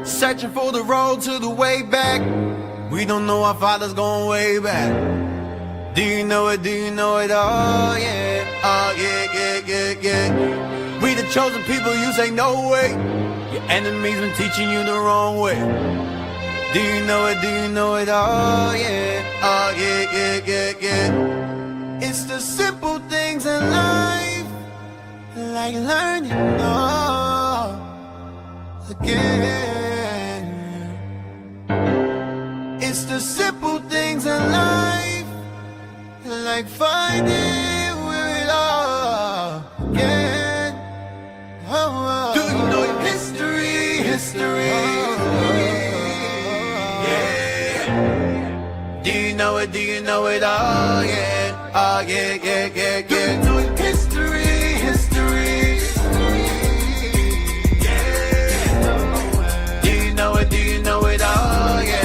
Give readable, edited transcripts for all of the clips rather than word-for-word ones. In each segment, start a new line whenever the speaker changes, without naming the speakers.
Searching for the road to the way back. We don't know our father's going way back. Do you know it? Do you know it? Oh yeah, oh yeah, yeah, yeah, yeah. We the chosen people, you say no way. Your enemies been teaching you the wrong way. Do you know it? Do you know it? Oh yeah, oh yeah, yeah, yeah, yeah. It's the simple things in life, like learning all again. It's the simple things in life, like finding where it all began. Oh, do you know your history? History. Yeah. Do you know it? Do you know it? Oh yeah. Oh yeah, yeah, yeah, yeah. Do you know your history? History. Yeah. Do you know it? Do you know it? Oh yeah.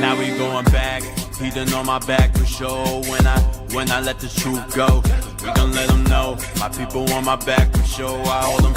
Now we going back, he done on my back for sure. When I let the truth go, we gon' let them know. My people on my back for sure. I hold them.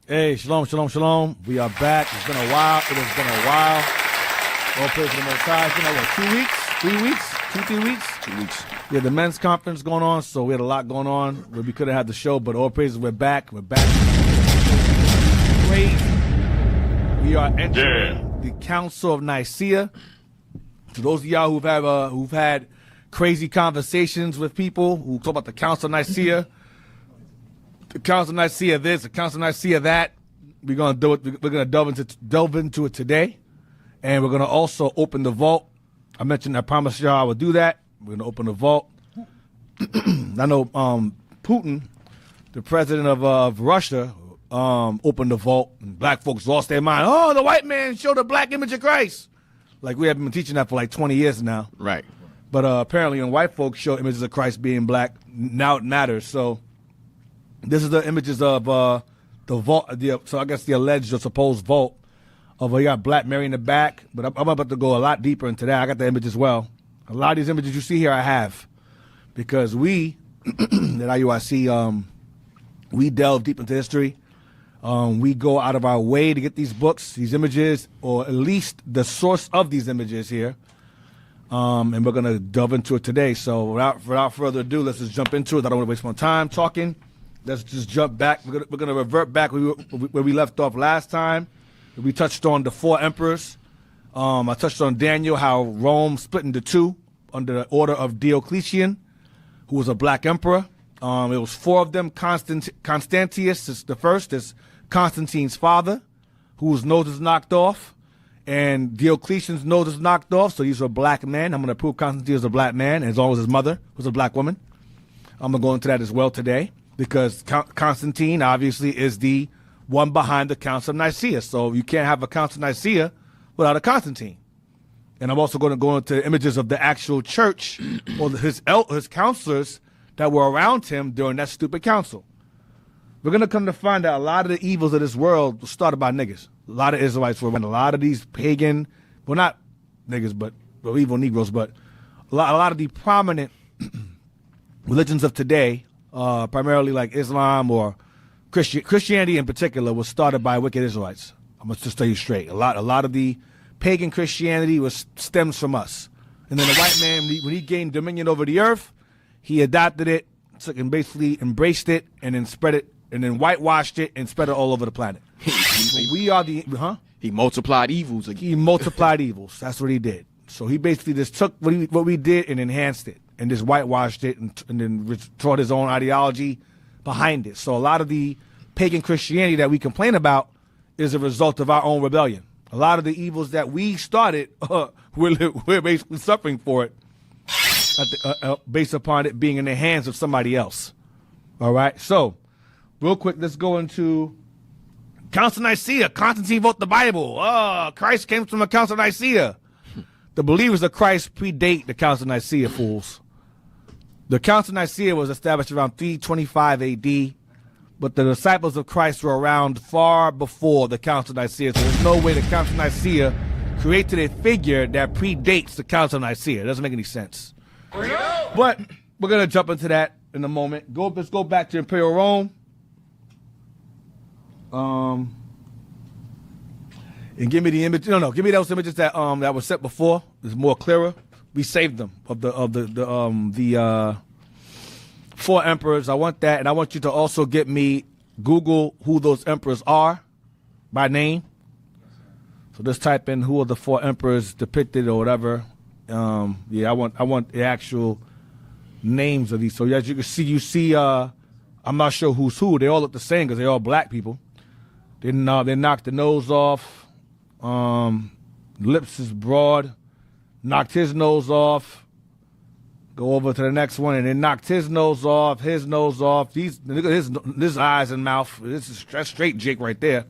Hey, shalom, shalom, shalom. We are back. It's been a while. It has been a while. All praise to the Most High. It's been over 2 weeks, 3 weeks, 3 weeks?
2 weeks.
We had the men's conference going on, so we had a lot going on where we could have had the show, but all praises, we're back. We're back. Great. We are entering the Council of Nicaea. To those of y'all who've had crazy conversations with people who talk about the Council of Nicaea, the Council of Nicaea this, the Council of Nicaea that. We're gonna do it. We're gonna delve into it today, and we're gonna also open the vault. I promised y'all I would do that. We're gonna open the vault. I know Putin, the president of Russia, opened the vault, and black folks lost their mind. Oh, the white man showed a black image of Christ. Like we have been teaching that for like 20 years now.
Right.
But apparently, when white folks show images of Christ being black, now it matters. So. This is the images of the vault, so I guess the alleged or supposed vault of you got Black Mary in the back, but I'm about to go a lot deeper into that. I got the image as well. A lot of these images you see here I have, because we at IUIC we delve deep into history. We go out of our way to get these books, these images, or at least the source of these images here. And we're going to delve into it today. So without further ado, let's just jump into it. I don't want to waste my time talking. Let's just jump back. We're going to revert back where we left off last time. We touched on the 4 emperors. I touched on Daniel, how Rome split into 2 under the order of Diocletian, who was a black emperor. It was 4 of them. Constantius is the first, is Constantine's father, whose nose is knocked off, and Diocletian's nose is knocked off. So these were black men. I'm going to prove Constantine was a black man, as long as his mother was a black woman. I'm going to go into that as well today, because Constantine obviously is the one behind the Council of Nicaea. So you can't have a Council of Nicaea without a Constantine. And I'm also going to go into images of the actual church or his counselors that were around him during that stupid council. We're going to come to find out a lot of the evils of this world was started by niggas. A lot of Israelites were running. A lot of these pagan, well, not niggas, but evil Negroes, but a lot of the prominent religions of today, primarily like Islam or Christianity in particular, was started by wicked Israelites. I'm going to just tell you straight. A lot of the pagan Christianity stems from us. And then the white man, when he gained dominion over the earth, he adopted it, and basically embraced it, and then spread it, and then whitewashed it and spread it all over the planet. We are the,
He multiplied evils again.
He multiplied evils. That's what he did. So he basically just took what we did and enhanced it, and just whitewashed it, and then taught his own ideology behind it. So a lot of the pagan Christianity that we complain about is a result of our own rebellion. A lot of the evils that we started, we're basically suffering for it, based upon it being in the hands of somebody else. All right. So, real quick, let's go into Council of Nicaea. Constantine wrote the Bible. Christ came from the Council of Nicaea. The believers of Christ predate the Council of Nicaea, fools. The Council of Nicaea was established around 325 AD, but the disciples of Christ were around far before the Council of Nicaea. So there's no way the Council of Nicaea created a figure that predates the Council of Nicaea. It doesn't make any sense. But we're going to jump into that in a moment. Let's go back to Imperial Rome. And give me the image. Give me those images that were set before. It's more clearer. We saved them of the 4 emperors. I want that, and I want you to also get me Google who those emperors are by name. So just type in who are the 4 emperors depicted or whatever. I want the actual names of these. So as you can see, I'm not sure who's who. They all look the same because they're all black people. They knocked the nose off. Lips is broad. Knocked his nose off. Go over to the next one, and then knocked his nose off. Look at his eyes and mouth. That's straight Jake right there.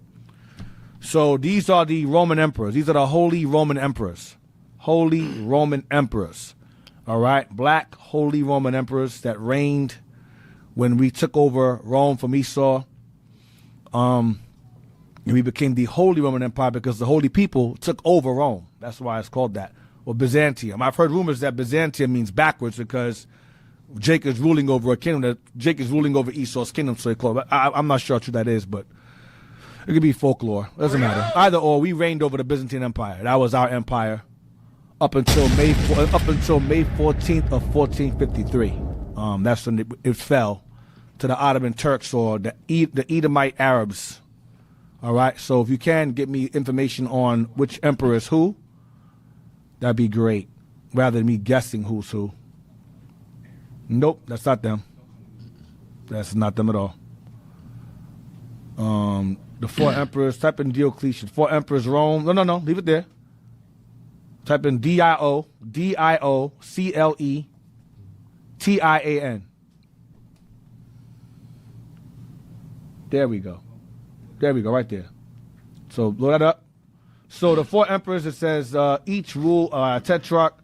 So these are the Roman emperors. These are the holy Roman emperors. Holy Roman emperors. All right? Black holy Roman emperors that reigned when we took over Rome from Esau. And we became the Holy Roman Empire because the holy people took over Rome. That's why it's called that. Or Byzantium. I've heard rumors that Byzantium means backwards because Jake is ruling over a kingdom, that Jake is ruling over Esau's kingdom, so they call it. I'm not sure how true that is, but it could be folklore. Doesn't matter. Either or, we reigned over the Byzantine Empire. That was our empire up until May 14th of 1453. That's when it fell to the Ottoman Turks or the Edomite Arabs. All right, so if you can get me information on which emperor is who, that'd be great, rather than me guessing who's who. Nope, that's not them. That's not them at all. The 4 emperors, type in Diocletian. 4 emperors, Rome. No, leave it there. Type in Diocletian. There we go. Right there. So load that up. So the 4 emperors, it says each rule tetrarch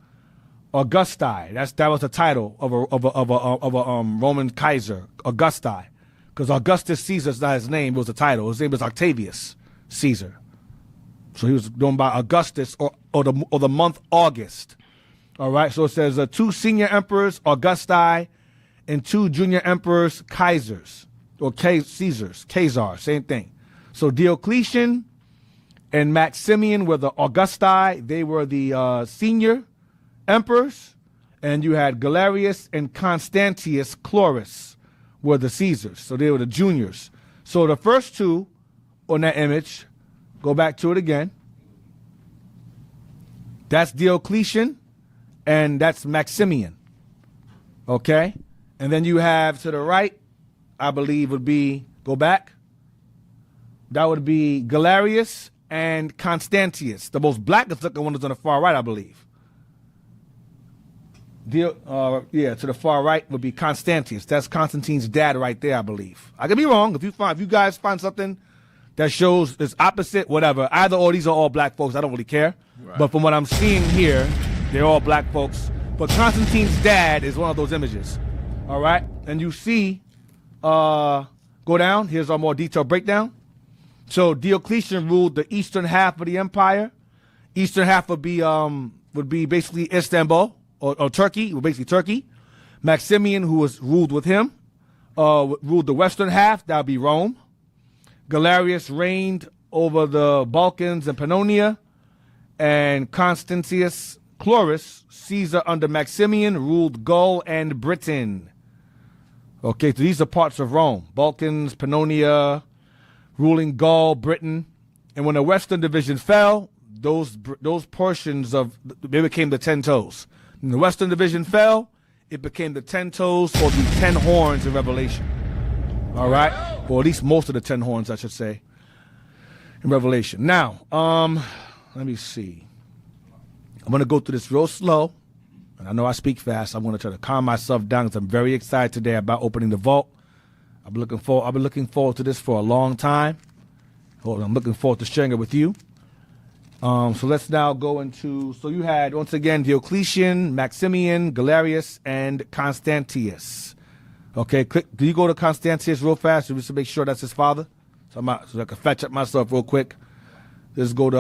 Augusti. That was the title of a Roman Kaiser, Augusti, because Augustus Caesar's not his name; it was the title. His name was Octavius Caesar. So he was known by Augustus or the month August. All right. So it says 2 senior emperors Augusti and 2 junior emperors Kaisers. or Caesars, same thing. So Diocletian and Maximian were the Augusti. They were the senior emperors. And you had Galerius and Constantius Chlorus were the Caesars. So they were the juniors. So the first two on that image, go back to it again. That's Diocletian and that's Maximian. Okay? And then you have to the right, I believe would be, go back. That would be Galerius and Constantius. The most blackest looking one is on the far right, I believe. To the far right would be Constantius. That's Constantine's dad right there, I believe. I could be wrong. If you guys find something that shows it's opposite, whatever. Either or, these are all black folks. I don't really care. Right. But from what I'm seeing here, they're all black folks. But Constantine's dad is one of those images. All right? And you see, go down. Here's our more detailed breakdown. So Diocletian ruled the eastern half of the empire. Eastern half would be basically Istanbul. Or Turkey, basically Turkey. Maximian, who was ruled with him, ruled the western half. That would be Rome. Galerius reigned over the Balkans and Pannonia. And Constantius Chlorus, Caesar under Maximian, ruled Gaul and Britain. Okay, so these are parts of Rome. Balkans, Pannonia, ruling Gaul, Britain. And when the western division fell, those portions they became the 10 toes. When the Western Division fell, it became the 10 toes or the 10 horns in Revelation. All right? Or at least most of the 10 horns, I should say, in Revelation. Now, let me see. I'm going to go through this real slow. And I know I speak fast. I'm going to try to calm myself down because I'm very excited today about opening the vault. I've been looking forward to this for a long time. I'm looking forward to sharing it with you. So let's now go into, so you had, once again, Diocletian, Maximian, Galerius, and Constantius. Okay, do you go to Constantius real fast just to make sure that's his father? So I can fetch up myself real quick. Let's go to,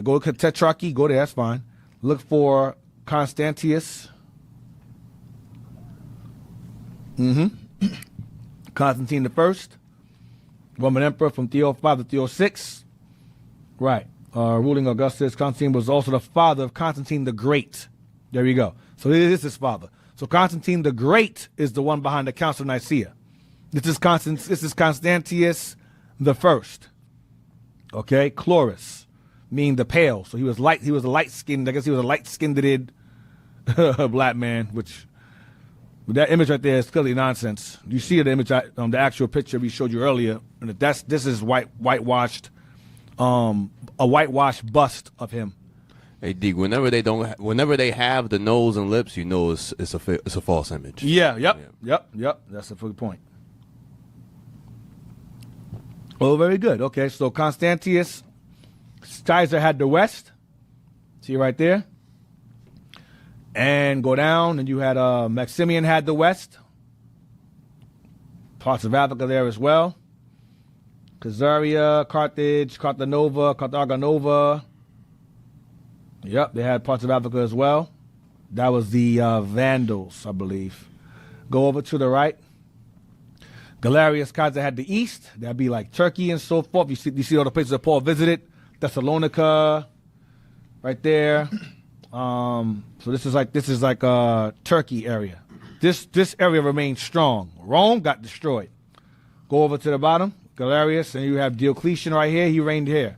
go to Tetrarchy, go there, that's fine. Look for Constantius. Constantine I, Roman Emperor from 305 to 306. Right. Ruling Augustus. Constantine was also the father of Constantine the Great. There you go. So this is his father. So Constantine the Great is the one behind the Council of Nicaea. This is Constantius the First. Okay, Chlorus, meaning the pale. So he was light. He was a light-skinned. I guess he was a light-skinned black man. Which that image right there is clearly nonsense. You see the image, the actual picture we showed you earlier. And this is whitewashed. A whitewashed bust of him.
Hey D, whenever they have the nose and lips, you know it's a false image.
Yeah. Yep. That's a good point. Oh, very good. Okay, so Constantius, Caesar had the west. See right there. And go down, and you had Maximian had the west. Parts of Africa there as well. Caesarea, Carthage, Carthagonova. Yep, they had parts of Africa as well. That was the Vandals, I believe. Go over to the right. Galerius Caesar had the east. That'd be like Turkey and so forth. You see all the places that Paul visited. Thessalonica, right there. So this is like Turkey area. This area remained strong. Rome got destroyed. Go over to the bottom. Galerius, and you have Diocletian right here. He reigned here.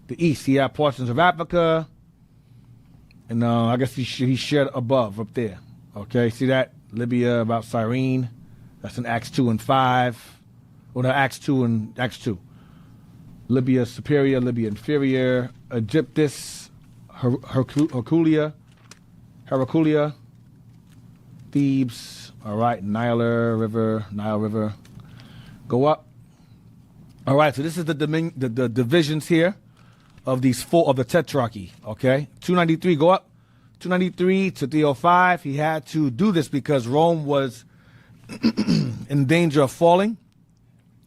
The east, he had portions of Africa. And I guess he shared above up there. Okay, see that? Libya, about Cyrene. That's in Acts 2 and 5. Or no, Acts 2 and Acts 2. Libya superior, Libya inferior. Egyptus, Herculia, Thebes. All right, Nile River. Go up. All right, so this is the divisions here of these four of the Tetrarchy. Okay, 293. Go up. 293 to 305. He had to do this because Rome was in danger of falling,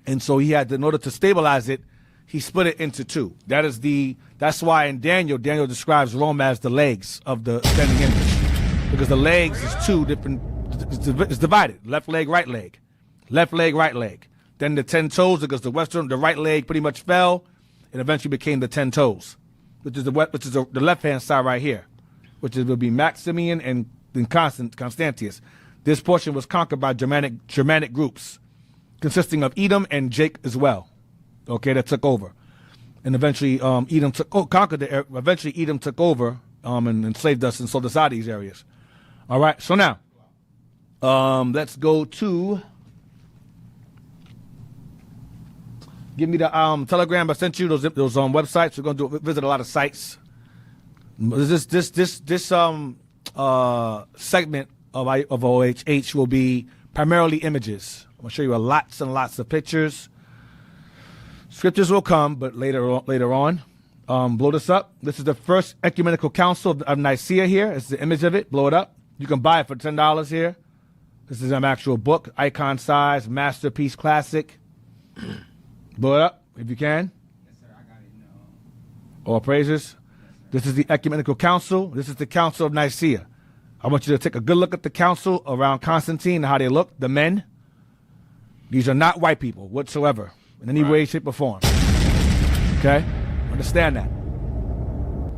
and so he had to, in order to stabilize it, he split it into two. That's why in Daniel describes Rome as the legs of the standing image, because the legs is two different. It's divided. Left leg, right leg. Left leg, right leg. then the 10 toes, because the right leg pretty much fell, and eventually became the 10 toes, which is the left-hand side right here, which would be Maximian and Constantius. This portion was conquered by Germanic groups, consisting of Edom and Jake as well. Okay, that took over, and eventually Edom took over and enslaved us and sold us out of these areas. All right, so now let's go to. Give me the Telegram. I sent you those websites. We're gonna visit a lot of sites. This segment of OHH will be primarily images. I'm gonna show you lots and lots of pictures. Scriptures will come, but later on. Blow this up. This is the first ecumenical council of Nicaea here. It's the image of it. Blow it up. You can buy it for $10 here. This is an actual book, icon size, masterpiece, classic. Blow it up if you can.
Yes, sir. I got it. No.
All praises. This is the ecumenical council. This is the council of Nicaea. I want you to take a good look at the council around Constantine and how they look. The men. These are not white people whatsoever in any way, shape, or form. Okay? Understand that.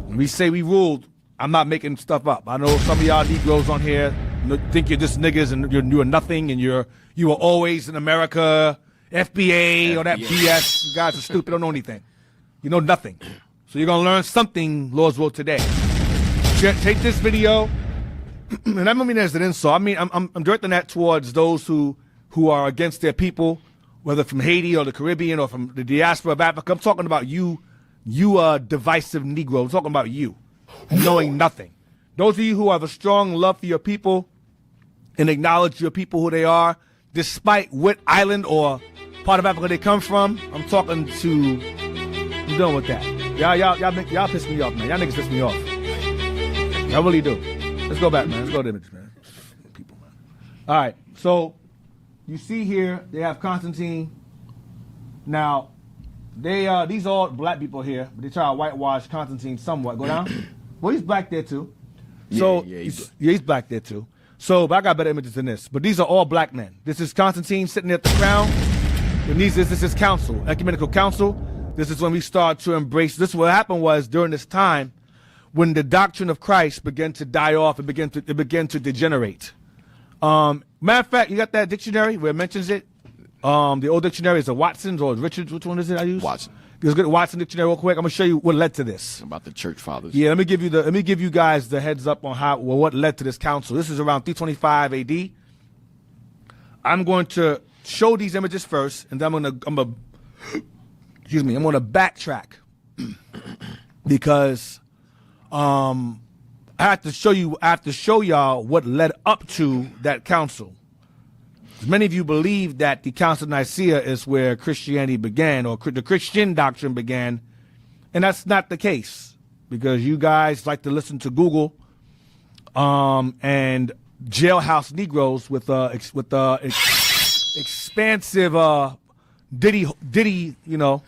When we say we ruled, I'm not making stuff up. I know some of y'all Negroes on here think you're just niggas and you're nothing and you were always in America, FBA, or that BS. You guys are stupid, don't know anything. You know nothing. So you're going to learn something, Lord's will, today. Take this video, and I don't mean as an insult. I mean, I'm directing that towards those who are against their people, whether from Haiti or the Caribbean or from the diaspora of Africa. I'm talking about you divisive Negro. I'm talking about you, knowing nothing. Those of you who have a strong love for your people and acknowledge your people who they are, despite what island or part of Africa they come from. I'm done with that. Y'all piss me off, man. Y'all niggas piss me off. Y'all really do. Let's go back, man. Let's go to images, man. People, man. All right. So you see here they have Constantine. Now these are all black people here, but they try to whitewash Constantine somewhat. Go down. Well, he's black there too. So he's black there too. So, but I got better images than this. But these are all black men. This is Constantine sitting at the crown. And this is council, ecumenical council. This is when we start to embrace. This what happened was during this time when the doctrine of Christ began to die off and began to degenerate. Matter of fact, you got that dictionary where it mentions it. The old dictionary is a Watson's or Richard's. Which one is it I use?
Watson.
Let's get Watson dictionary real quick. I'm gonna show you what led to this.
About the church fathers.
Yeah, let me give you guys the heads up on what led to this council. This is around 325 AD. I'm going to show these images first, and then I'm gonna backtrack because I have to show y'all what led up to that council. Many of you believe that the Council of Nicaea is where Christianity began, or the Christian doctrine began, and that's not the case because you guys like to listen to Google and jailhouse Negroes with expansive ditty, you know,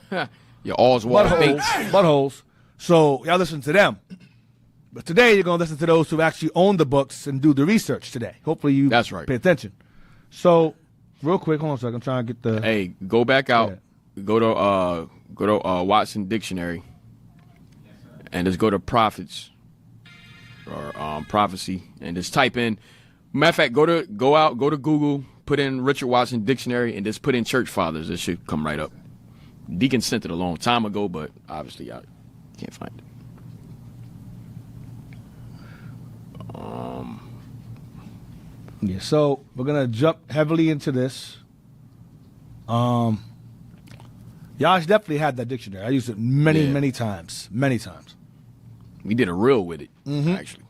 your Oswald
buttholes. So y'all listen to them. But today you're gonna listen to those who actually own the books and do the research today. Hopefully you pay attention. So, real quick, hold on a second. I'm trying to get the.
Hey, go back out. Yeah. Go to Watson Dictionary, and just go to prophets or prophecy, and just type in. Matter of fact, go to Google, put in Richard Watson Dictionary, and just put in church fathers. It should come right up. Deacon sent it a long time ago, but obviously I can't find it.
Yeah, so we're gonna jump heavily into this. Y'all definitely had that dictionary. I used it many times.
We did a reel with it, actually.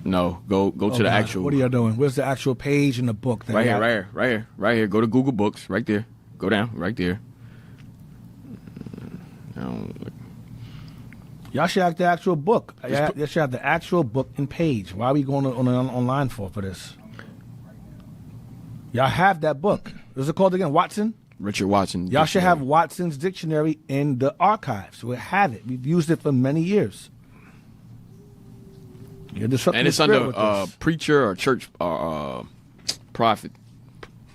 No, go to the actual.
What are y'all doing? Where's the actual page in the book?
Right here. Go to Google Books, right there. Go down, right there.
Y'all should have the actual book. Y'all should have the actual book and page. Why are we going online for this? Y'all have that book. What's it called again? Watson?
Richard Watson.
Y'all should have Watson's dictionary in the archives. We have it. We've used it for many years. You're disrupting
And
the
it's
spirit
under
with this.
preacher or church or prophet.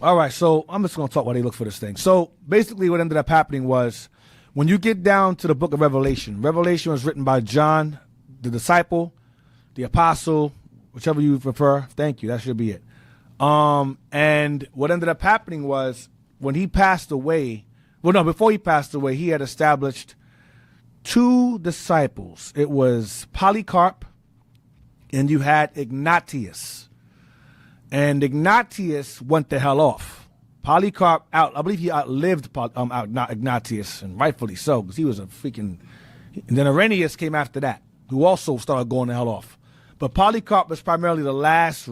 All right, so I'm just going to talk while they look for this thing. So basically what ended up happening was when you get down to the book of Revelation, Revelation was written by John, the disciple, the apostle, whichever you prefer. Thank you. That should be it. And what ended up happening was when he passed away, before he passed away, he had established 2 disciples. It was Polycarp and you had Ignatius. And Ignatius went the hell off. Polycarp I believe he outlived Ignatius, and rightfully so, because he was a freaking. And then Irenaeus came after that, who also started going the hell off. But Polycarp was primarily the last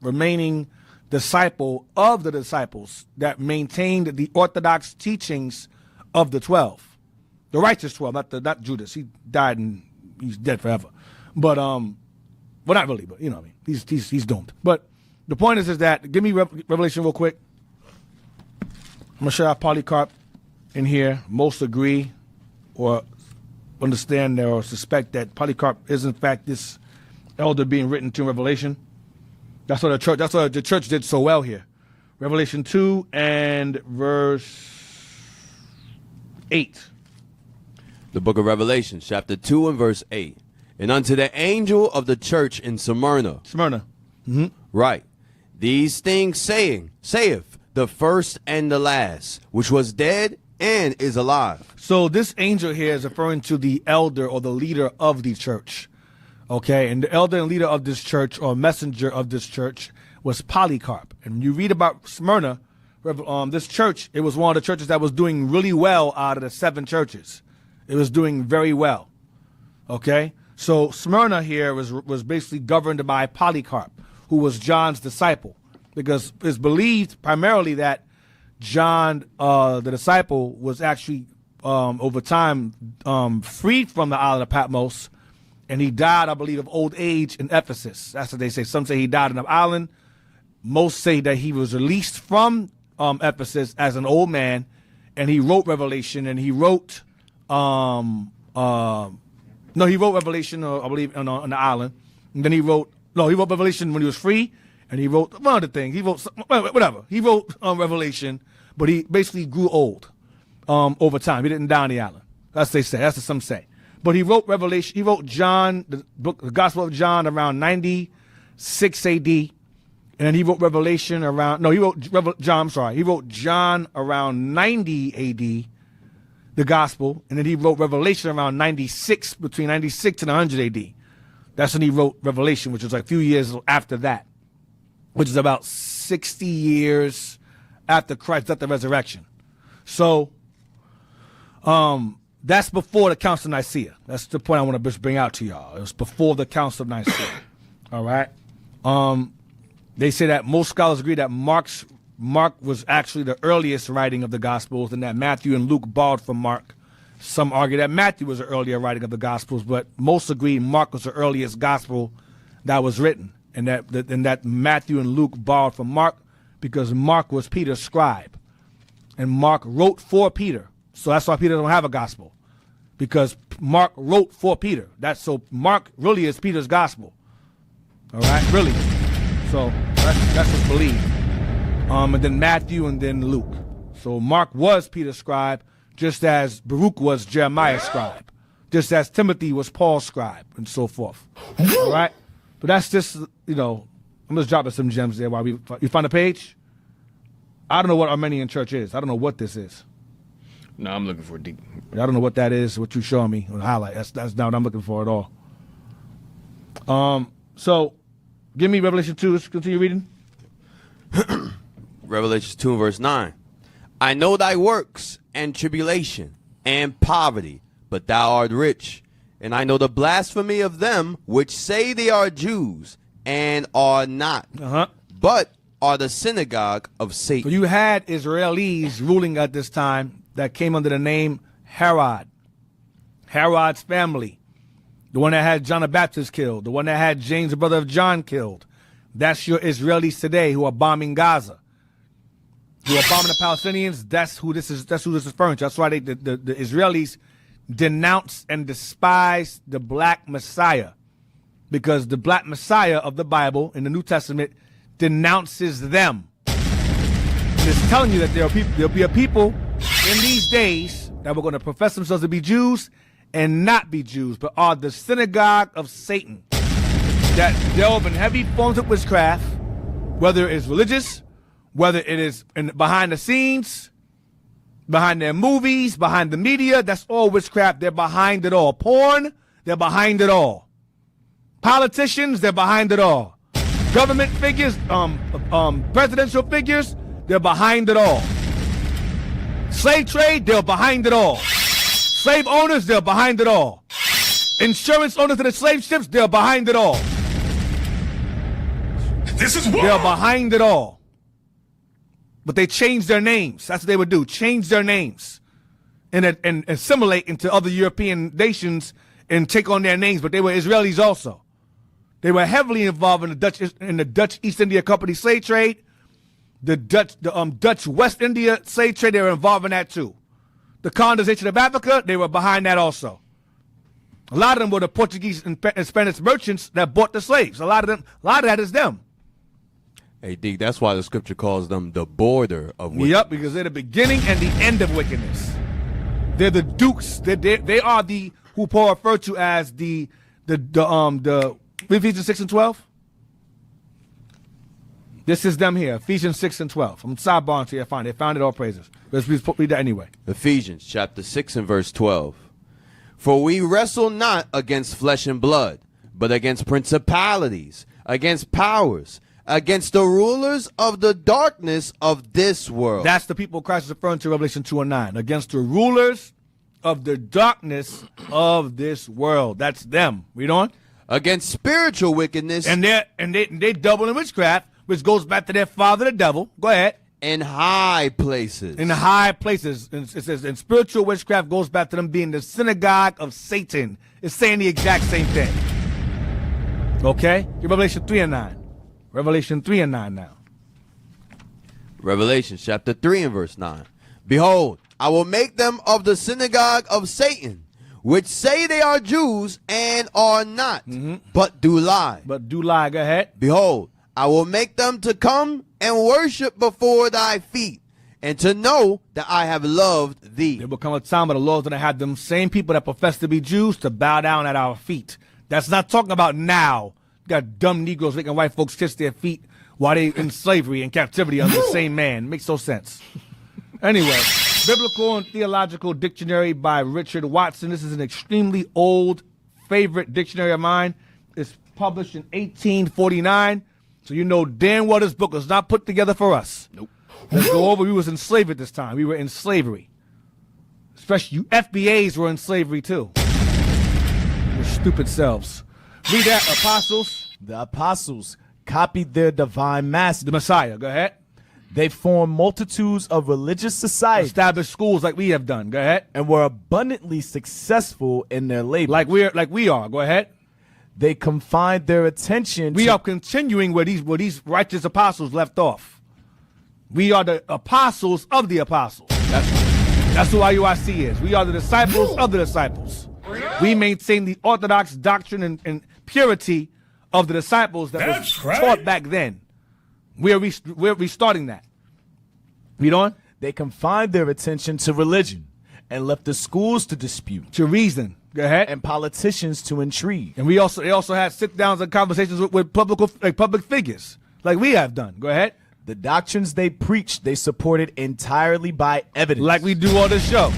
remaining disciple of the disciples that maintained the orthodox teachings of the 12, the righteous 12, not Judas. He died and he's dead forever. But well, not really, but you know what I mean. He's doomed. But the point is that, give me Revelation real quick. I'm going to show you Polycarp in here. Most agree or understand or suspect that Polycarp is in fact this elder being written to in Revelation. That's what the church did so well here. Revelation 2 and verse 8.
The book of Revelation, chapter 2 and verse 8. And unto the angel of the church in Smyrna.
Mm-hmm.
Right. These things saith the first and the last, which was dead and is alive.
So this angel here is referring to the elder or the leader of the church. Okay, and the elder and leader of this church or messenger of this church was Polycarp. And when you read about Smyrna, this church, it was one of the churches that was doing really well out of the 7 churches. It was doing very well. Okay, so Smyrna here was basically governed by Polycarp, who was John's disciple, because it's believed primarily that John, the disciple, was actually over time freed from the island of Patmos, and he died, I believe, of old age in Ephesus. That's what they say. Some say he died on an island. Most say that he was released from Ephesus as an old man, and he wrote Revelation, and he wrote he wrote Revelation, I believe, on the island, and then he wrote Revelation when he was free, and he wrote one other thing. He wrote whatever. He wrote Revelation, but he basically grew old over time. He didn't die on the island. That's what they say. That's what some say. But he wrote Revelation. He wrote John, the Gospel of John, around 96 A.D. And then he wrote Revelation around. No, he wrote John. I'm sorry. He wrote John around 90 A.D. The Gospel, and then he wrote Revelation around 96, between 96 and 100 A.D. That's when he wrote Revelation, which was like a few years after that, which is about 60 years after Christ's death and resurrection. So, that's before the Council of Nicaea. That's the point I want to bring out to y'all. It was before the Council of Nicaea. All right. They say that most scholars agree that Mark was actually the earliest writing of the Gospels, and that Matthew and Luke borrowed from Mark. Some argue that Matthew was the earlier writing of the Gospels, but most agree Mark was the earliest Gospel that was written, and that Matthew and Luke borrowed from Mark because Mark was Peter's scribe, and Mark wrote for Peter. So that's why Peter don't have a Gospel, because Mark wrote for Peter. So Mark really is Peter's Gospel. All right, really. So that's what's believed. And then Matthew, and then Luke. So Mark was Peter's scribe, just as Baruch was Jeremiah's scribe, just as Timothy was Paul's scribe, and so forth. All right? But that's just, I'm just dropping some gems there while you find the page? I don't know what Armenian church is. I don't know what this is.
No, I'm looking for a deep.
I don't know what that is, what you showing me on the highlight. That's not what I'm looking for at all. So give me Revelation 2. Let's continue reading.
Revelation 2 and verse 9. I know thy works and tribulation and poverty, but thou art rich. And I know the blasphemy of them which say they are Jews and are not, but are the synagogue of Satan.
So you had Israelis ruling at this time that came under the name Herod. Herod's family. The one that had John the Baptist killed. The one that had James, the brother of John, killed. That's your Israelis today who are bombing Gaza. Who are bombing the Palestinians. That's who this is referring to. That's why the Israelis denounce and despise the black Messiah. because the black Messiah of the Bible in the New Testament denounces them. And it's telling you that there'll be a people in these days that were going to profess themselves to be Jews and not be Jews, but are the synagogue of Satan, that delve in heavy forms of witchcraft, whether it's religious, whether it is behind the scenes, behind their movies, behind the media. That's all witchcraft. They're behind it all. Porn, they're behind it all. Politicians, they're behind it all. Government figures, presidential figures, they're behind it all. Slave trade, they're behind it all. Slave owners, they're behind it all. Insurance owners of the slave ships, they're behind it all.
This is war.
They're behind it all. But they changed their names. That's what they would do. Change their names and assimilate into other European nations and take on their names. But they were Israelis also. They were heavily involved in the Dutch East India Company slave trade. The Dutch West India slave trade, they were involved in that too. The colonization of Africa, they were behind that also. A lot of them were the Portuguese and Spanish merchants that bought the slaves. A lot of that is them.
Hey, D, that's why the scripture calls them the border of wickedness.
Yep, because they're the beginning and the end of wickedness. They're the dukes. They are the who Paul referred to as the Ephesians 6 and 12. This is them here, Ephesians 6 and 12. I'm sidebarring to you. They found it, all praises. Let's read that anyway.
Ephesians chapter 6 and verse 12. For we wrestle not against flesh and blood, but against principalities, against powers, against the rulers of the darkness of this world.
That's the people Christ is referring to, Revelation 2 and 9. Against the rulers of the darkness of this world. That's them. Read on.
Against spiritual wickedness.
And they double in witchcraft, which goes back to their father, the devil. Go ahead.
In high places.
In the high places. And it says, and spiritual witchcraft goes back to them being the synagogue of Satan. It's saying the exact same thing. Okay? Revelation 3 and 9. Revelation 3 and 9 now.
Revelation chapter 3 and verse 9. Behold, I will make them of the synagogue of Satan, which say they are Jews and are not, but do lie.
But do lie. Go ahead.
Behold, I will make them to come and worship before thy feet, and to know that I have loved thee.
There will come a time where the Lord's going to have them same people that profess to be Jews to bow down at our feet. That's not talking about now. You got dumb Negroes making white folks kiss their feet while they in slavery and captivity under the same man. Makes no sense. Anyway, Biblical and Theological Dictionary by Richard Watson. This is an extremely old favorite dictionary of mine. It's published in 1849. So you know damn well this book was not put together for us.
Nope.
Let's go over. We was enslaved at this time. We were in slavery. Especially you FBAs were in slavery too. Your stupid selves. Read that, apostles.
The apostles copied their divine master,
The Messiah. Go ahead.
They formed multitudes of religious societies
Established schools like we have done. Go ahead.
and were abundantly successful in their labor.
Like we are. Go ahead.
They confined their attention
We
to
are continuing where these righteous apostles left off. We are the apostles of the apostles. That's who IUIC is. We are the disciples of the disciples. We maintain the orthodox doctrine and purity of the disciples that was taught back then. We're restarting that. Read on.
They confined their attention to religion and left the schools to dispute
To reason. Go ahead.
and politicians to intrigue.
And they also had sit-downs and conversations with public figures, like we have done. Go ahead.
The doctrines they preached, they supported entirely by evidence.
Like we do on this show.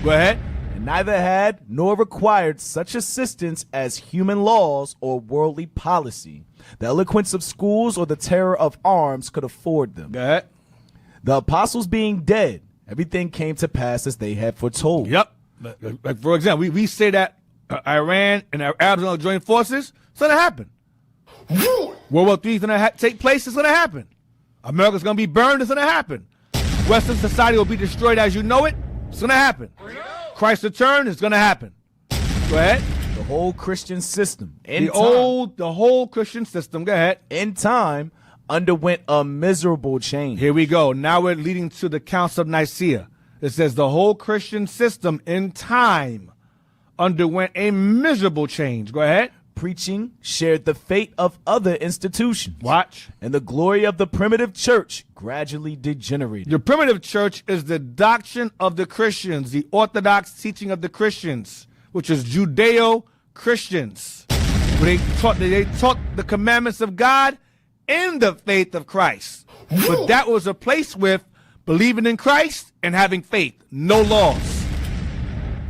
Go ahead.
And neither had nor required such assistance as human laws or worldly policy. The eloquence of schools or the terror of arms could afford them.
Go ahead.
The apostles being dead, everything came to pass as they had foretold.
Yep. Like for example, we say that Iran and Arabs are going to join forces. It's going to happen. World War III is going to take place. It's going to happen. America's going to be burned. It's going to happen. Western society will be destroyed as you know it. It's going to happen. Christ's return is going to happen. Go ahead.
The whole Christian system,
The whole Christian system. Go ahead.
in time, underwent a miserable change.
Here we go. Now we're leading to the Council of Nicaea. It says the whole Christian system in time underwent a miserable change. Go ahead.
preaching shared the fate of other institutions.
Watch.
And the glory of the primitive church gradually degenerated.
The primitive church is the doctrine of the Christians, the orthodox teaching of the Christians, which is Judeo-Christians. Where they taught the commandments of God in the faith of Christ. But that was replaced with believing in Christ and having faith, no laws.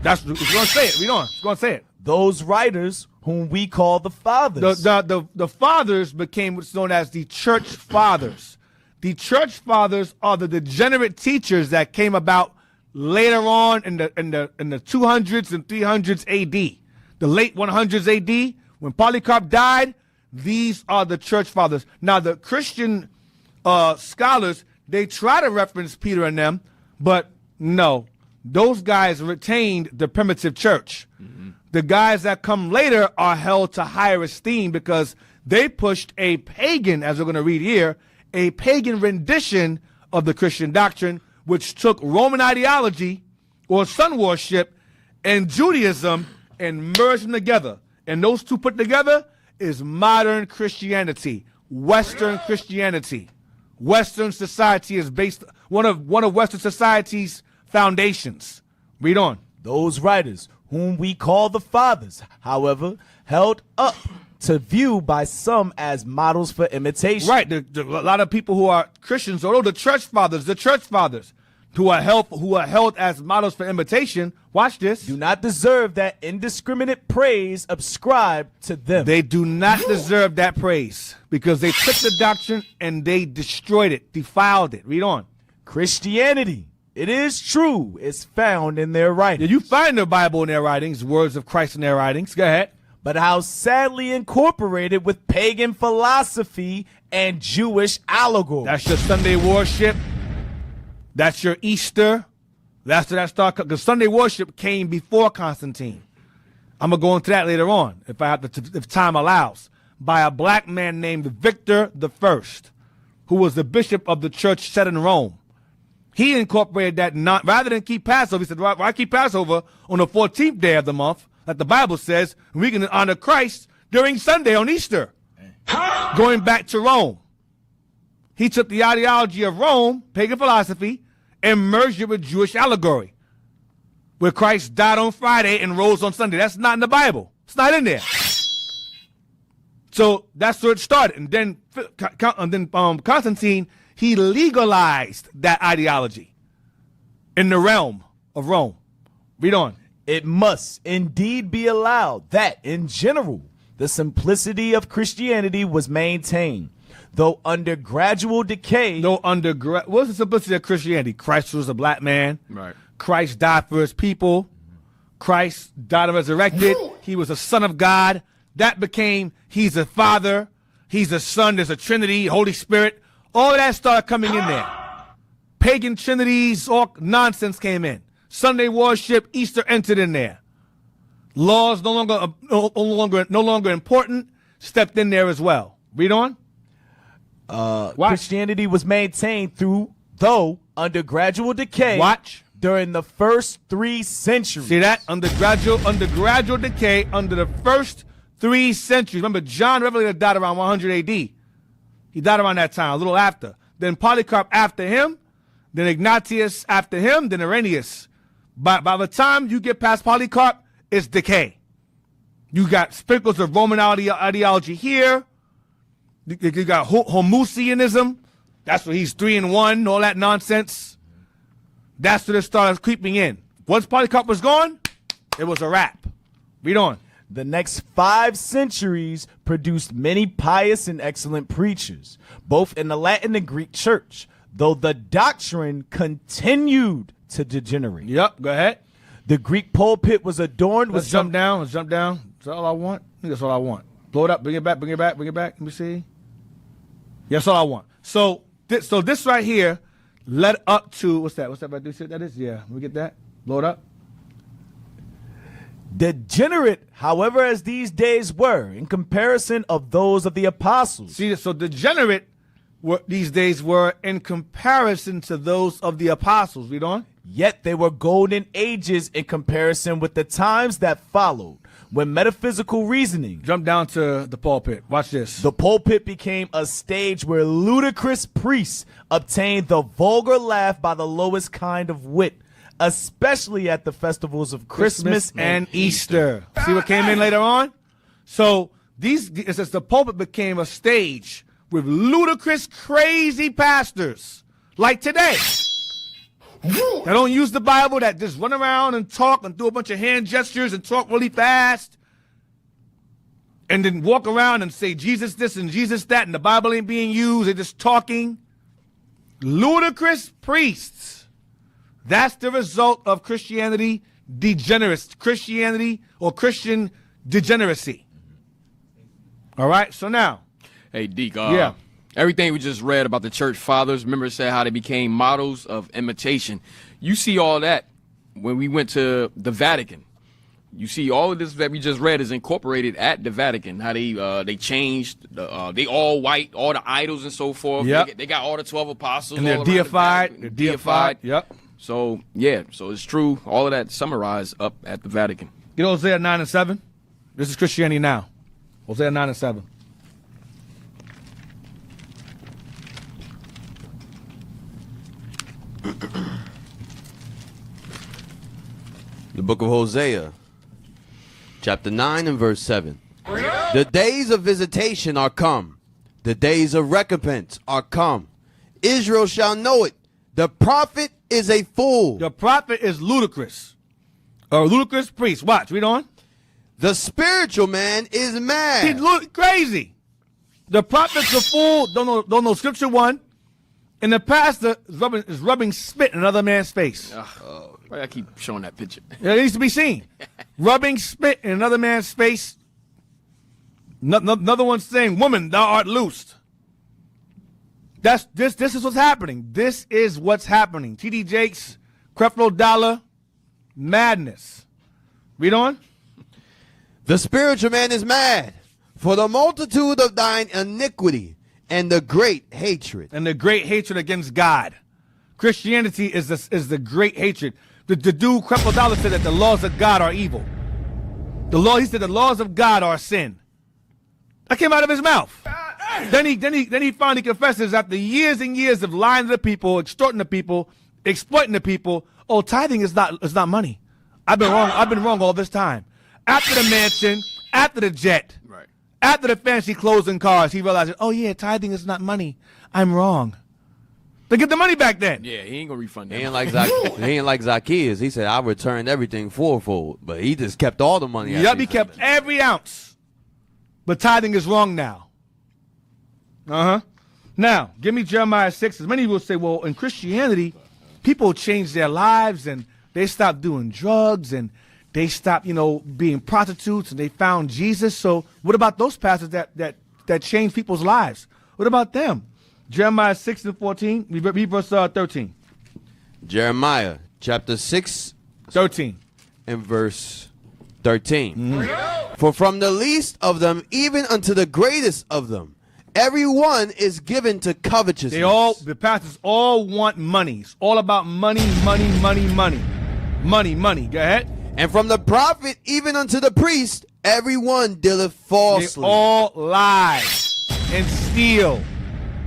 That's what it's going to say it. Read on. It's going to say it.
Those writers whom we call the fathers.
The fathers became what's known as the church fathers. The church fathers are the degenerate teachers that came about later on in the 200s and 300s AD. The late 100s AD, when Polycarp died, these are the church fathers. Now, the Christian scholars, they try to reference Peter and them, but no, those guys retained the primitive church. Mm-hmm. The guys that come later are held to higher esteem because they pushed a pagan, as we're going to read here, a pagan rendition of the Christian doctrine, which took Roman ideology or sun worship and Judaism and merged them together. And those two put together is modern Christianity, Western Christianity. Western society is based one of Western society's foundations. Read on.
Those writers, whom we call the fathers, however, held up to view by some as models for imitation.
Right. A lot of people who are Christians, although the church fathers, who are held as models for imitation, watch this,
do not deserve that indiscriminate praise ascribed to them.
They do not deserve that praise because they took the doctrine and they destroyed it, defiled it. Read on.
Christianity, it is true, is found in their writings.
Yeah, you find the Bible in their writings, words of Christ in their writings. Go ahead.
But how sadly incorporated with pagan philosophy and Jewish allegory.
That's your Sunday worship. That's your Easter. That's where that started. Because Sunday worship came before Constantine. I'm gonna go into that later on, if time allows. By a black man named Victor I, who was the bishop of the church set in Rome. He incorporated that rather than keep Passover. He said, "Why keep Passover on the 14th day of the month, like the Bible says? We can honor Christ during Sunday on Easter." Going back to Rome. He took the ideology of Rome, pagan philosophy, and merged it with Jewish allegory, where Christ died on Friday and rose on Sunday. That's not in the Bible. It's not in there. So that's where it started. And then Constantine, he legalized that ideology in the realm of Rome. Read on.
It must indeed be allowed that, in general, the simplicity of Christianity was maintained, though under gradual decay.
What's the simplicity of Christianity? Christ was a black man.
Right.
Christ died for his people. Christ died and resurrected. He was a son of God. That became, he's a father. He's a son. There's a Trinity, Holy Spirit. All of that started coming in there. Pagan trinities, all nonsense came in. Sunday worship, Easter entered in there. Laws no longer important, stepped in there as well. Read on.
Christianity was maintained though under gradual decay.
Watch.
During the first 3 centuries.
See that? Under gradual decay, under the first 3 centuries. Remember, John Revelator died around 100 AD. He died around that time, a little after. Then Polycarp after him, then Ignatius after him, then Irenaeus. By the time you get past Polycarp, it's decay. You got sprinkles of Roman ideology here. You got Homoousianism. That's where he's 3 in 1, all that nonsense. That's where it started creeping in. Once Polycarp was gone, it was a wrap. Read on.
The next 5 centuries produced many pious and excellent preachers, both in the Latin and Greek church, though the doctrine continued to degenerate.
Yep, go ahead.
The Greek pulpit was adorned with
Let's jump down. Is that all I want? I think that's all I want. Blow it up, bring it back. Let me see. Yeah, that's all I want. So this right here led up to, what's that right there? That is? Yeah, we get that? Blow it up.
Degenerate, however, as these days were, in comparison of those of the apostles.
See, so degenerate these days were in comparison to those of the apostles. Read on.
Yet they were golden ages in comparison with the times that followed, when metaphysical reasoning.
Jump down to the pulpit. Watch this.
The pulpit became a stage where ludicrous priests obtained the vulgar laugh by the lowest kind of wit, especially at the festivals of Christmas
and Easter. See what came in later on? So it says the pulpit became a stage with ludicrous, crazy pastors like today. That don't use the Bible, that just run around and talk and do a bunch of hand gestures and talk really fast. And then walk around and say Jesus this and Jesus that, and the Bible ain't being used. They're just talking. Ludicrous priests. That's the result of Christianity degeneracy. Christianity or Christian degeneracy. All right, so now.
Hey, Deke,
yeah.
Everything we just read about the church fathers, remember it said how they became models of imitation. You see all that when we went to the Vatican. You see all of this that we just read is incorporated at the Vatican. How they changed, they all white, all the idols and so forth.
Yep.
They got all the 12 apostles.
And they're
all around
deified.
the
They're deified. Yep.
So, yeah, so it's true. All of that summarized up at the Vatican.
Get Hosea 9 and 7. This is Christianity now. Hosea 9 and 7.
The book of Hosea, chapter 9 and verse 7. The days of visitation are come. The days of recompense are come. Israel shall know it. The prophet is a fool.
The prophet is ludicrous. A ludicrous priest. Watch, read on.
The spiritual man is mad.
He's crazy. The prophet's a fool. Don't know scripture one. And the pastor is rubbing spit in another man's face.
Why I keep showing that picture?
It needs to be seen. Rubbing spit in another man's face. Another one saying, "Woman, thou art loosed." This is what's happening. This is what's happening. T.D. Jakes, Creflo Dollar, madness. Read on.
The spiritual man is mad for the multitude of thine iniquity and the great hatred.
And the great hatred against God. Christianity is the great hatred. The dude Creflo Dollar said that the laws of God are evil. He said the laws of God are sin. That came out of his mouth. Then he finally confesses after years and years of lying to the people, extorting the people, exploiting the people. Oh, tithing is not money. I've been wrong all this time. After the mansion, after the jet,
Right.
after the fancy clothes and cars, he realizes, oh yeah, tithing is not money. I'm wrong. They get the money back then.
Yeah, he ain't gonna refund that.
He ain't like Zacchaeus. He said, I returned everything fourfold. But he just kept all the money.
Yep, he kept every ounce. But tithing is wrong now. Now, give me Jeremiah 6. As many will say, well, in Christianity, people change their lives and they stopped doing drugs and they stopped, being prostitutes and they found Jesus. So what about those pastors that changed people's lives? What about them? Jeremiah 6 and 14. Read verse 13.
Jeremiah chapter 6
13.
and verse 13. For from the least of them even unto the greatest of them, every one is given to covetousness.
The pastors all want money. It's all about money, money, money, money. Money, money. Go ahead.
And from the prophet even unto the priest, every one dealeth falsely.
They all lie and steal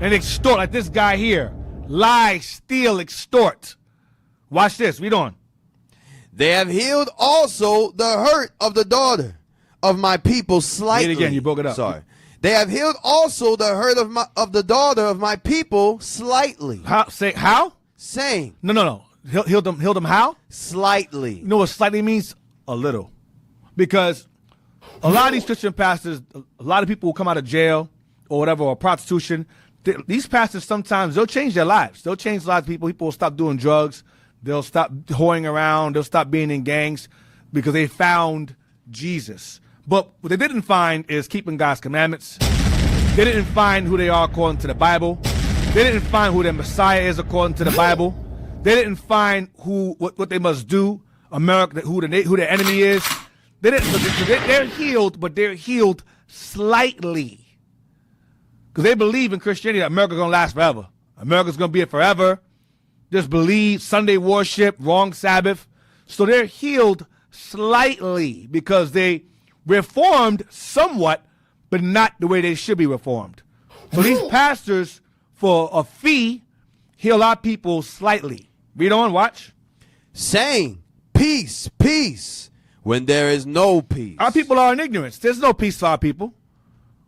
and extort, like this guy here. Lie, steal, extort. Watch this. Read on.
They have healed also the hurt of the daughter of my people slightly.
Read it again. You broke it up.
Sorry. They have healed also the hurt of the daughter of my people slightly.
How? Say how?
Saying.
No. Healed them how?
Slightly.
You know what slightly means? A little. Because a lot of these Christian pastors, a lot of people will come out of jail or whatever, or prostitution. These pastors sometimes, they'll change their lives. They'll change a lot of people. People will stop doing drugs. They'll stop whoring around. They'll stop being in gangs because they found Jesus. But what they didn't find is keeping God's commandments. They didn't find who they are according to the Bible. They didn't find who their Messiah is according to the Bible. They didn't find what they must do, America, who their enemy is. They're healed, but they're healed slightly. Because they believe in Christianity that America's going to last forever. America's going to be it forever. Just believe Sunday worship, wrong Sabbath. So they're healed slightly because they reformed somewhat, but not the way they should be reformed. So these pastors, for a fee, heal our people slightly. Read on, watch.
Saying, peace, peace, when there is no peace.
Our people are in ignorance. There's no peace for our people.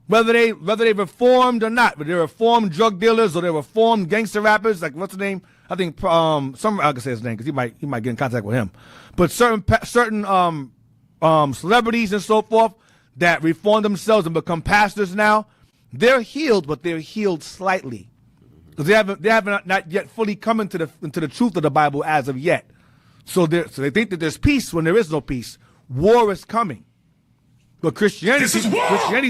Whether they reformed or not, whether they're reformed drug dealers or they're reformed gangster rappers, like what's the name? I think I can say his name because he might get in contact with him. But certain celebrities and so forth that reform themselves and become pastors now, they're healed, but they're healed slightly because they haven't not yet fully come into the truth of the Bible as of yet. So they think that there's peace when there is no peace. War is coming. But Christianity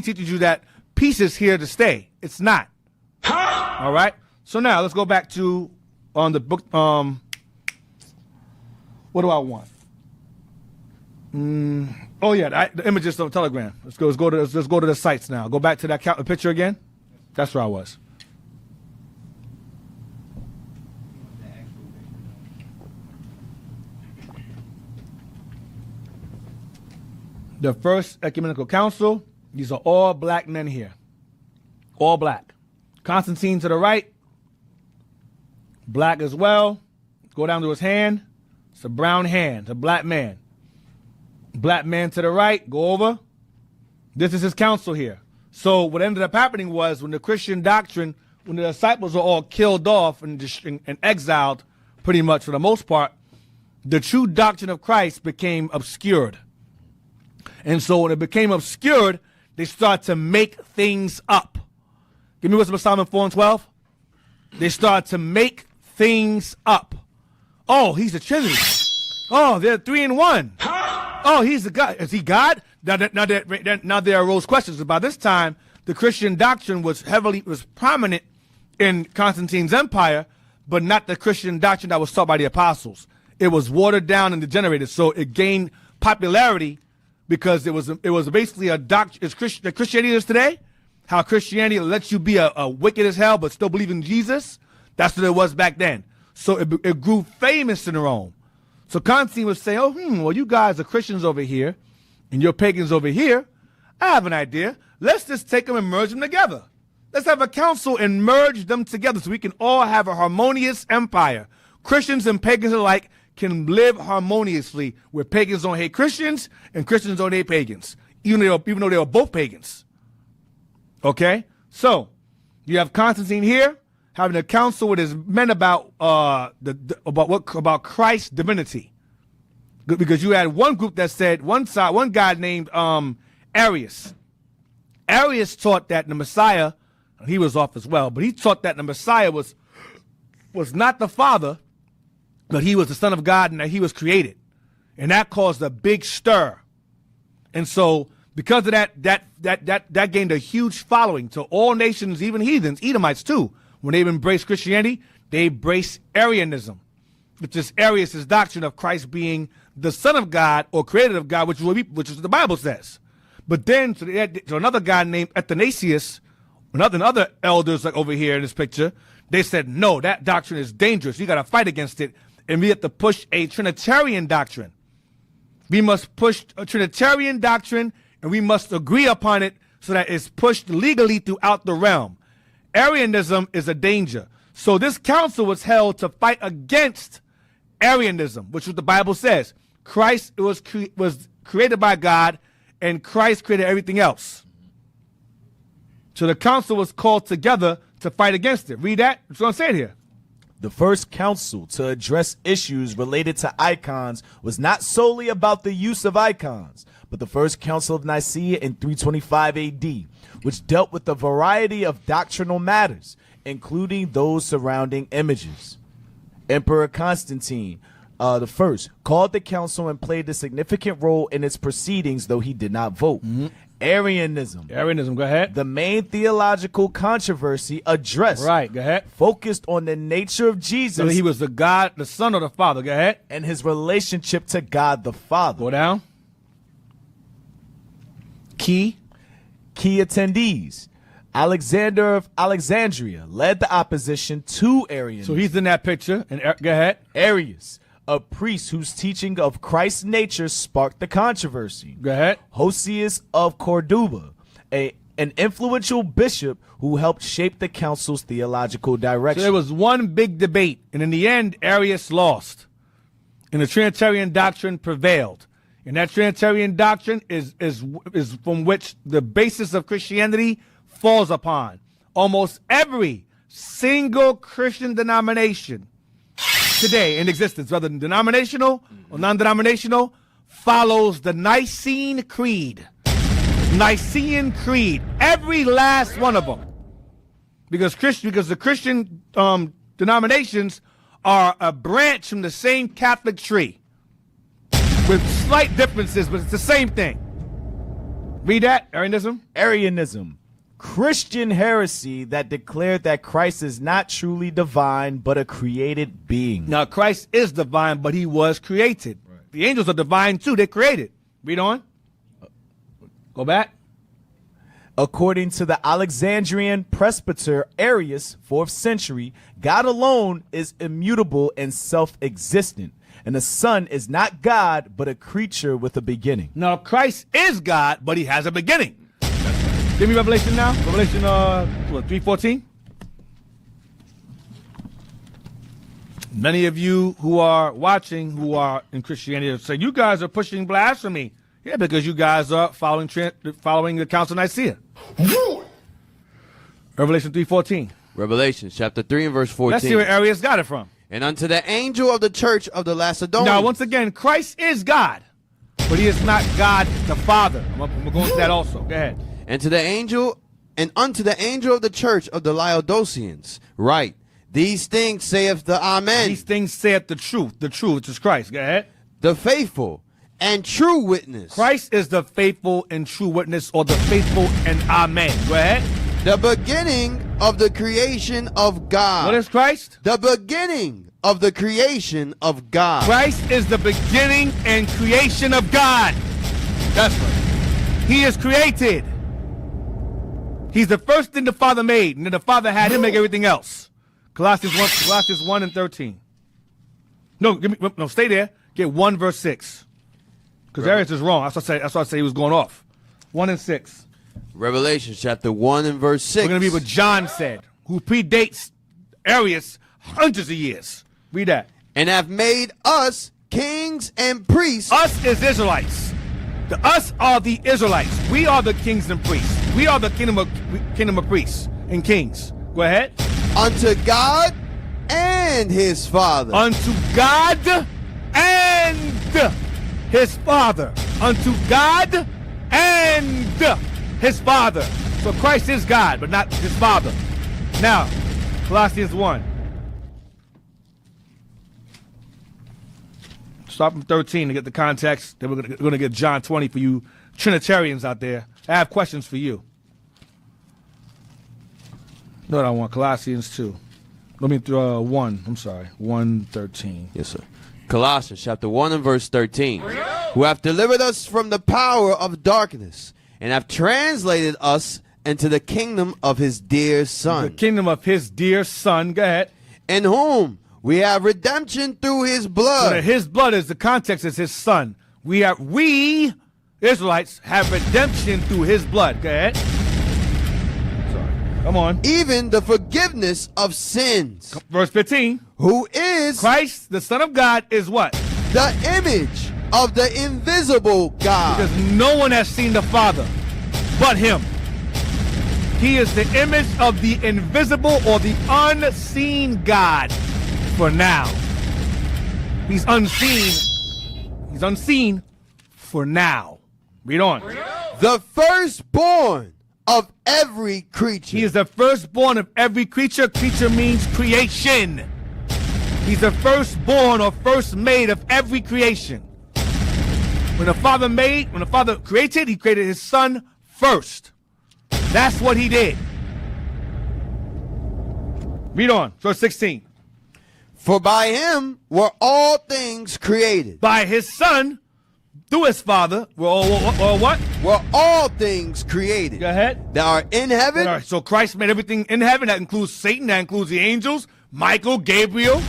teaches you that peace is here to stay. It's not. All right? So now let's go back to on the book. What do I want? Oh yeah, the images on Telegram. Let's go to the sites now. Go back to that picture again. That's where I was. The First Ecumenical Council, these are all black men here. All black. Constantine to the right, black as well. Go down to his hand. It's a brown hand, it's a black man. Black man to the right, go over. This is his council here. So what ended up happening was when the Christian doctrine, when the disciples were all killed off and exiled, pretty much for the most part, the true doctrine of Christ became obscured. And so when it became obscured, they start to make things up. Give me what's Psalm 4 and 12. They start to make things up. Oh, he's the Trinity. Oh, they're 3 in 1. Oh, he's the God. Is he God? Now there arose questions. By this time, the Christian doctrine was prominent in Constantine's empire, but not the Christian doctrine that was taught by the apostles. It was watered down and degenerated, so it gained popularity because it was basically a doctrine. Is Christianity is today? How Christianity lets you be a wicked as hell but still believe in Jesus? That's what it was back then. So it grew famous in Rome. So Constantine would say, well, you guys are Christians over here, and you're pagans over here. I have an idea. Let's just take them and merge them together. Let's have a council and merge them together so we can all have a harmonious empire. Christians and pagans alike can live harmoniously where pagans don't hate Christians and Christians don't hate pagans, even though they were both pagans. Okay? So you have Constantine here having a council with his men about Christ's divinity, because you had one group that said one guy named Arius. Arius taught that the Messiah, he was off as well, but he taught that the Messiah was not the Father, but he was the Son of God and that he was created, and that caused a big stir. And so because of that gained a huge following to all nations, even heathens, Edomites too. When they embraced Christianity, they embraced Arianism, which is Arius' doctrine of Christ being the Son of God or created of God, which is what the Bible says. But then, so another guy named Athanasius, another elders like over here in this picture, they said, no, that doctrine is dangerous. You got to fight against it, and we have to push a Trinitarian doctrine. We must push a Trinitarian doctrine, and we must agree upon it so that it's pushed legally throughout the realm. Arianism is a danger. So this council was held to fight against Arianism, which is what the Bible says. Christ was created by God, and Christ created everything else. So the council was called together to fight against it. Read that. It's going to say it here.
The first council to address issues related to icons was not solely about the use of icons, but the first council of Nicaea in 325 AD, which dealt with a variety of doctrinal matters, including those surrounding images. Emperor Constantine the first called the council and played a significant role in its proceedings, though he did not vote. Arianism,
go ahead.
the main theological controversy addressed,
Right, go ahead.
focused on the nature of Jesus
So he was the God, the Son of the Father. Go ahead.
and his relationship to God the Father.
Go down. Key
attendees. Alexander of Alexandria led the opposition to Arianism.
So he's in that picture. And go ahead.
Arius, a priest whose teaching of Christ's nature sparked the controversy.
Go ahead.
Hosius of Corduba, an influential bishop who helped shape the council's theological
So
direction.
there was one big debate, and in the end, Arius lost, and the Trinitarian doctrine prevailed. And that Trinitarian doctrine is from which the basis of Christianity falls upon. Almost every single Christian denomination today in existence, whether denominational or non-denominational, follows the Nicene Creed. Nicene Creed. Every last one of them. Because the Christian denominations are a branch from the same Catholic tree. With slight differences, but it's the same thing. Read that, Arianism.
Arianism, Christian heresy that declared that Christ is not truly divine, but a created being.
Now, Christ is divine, but he was created. Right. The angels are divine too. They're created. Read on. Go back.
According to the Alexandrian presbyter Arius, 4th century, God alone is immutable and self-existent, and the Son is not God, but a creature with a beginning.
Now, Christ is God, but he has a beginning. Give me Revelation now. Revelation 3:14. Many of you who are watching, who are in Christianity, say, you guys are pushing blasphemy. Yeah, because you guys are following the Council of Nicaea. Revelation 3:14.
Revelation chapter 3 and verse 14.
Let's see where Arius got it from.
And unto the angel of the church of the Lacedaemonians.
Now, once again, Christ is God, but he is not God the Father. I'm going to go into that also. Go ahead.
And unto the angel of the church of the Laodiceans, write, these things saith the Amen.
These things saith the truth, which is Christ. Go ahead.
The faithful and true witness.
Christ is the faithful and true witness, or the faithful and Amen. Go ahead.
The beginning of the creation of God.
What is Christ?
The beginning of the creation of God.
Christ is the beginning and creation of God. That's right. He is created. He's the first thing the Father made, and then the Father had him make everything else. Colossians 1 and 13. No, stay there. Get 1 verse 6. Because Arius is wrong. That's why I say he was going off. 1 and 6.
Revelation chapter 1 and verse 6.
We're going to read what John said, who predates Arius hundreds of years. Read that.
And have made us kings and priests.
Us is Israelites. The us are the Israelites. We are the kings and priests. We are the kingdom of priests and kings. Go ahead.
Unto God and his Father.
Unto God and his Father. Unto God and his Father. So Christ is God, but not his Father. Now, Colossians 1. Start from 13 to get the context. Then we're going to get John 20 for you Trinitarians out there. I have questions for you. No, I don't want Colossians 2. Let me 1. I'm sorry. 1:13.
Yes, sir. Colossians chapter 1 and verse 13. Who have delivered us from the power of darkness and have translated us into the kingdom of his dear Son.
The kingdom of his dear Son. Go ahead.
In whom we have redemption through his blood.
So his blood is the context, is his Son. We Israelites have redemption through his blood. Go ahead. Sorry. Come on.
Even the forgiveness of sins.
Verse 15.
Who is
Christ, the Son of God, is what?
The image of the invisible God.
Because no one has seen the Father but him. He is the image of the invisible or the unseen God for now. He's unseen. He's unseen for now. Read on.
The firstborn of every creature.
He is the firstborn of every creature. Creature means creation. He's the firstborn or first made of every creation. When the Father created, he created his Son first. That's what he did. Read on, verse 16.
For by him were all things created.
By his Son, through his Father, were all what?
Were all things created.
Go ahead.
That are in heaven.
All right, so Christ made everything in heaven. That includes Satan. That includes the angels. Michael, Gabriel.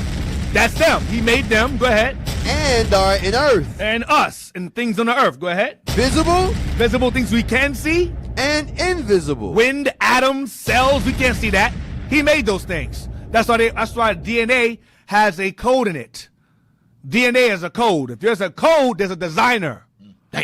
That's them. He made them. Go ahead.
and are in earth,
And us and things on the earth. Go ahead.
visible
Visible things we can see.
and invisible.
Wind, atoms, cells, we can't see that. He made those things. That's why DNA has a code in it. DNA is a code. If there's a code, there's a designer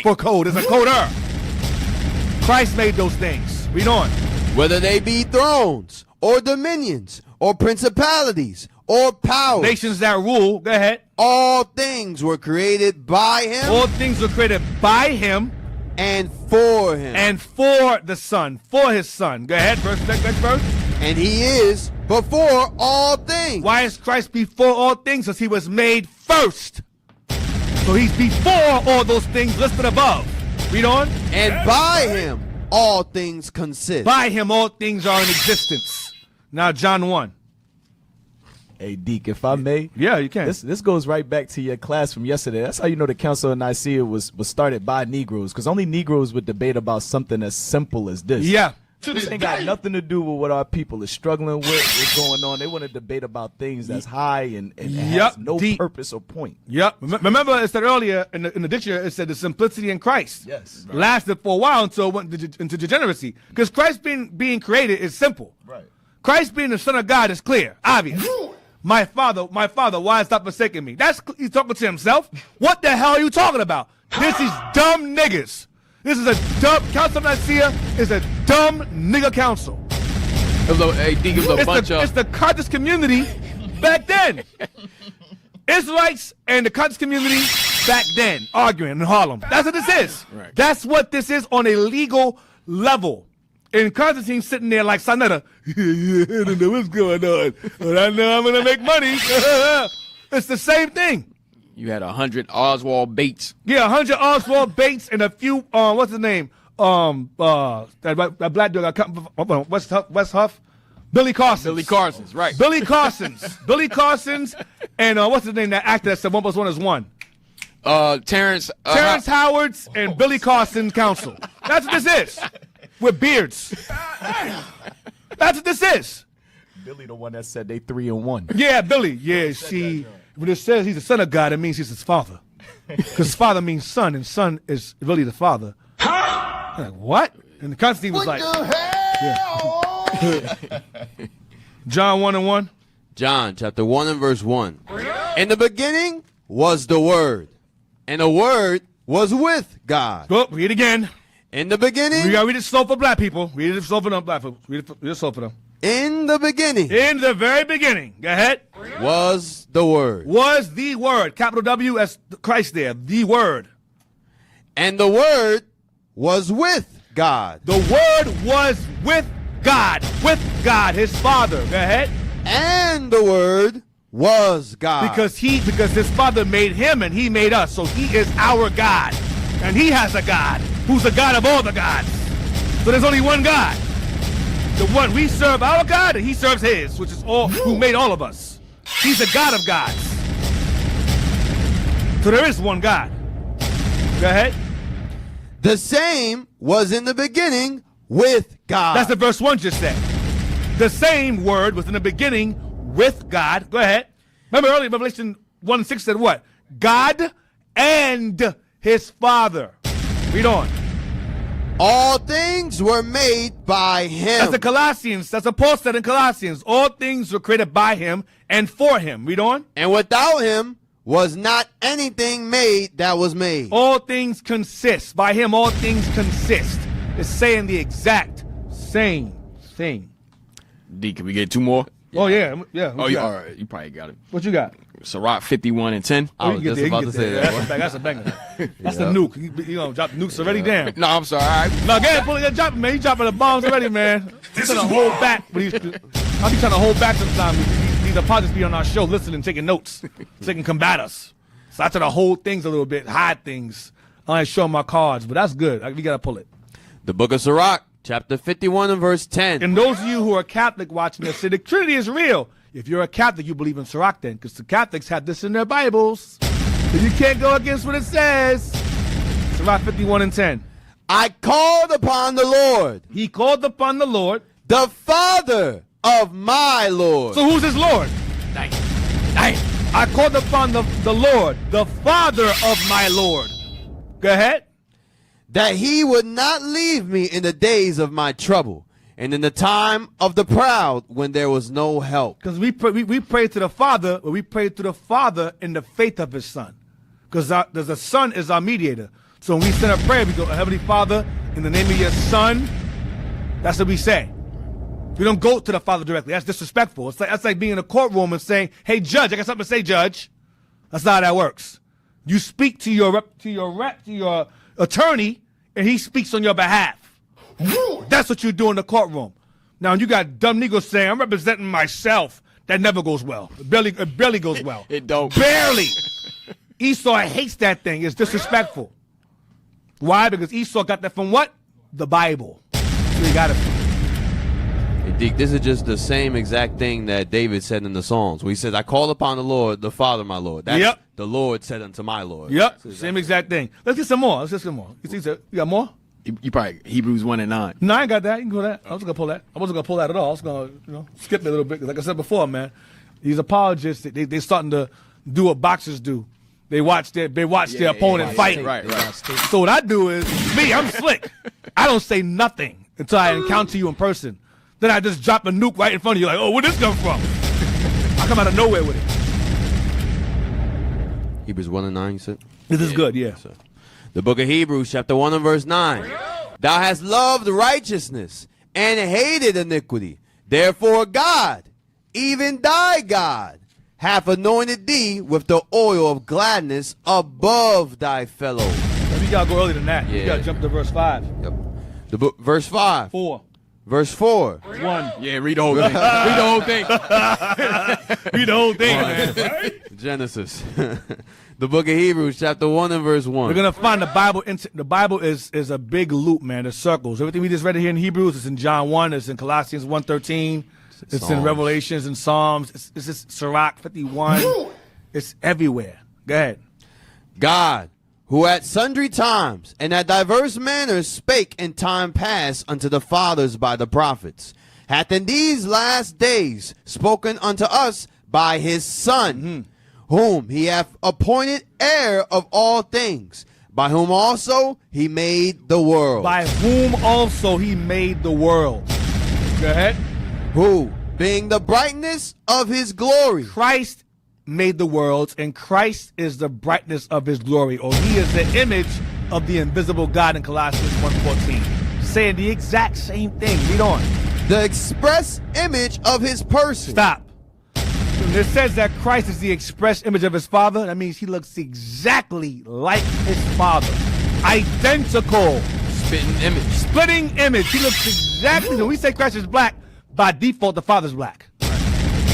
for code. There's a coder. Christ made those things. Read on.
Whether they be thrones or dominions or principalities or powers,
Nations that rule. Go ahead.
all things were created by him
All things were created by him
and for him.
and for the Son, for his Son. Go ahead, next verse.
And he is before all things.
Why is Christ before all things? Because he was made first. So he's before all those things listed above. Read on.
And by him all things consist.
By him all things are in existence. Now John 1.
Hey, Deke, if I may.
Yeah, you can.
This goes right back to your class from yesterday. That's how you know the Council of Nicaea was started by Negroes, because only Negroes would debate about something as simple as this.
Yeah.
This ain't got nothing to do with what our people is struggling with, what's going on. They want to debate about things that's high and has no
Deep.
purpose or point.
Yep. Remember it said earlier in the dictionary, it said the simplicity in Christ.
Yes.
Lasted for a while until it went into degeneracy. Because Christ being created is simple.
Right.
Christ being the Son of God is clear, obvious. My father, why stop forsaking me? He's talking to himself. What the hell are you talking about? This is dumb niggas. This is a dumb Council of Nicaea is a dumb nigga council.
It was a bunch
It's the conscious community back then. Israelites and the conscious community back then arguing in Harlem. That's what this is.
Right.
That's what this is on a legal level. And Constantine sitting there like Sonetta. I don't know what's going on, but I know I'm gonna make money. It's the same thing.
You had 100 Oswald Bates.
Yeah, 100 Oswald Bates and a few. What's his name? That black dude got cut. West Huff. Billy Carsons.
Billy Carsons, right.
Billy Carsons. Billy Carsons. And what's his name? That actor that said 1 + 1 is 1.
Terrence
Howard's and Billy Carson Council. That's what this is. With beards. That's what this is.
Billy, the one that said they 3 and 1.
Yeah, Billy. Yeah, see, when it says he's the son of God, it means he's his father. Because father means son, and son is really the father. Like, what? And the Constantine was like, yeah. John 1:1.
John chapter 1 and verse 1. In the beginning was the Word, and the Word was with God.
Go, read again.
In the beginning.
We gotta read it slow for black people. Read it slow for them black people. Read it slow for them.
In the beginning.
In the very beginning. Go ahead.
Was the Word.
Was the Word. Capital W as Christ there. The Word.
And the Word was with God.
The Word was with God. With God, his Father. Go ahead.
And the Word was God.
Because his Father made him and he made us. So he is our God. And he has a God who's the God of all the gods. So there's only one God. The one we serve our God and he serves his, which is all who made all of us. He's the God of gods. So there is one God. Go ahead.
The same was in the beginning with God.
That's the verse 1 just said. The same word was in the beginning with God. Go ahead. Remember earlier, Revelation 1:6 said what? God and his Father. Read on.
All things were made by him.
That's the Colossians. That's what Paul said in Colossians. All things were created by him and for him. Read on.
And without him was not anything made that was made.
All things consist. By him, all things consist. It's saying the exact same thing.
D, can we get 2 more?
Oh, yeah. Yeah.
Oh, yeah. All right. You probably got it.
What you got?
Sirach 51 and 10.
I was just about to say that.
That's a banger. That's a nuke. You know, drop the nukes already down.
No, I'm sorry. All right.
No, go ahead, drop it, man. You dropping the bombs already, man. He's trying to hold back. I'll be trying to hold back sometimes. These apologists be on our show listening, taking notes, so they can combat us. So I try to hold things a little bit, hide things. I ain't showing my cards, but that's good. We got to pull it.
The book of Sirach, chapter 51 and verse 10.
And those of you who are Catholic watching this, say the Trinity is real. If you're a Catholic, you believe in Sirach then, because the Catholics have this in their Bibles. So you can't go against what it says. Sirach 51 and 10.
I called upon the Lord,
He called upon the Lord.
the Father of my Lord.
So who's his Lord? I called upon the Lord, the Father of my Lord. Go ahead.
That he would not leave me in the days of my trouble, and in the time of the proud, when there was no help.
Because we pray to the Father, but we pray to the Father in the faith of his Son. Because the Son is our mediator. So when we send a prayer, we go, Heavenly Father, in the name of your Son. That's what we say. We don't go to the Father directly. That's disrespectful. That's like being in a courtroom and saying, hey, Judge, I got something to say, Judge. That's not how that works. You speak to your attorney, and he speaks on your behalf. That's what you do in the courtroom. Now, you got dumb niggas saying, I'm representing myself. That never goes well. It barely goes well.
It don't.
Barely. Esau hates that thing. It's disrespectful. Why? Because Esau got that from what? The Bible. So he got it from.
Deke, this is just the same exact thing that David said in the Psalms, where he says, I call upon the Lord, the Father, my Lord. That's
Yep.
The Lord said unto my Lord.
Yep. Same exact thing. Let's get some more. You got more?
You probably Hebrews 1:9.
No, I ain't got that. You can go that. I wasn't gonna pull that. I wasn't gonna pull that at all. I was gonna, skip it a little bit. Like I said before, man, these apologists, they starting to do what boxers do. They watch their opponent fight.
Right.
So what I do is, I'm slick. I don't say nothing until I encounter you in person. Then I just drop a nuke right in front of you, like, oh, where'd this come from? I come out of nowhere with it.
Hebrews 1:9, you said?
This is good, yeah.
So, the book of Hebrews, chapter 1 and verse 9. Thou hast loved righteousness and hated iniquity. Therefore God, even thy God, hath anointed thee with the oil of gladness above thy fellows.
You gotta go earlier than that.
Yeah.
You gotta jump to verse 5.
Yep. The book, verse 5.
4.
Verse 4.
1.
Yeah, read the whole thing. Read the whole thing.
Read the whole thing, man.
Genesis. The book of Hebrews, chapter 1 and verse 1.
We're gonna find the Bible. The Bible is a big loop, man. It circles. Everything we just read here in Hebrews, it's in John 1. It's in Colossians 1:13. It's
Psalms.
in Revelations and Psalms. It's just Sirach 51. It's everywhere. Go ahead.
God, who at sundry times and at diverse manners spake in time past unto the fathers by the prophets, hath in these last days spoken unto us by his Son, whom he hath appointed heir of all things, by whom also he made the world.
By whom also he made the world. Go ahead.
Who, being the brightness of his glory.
Christ made the worlds, and Christ is the brightness of his glory, or he is the image of the invisible God in Colossians 1:14. Saying the exact same thing. Read on.
The express image of his person.
Stop. When it says that Christ is the express image of his Father, that means he looks exactly like his Father. Identical. Splitting image. He looks exactly. When we say Christ is black, by default, the Father's black.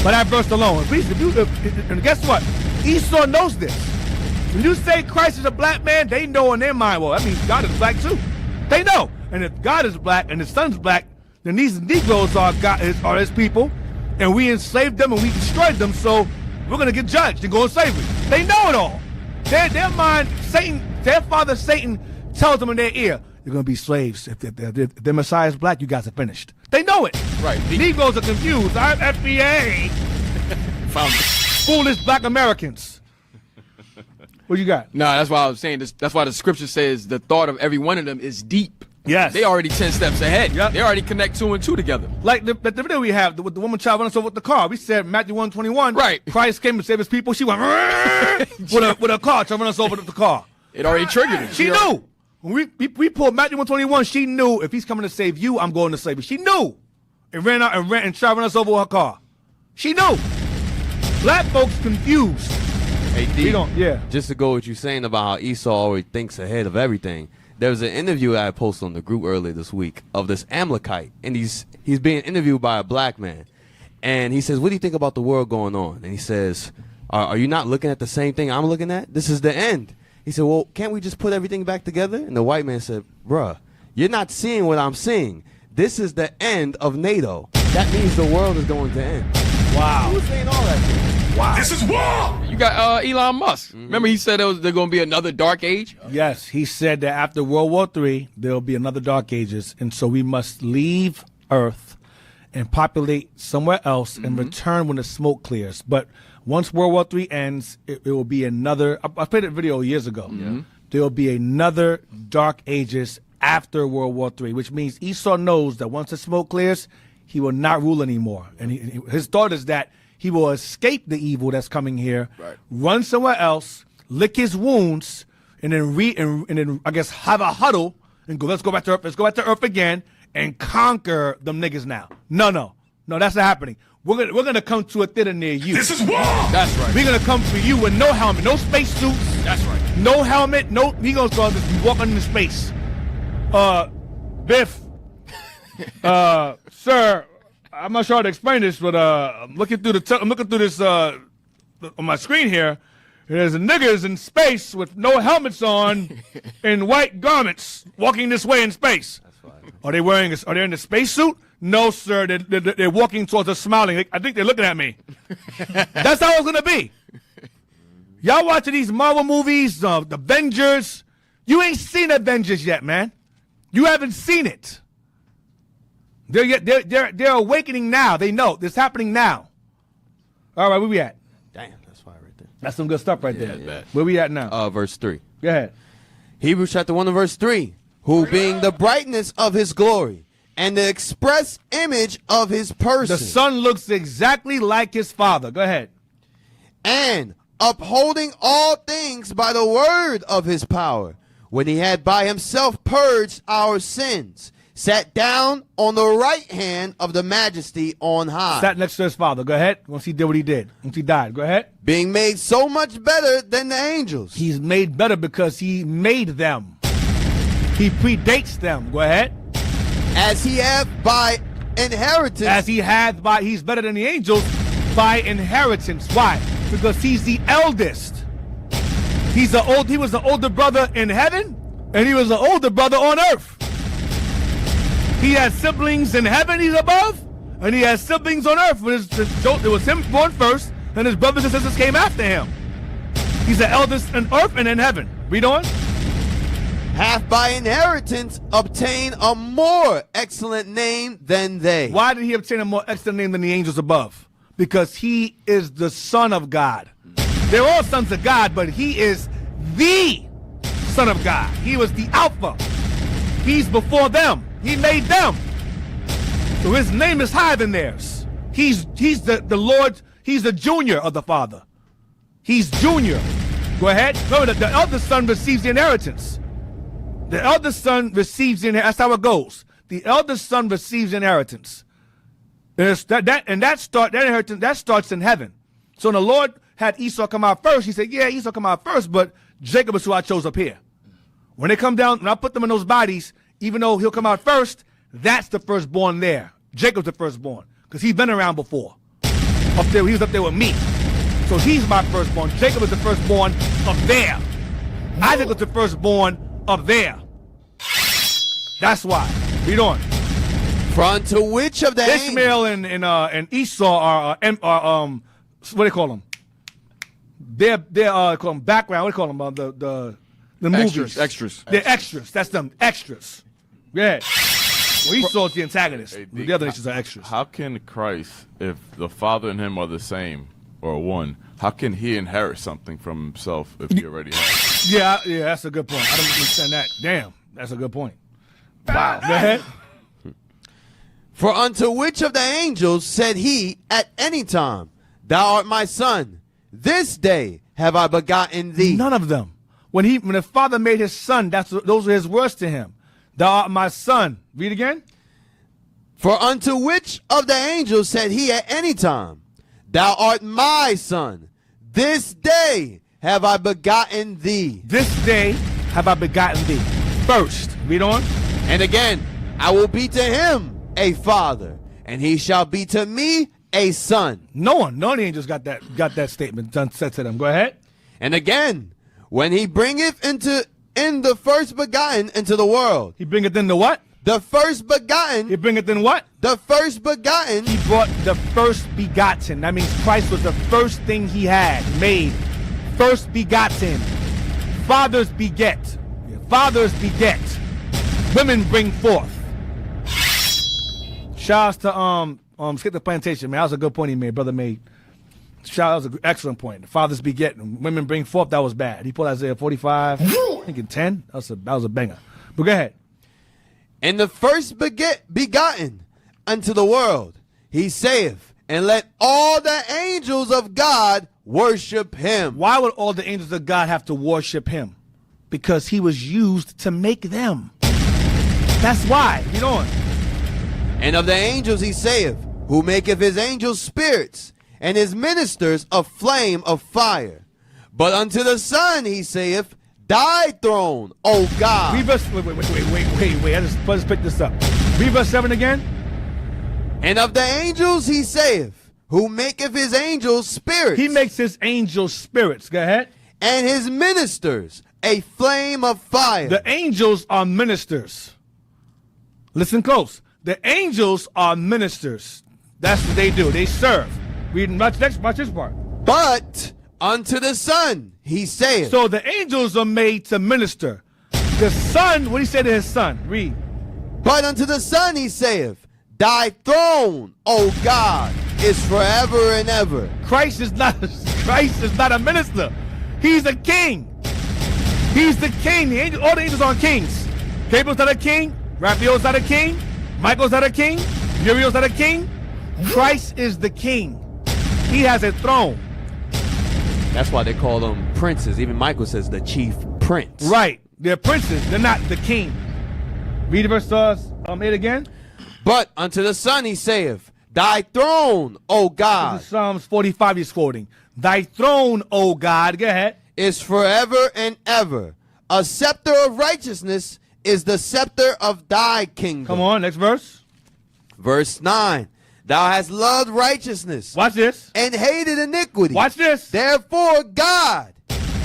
By that verse alone. And guess what? Esau knows this. When you say Christ is a black man, they know in their mind, well, that means God is black too. They know. And if God is black and his son's black, then these Negroes are his people, and we enslaved them and we destroyed them, so we're going to get judged and go in slavery. They know it all. Their mind, Satan, their father Satan tells them in their ear, you're going to be slaves. If the Messiah is black, you guys are finished. They know it.
Right.
Negroes are confused. I'm FBA. Foolish black Americans. What you got?
No, that's why I was saying this. That's why the scripture says the thought of every one of them is deep.
Yes.
They already 10 steps ahead.
Yep.
They already connect 2 and 2 together.
Like the video we have with the woman child running us over with the car. We said Matthew 1:21.
Right.
Christ came to save his people. She went with a car trying to run us over with the car.
It already triggered it.
She knew. When we pulled Matthew 1:21, she knew if he's coming to save you, I'm going to save you. She knew. And ran out and tried to run us over with her car. She knew. Black folks confused.
Hey, D,
yeah.
Just to go with you saying about how Esau always thinks ahead of everything. There was an interview that I posted on the group earlier this week of this Amalekite, and he's being interviewed by a black man, and he says, "What do you think about the world going on?" And he says, "Are you not looking at the same thing I'm looking at? This is the end." He said, "Well, can't we just put everything back together?" And the white man said, "Bruh, you're not seeing what I'm seeing. This is the end of NATO. That means the world is going to end."
Wow.
Who's saying all that shit?
Wow.
This is war!
You got Elon Musk. Remember he said there's going to be another dark age?
Yes, he said that after World War III, there'll be another dark ages, and so we must leave Earth and populate somewhere else and return when the smoke clears. But Once World War III ends, it will be another. I played a video years ago. There will be another dark ages after World War III, which means Esau knows that once the smoke clears, he will not rule anymore. And his thought is that he will escape the evil that's coming here, run somewhere else, lick his wounds, and then I guess have a huddle and go. Let's go back to Earth. Let's go back to Earth again and conquer them niggas now. No, that's not happening. We're gonna come to a theater near you.
This is war!
That's right.
We're gonna come for you with no helmet, no space suits.
That's right.
No helmet, no. He gonna start just be walking into space. Biff, sir, I'm not sure how to explain this, but I'm looking through this on my screen here. And there's niggas in space with no helmets on, in white garments, walking this way in space. That's fine. Are they in a spacesuit? No, sir. They're walking towards us, smiling. I think they're looking at me. That's how it's gonna be. Y'all watching these Marvel movies, the Avengers? You ain't seen Avengers yet, man. You haven't seen it. They're awakening now. They know it's happening now. All right, where we at?
Damn, that's fire right there.
That's some good stuff right there.
bad.
Where we at now?
Verse 3.
Go ahead.
Hebrews chapter 1 and verse 3. Who being the brightness of his glory and the express image of his person.
The son looks exactly like his father. Go ahead.
And upholding all things by the word of his power, when he had by himself purged our sins, sat down on the right hand of the majesty on high.
Sat next to his father. Go ahead. Once he did what he did. Once he died. Go ahead.
Being made so much better than the angels.
He's made better because he made them. He predates them. Go ahead.
As he hath by inheritance.
He's better than the angels by inheritance. Why? Because he's the eldest. He was the older brother in heaven, and he was the older brother on earth. He has siblings in heaven, he's above, and he has siblings on earth. It was him born first, and his brothers and sisters came after him. He's the eldest in earth and in heaven. Read on.
Hath by inheritance obtained a more excellent name than they.
Why did he obtain a more excellent name than the angels above? Because he is the Son of God. They're all sons of God, but he is the Son of God. He was the Alpha. He's before them. He made them. So his name is higher than theirs. He's the Lord. He's the junior of the Father. He's junior. Go ahead. Remember, the eldest son receives the inheritance. The eldest son receives the inheritance. That's how it goes. The eldest son receives inheritance. That inheritance starts in heaven. So when the Lord had Esau come out first, he said, yeah, Esau come out first, but Jacob is who I chose up here. When they come down, when I put them in those bodies, even though he'll come out first, that's the firstborn there. Jacob's the firstborn, because he's been around before. Up there, he was up there with me. So he's my firstborn. Jacob is the firstborn up there. Isaac was the firstborn up there. That's why. Read on.
For unto which of the
Ishmael and Esau are what do they call them? They're call them background. What do they call them? The movies.
Extras.
They're extras. That's them. Extras. Yeah. Well, Esau's the antagonist. The other nations are extras.
How can Christ, if the Father and him are the same or one, how can he inherit something from himself if he already has it?
Yeah, that's a good point. I don't understand that. Damn, that's a good point. Wow. Go ahead.
For unto which of the angels said he at any time, Thou art my son, this day have I begotten thee?
None of them. When the Father made his son, those were his words to him. Thou art my son. Read again.
For unto which of the angels said he at any time, Thou art my son, this day have I begotten thee?
This day have I begotten thee. First. Read on.
And again, I will be to him a father, and he shall be to me a son.
None of the angels got that statement said to them. Go ahead.
And again, when he bringeth in the first begotten into the world.
He bringeth in the what?
The first begotten.
He bringeth in what?
The first begotten.
He brought the first begotten. That means Christ was the first thing he had made. First begotten. Fathers beget. Fathers beget. Women bring forth. Shouts to Skip the Plantation, man. That was a good point he made, brother made. That was an excellent point. The fathers beget and women bring forth. That was bad. He pulled Isaiah 45, I think in 10. That was a banger. But go ahead.
And the first begotten unto the world, he saith, and let all the angels of God worship him.
Why would all the angels of God have to worship him? Because he was used to make them. That's why. Read on.
And of the angels he saith, who maketh his angels spirits, and his ministers a flame of fire. But unto the Son he saith, thy throne, O God.
Read verse, wait. Let's pick this up. Read verse 7 again.
And of the angels he saith, who maketh his angels spirits.
He makes his angels spirits. Go ahead.
And his ministers a flame of fire.
The angels are ministers. Listen close. The angels are ministers. That's what they do. They serve. Watch this part.
But unto the Son he saith.
So the angels are made to minister. The Son, what did he say to his Son? Read.
But unto the Son he saith, thy throne, O God, is forever and ever.
Christ is not a minister. He's a king. He's the king. All the angels are kings. Gabriel's not a king. Raphael's not a king. Michael's not a king. Uriel's not a king. Christ is the king. He has a throne.
That's why they call them princes. Even Michael says the chief prince.
Right. They're princes. They're not the king. Read verse 8 again.
But unto the Son he saith, thy throne, O God.
This is Psalms 45 he's quoting. Thy throne, O God. Go ahead.
Is forever and ever. A scepter of righteousness is the scepter of thy kingdom.
Come on, next verse.
Verse 9. Thou hast loved righteousness.
Watch this.
And hated iniquity.
Watch this.
Therefore God,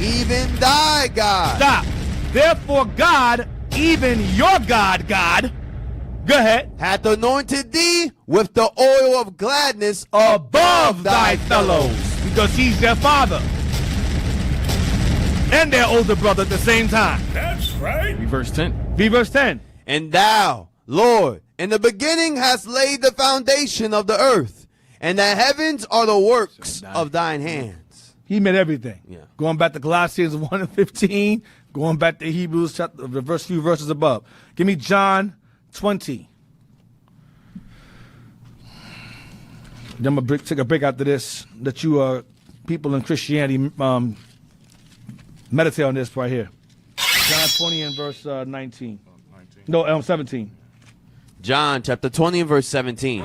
even thy God.
Stop. Therefore God, even your God, God. Go ahead.
Hath anointed thee with the oil of gladness above thy fellows.
Because he's their father. And their older brother at the same time.
That's right.
Read verse 10.
Read verse 10.
And thou, Lord, in the beginning hast laid the foundation of the earth, and the heavens are the works of thine hands.
He made everything.
Yeah.
Going back to Colossians 1 and 15, going back to Hebrews chapter, the few verses above. Give me John 20. Then I'm going to take a break after this. That you people in Christianity meditate on this right here. John 20 and verse 19. No, 17.
John chapter 20 and verse 17.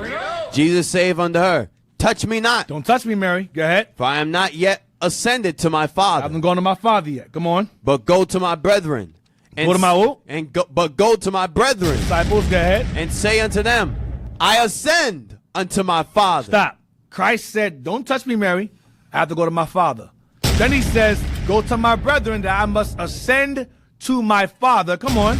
Jesus saith unto her, touch me not,
Don't touch me, Mary. Go ahead.
for I am not yet ascended to my
I
Father,
haven't gone to my father yet. Come on.
but go to my brethren. And
Go to my who?
But go to my brethren,
Disciples, go ahead.
and say unto them, I ascend unto my Father.
Stop. Christ said, don't touch me, Mary. I have to go to my father. Then he says, go to my brethren that I must ascend to my father. Come on.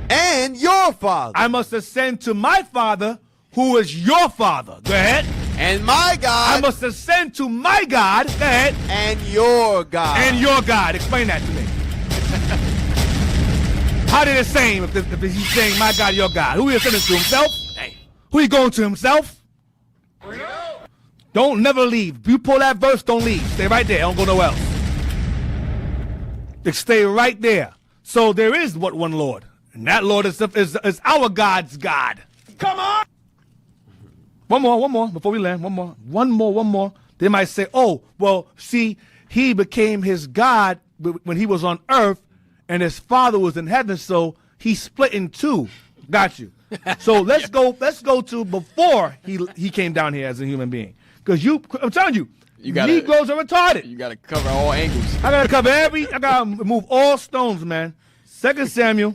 And your Father.
I must ascend to my father who is your father. Go ahead.
And my God.
I must ascend to my God. Go ahead.
And your God.
And your God. Explain that to me. How did it say if he's saying my God, your God? Who he ascending to, himself? Hey. Who he going to, himself? Don't never leave. If you pull that verse, don't leave. Stay right there. Don't go nowhere else. Stay right there. So there is but one Lord. And that Lord is our God's God. Come on. One more before we land. One more. They might say, oh, well, see, he became his God when he was on earth and his father was in heaven, so he split in two. Got you. So let's go to before he came down here as a human being. Because I'm telling you, Negroes are retarded.
You got to cover all angles.
I got to cover I got to move all stones, man. 2 Samuel.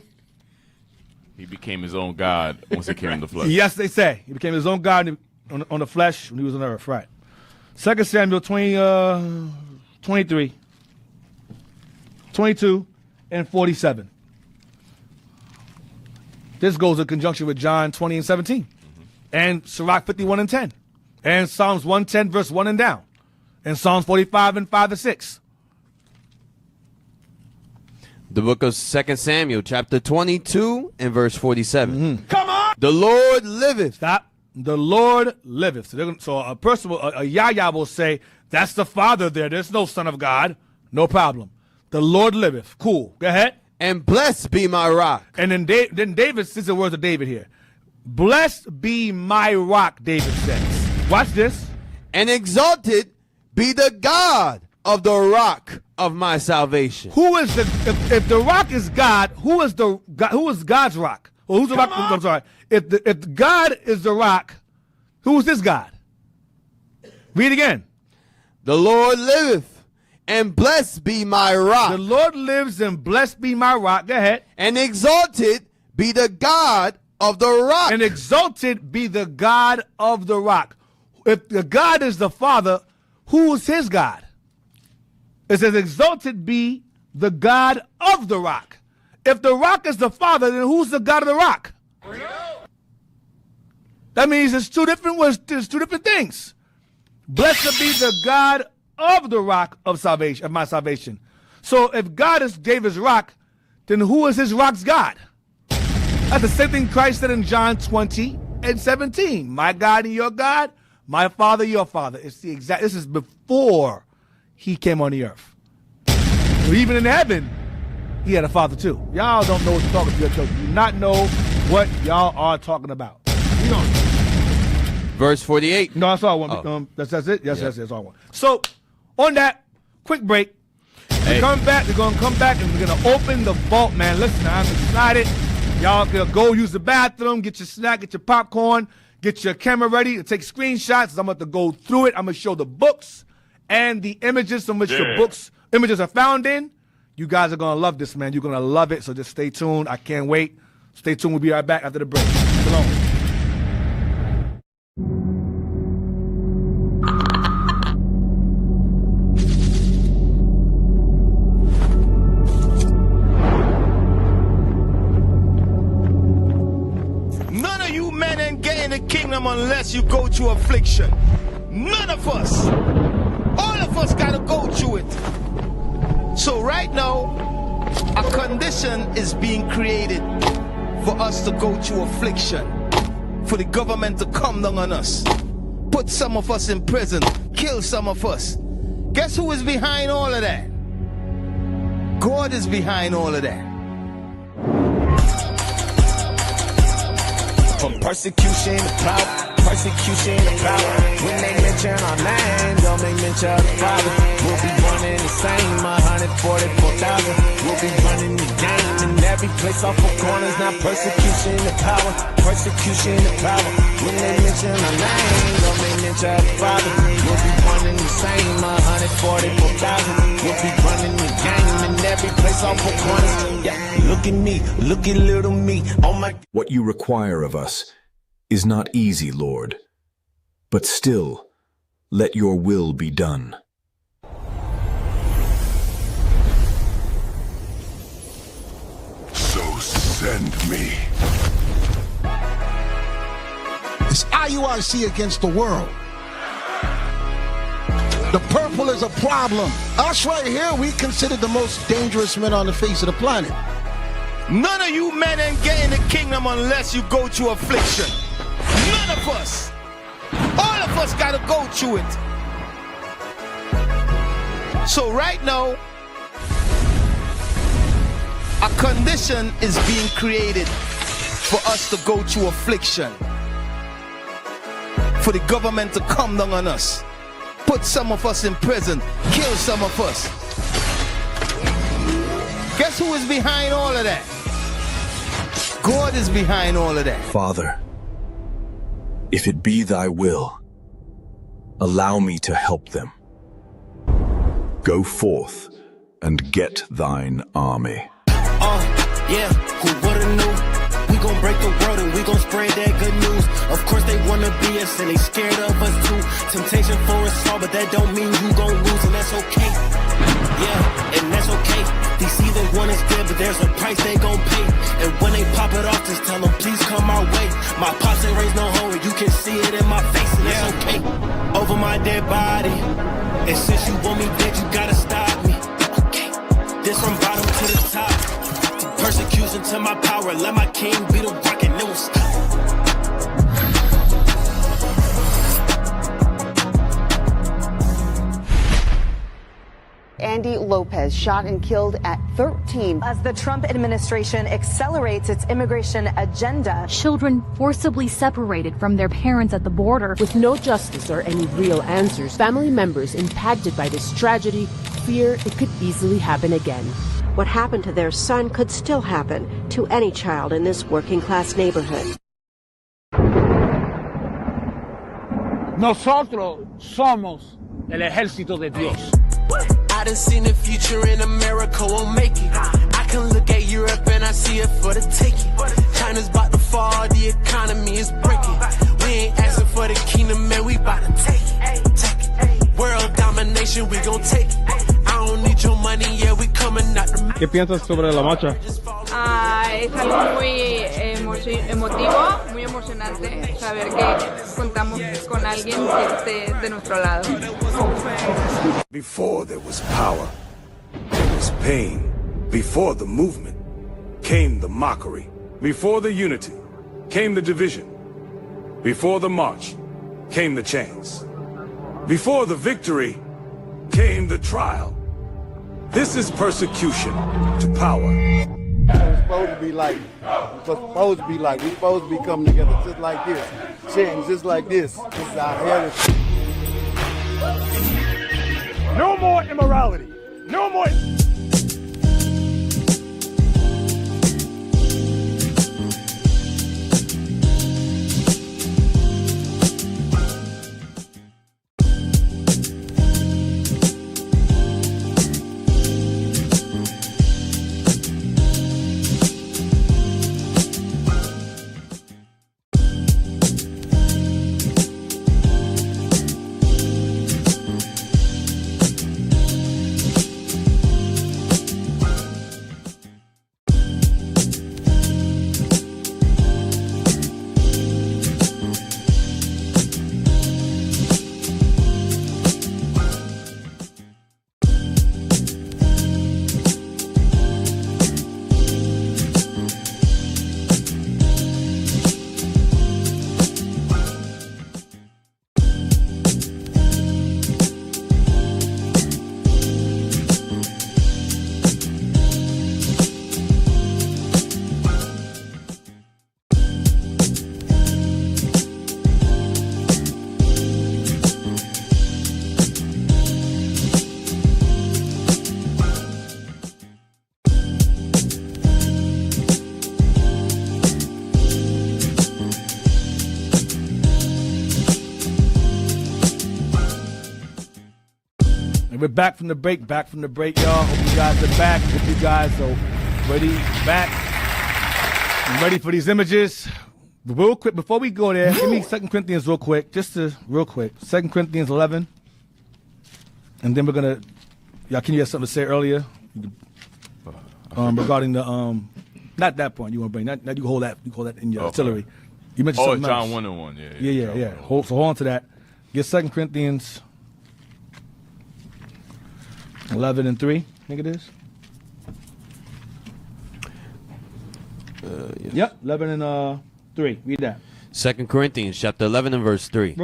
He became his own God once he came in the flesh.
Yes, they say. He became his own God on the flesh when he was on earth, right. 2 Samuel 23, 22, and 47. This goes in conjunction with John 20 and 17. And Sirach 51 and 10. And Psalms 110, verse 1 and down. And Psalms 45 and 5 and 6.
The book of 2 Samuel, chapter 22 and verse 47. Come on! The Lord liveth.
Stop. the Lord liveth. So a person, a Yahya will say, that's the Father there. There's no Son of God. No problem. The Lord liveth. Cool. Go ahead.
And blessed be my rock.
And then David, this is the words of David here. Blessed be my rock, David says. Watch this.
And exalted be the God of the rock of my salvation.
Who is if the rock is God, who is God's rock? Well, who's the rock? I'm sorry. If God is the rock, who is this God? Read again.
The Lord liveth, and blessed be my rock.
The Lord lives, and blessed be my rock. Go ahead.
And exalted be the God of the rock.
And exalted be the God of the rock. If the God is the Father, who is his God? It says, exalted be the God of the rock. If the rock is the Father, then who's the God of the rock? That means it's two different words, there's two different things. Blessed be the God of the rock of salvation, of my salvation. So if God is David's rock, then who is his rock's God? That's the same thing Christ said in John 20:17. My God and your God, my Father, your Father. It's the exact. This is before he came on the earth. So even in heaven, he had a father too. Y'all don't know what you're talking about. You do not know what y'all are talking about. You don't.
Verse 48.
No, that's all I want.
Oh.
That's it? Yes, that's all I want. So, on that, quick break. We're coming back. We're going to come back and we're going to open the vault, man. Listen, I'm excited. Y'all can go use the bathroom, get your snack, get your popcorn, get your camera ready to take screenshots. I'm about to go through it. I'm going to show the books and the images from which the images are found in. You guys are going to love this, man. You're going to love it, so just stay tuned. I can't wait. Stay tuned. We'll be right back after the break. Shalom.
None of you men ain't getting the kingdom unless you go through affliction. None of us. All of us gotta go through it. So right now, a condition is being created for us to go through affliction, for the government to come down on us, put some of us in prison, kill some of us. Guess who is behind all of that? God is behind all of that.
From persecution to power, persecution to power. When they mention our name, don't make mention of the Father. We'll be running the same, 144,000. We'll be running the game in every place off of corners. Now persecution to power, persecution to power. When they mention our name, don't make mention of the Father. We'll be running the same, 144,000. We'll be running the game in every place off of corners. Yeah, look at me, look at little me. Oh my.
What you require of us is not easy, Lord, but still, let your will be done.
So send me.
It's IUIC against the world. The purple is a problem. Us right here, we consider the most dangerous men on the face of the planet.
None of you men ain't getting the kingdom unless you go through affliction. None of us. All of us gotta go through it. So right now, a condition is being created for us to go through affliction, for the government to come down on us, put some of us in prison, kill some of us. Guess who is behind all of that? God is behind all of that.
Father, if it be thy will, allow me to help them. Go forth and get thine army.
Yeah, who would've knew? We gon' break the world and we gon' spread that good news. Of course they wanna be us and they scared of us too. Temptation for us all, but that don't mean you gon' lose, and that's okay. Yeah, and that's okay. These season one is good, but there's a price they gon' pay. And when they pop it off, just tell them please come our way. My pops ain't raised no hoe, you can see it in my face, and that's okay. Over my dead body, and since you want me dead, you gotta stop me. Okay, this from bottom to the top. Persecution to my power, let my king be the rock and it will stop.
Andy Lopez, shot and killed at 13.
As the Trump administration accelerates its immigration agenda,
children forcibly separated from their parents at the border.
With no justice or any real answers, family members impacted by this tragedy fear it could easily happen again.
What happened to their son could still happen to any child in this working-class neighborhood.
Nosotros somos el ejército de Dios.
I done seen the future in America won't make it. I can look at Europe and I see it for the taking. China's about to fall, the economy is breaking. We ain't asking for the kingdom, man, we about to take it. Take it. World domination, we gon' take it. I don't need your money, yeah, we coming out the.
¿Qué piensas sobre la marcha?
Es algo muy emotivo, muy emocionante saber que contamos con alguien que esté de nuestro lado.
Before there was power, there was pain. Before the movement came the mockery. Before the unity came the division. Before the march came the chains. Before the victory came the trial. This is persecution to power.
It's supposed to be like, we're supposed to be coming together just like this, change just like this. This is our heritage.
No more immorality. No more.
We're back from the break, y'all. Hope you guys are back. Hope you guys are ready, back, and ready for these images. Real quick, before we go there, give me 2 Corinthians real quick, 2 Corinthians 11. And then we're going to, y'all, can you have something to say earlier? Regarding the, not that point you want to bring, not you hold that in your artillery. You mentioned something else.
John 1:1,
Yeah. So hold on to that. Get 2 Corinthians 11:3, I think it is.
Yes.
Yep, 11:3. Read that.
2 Corinthians chapter 11 and verse 3.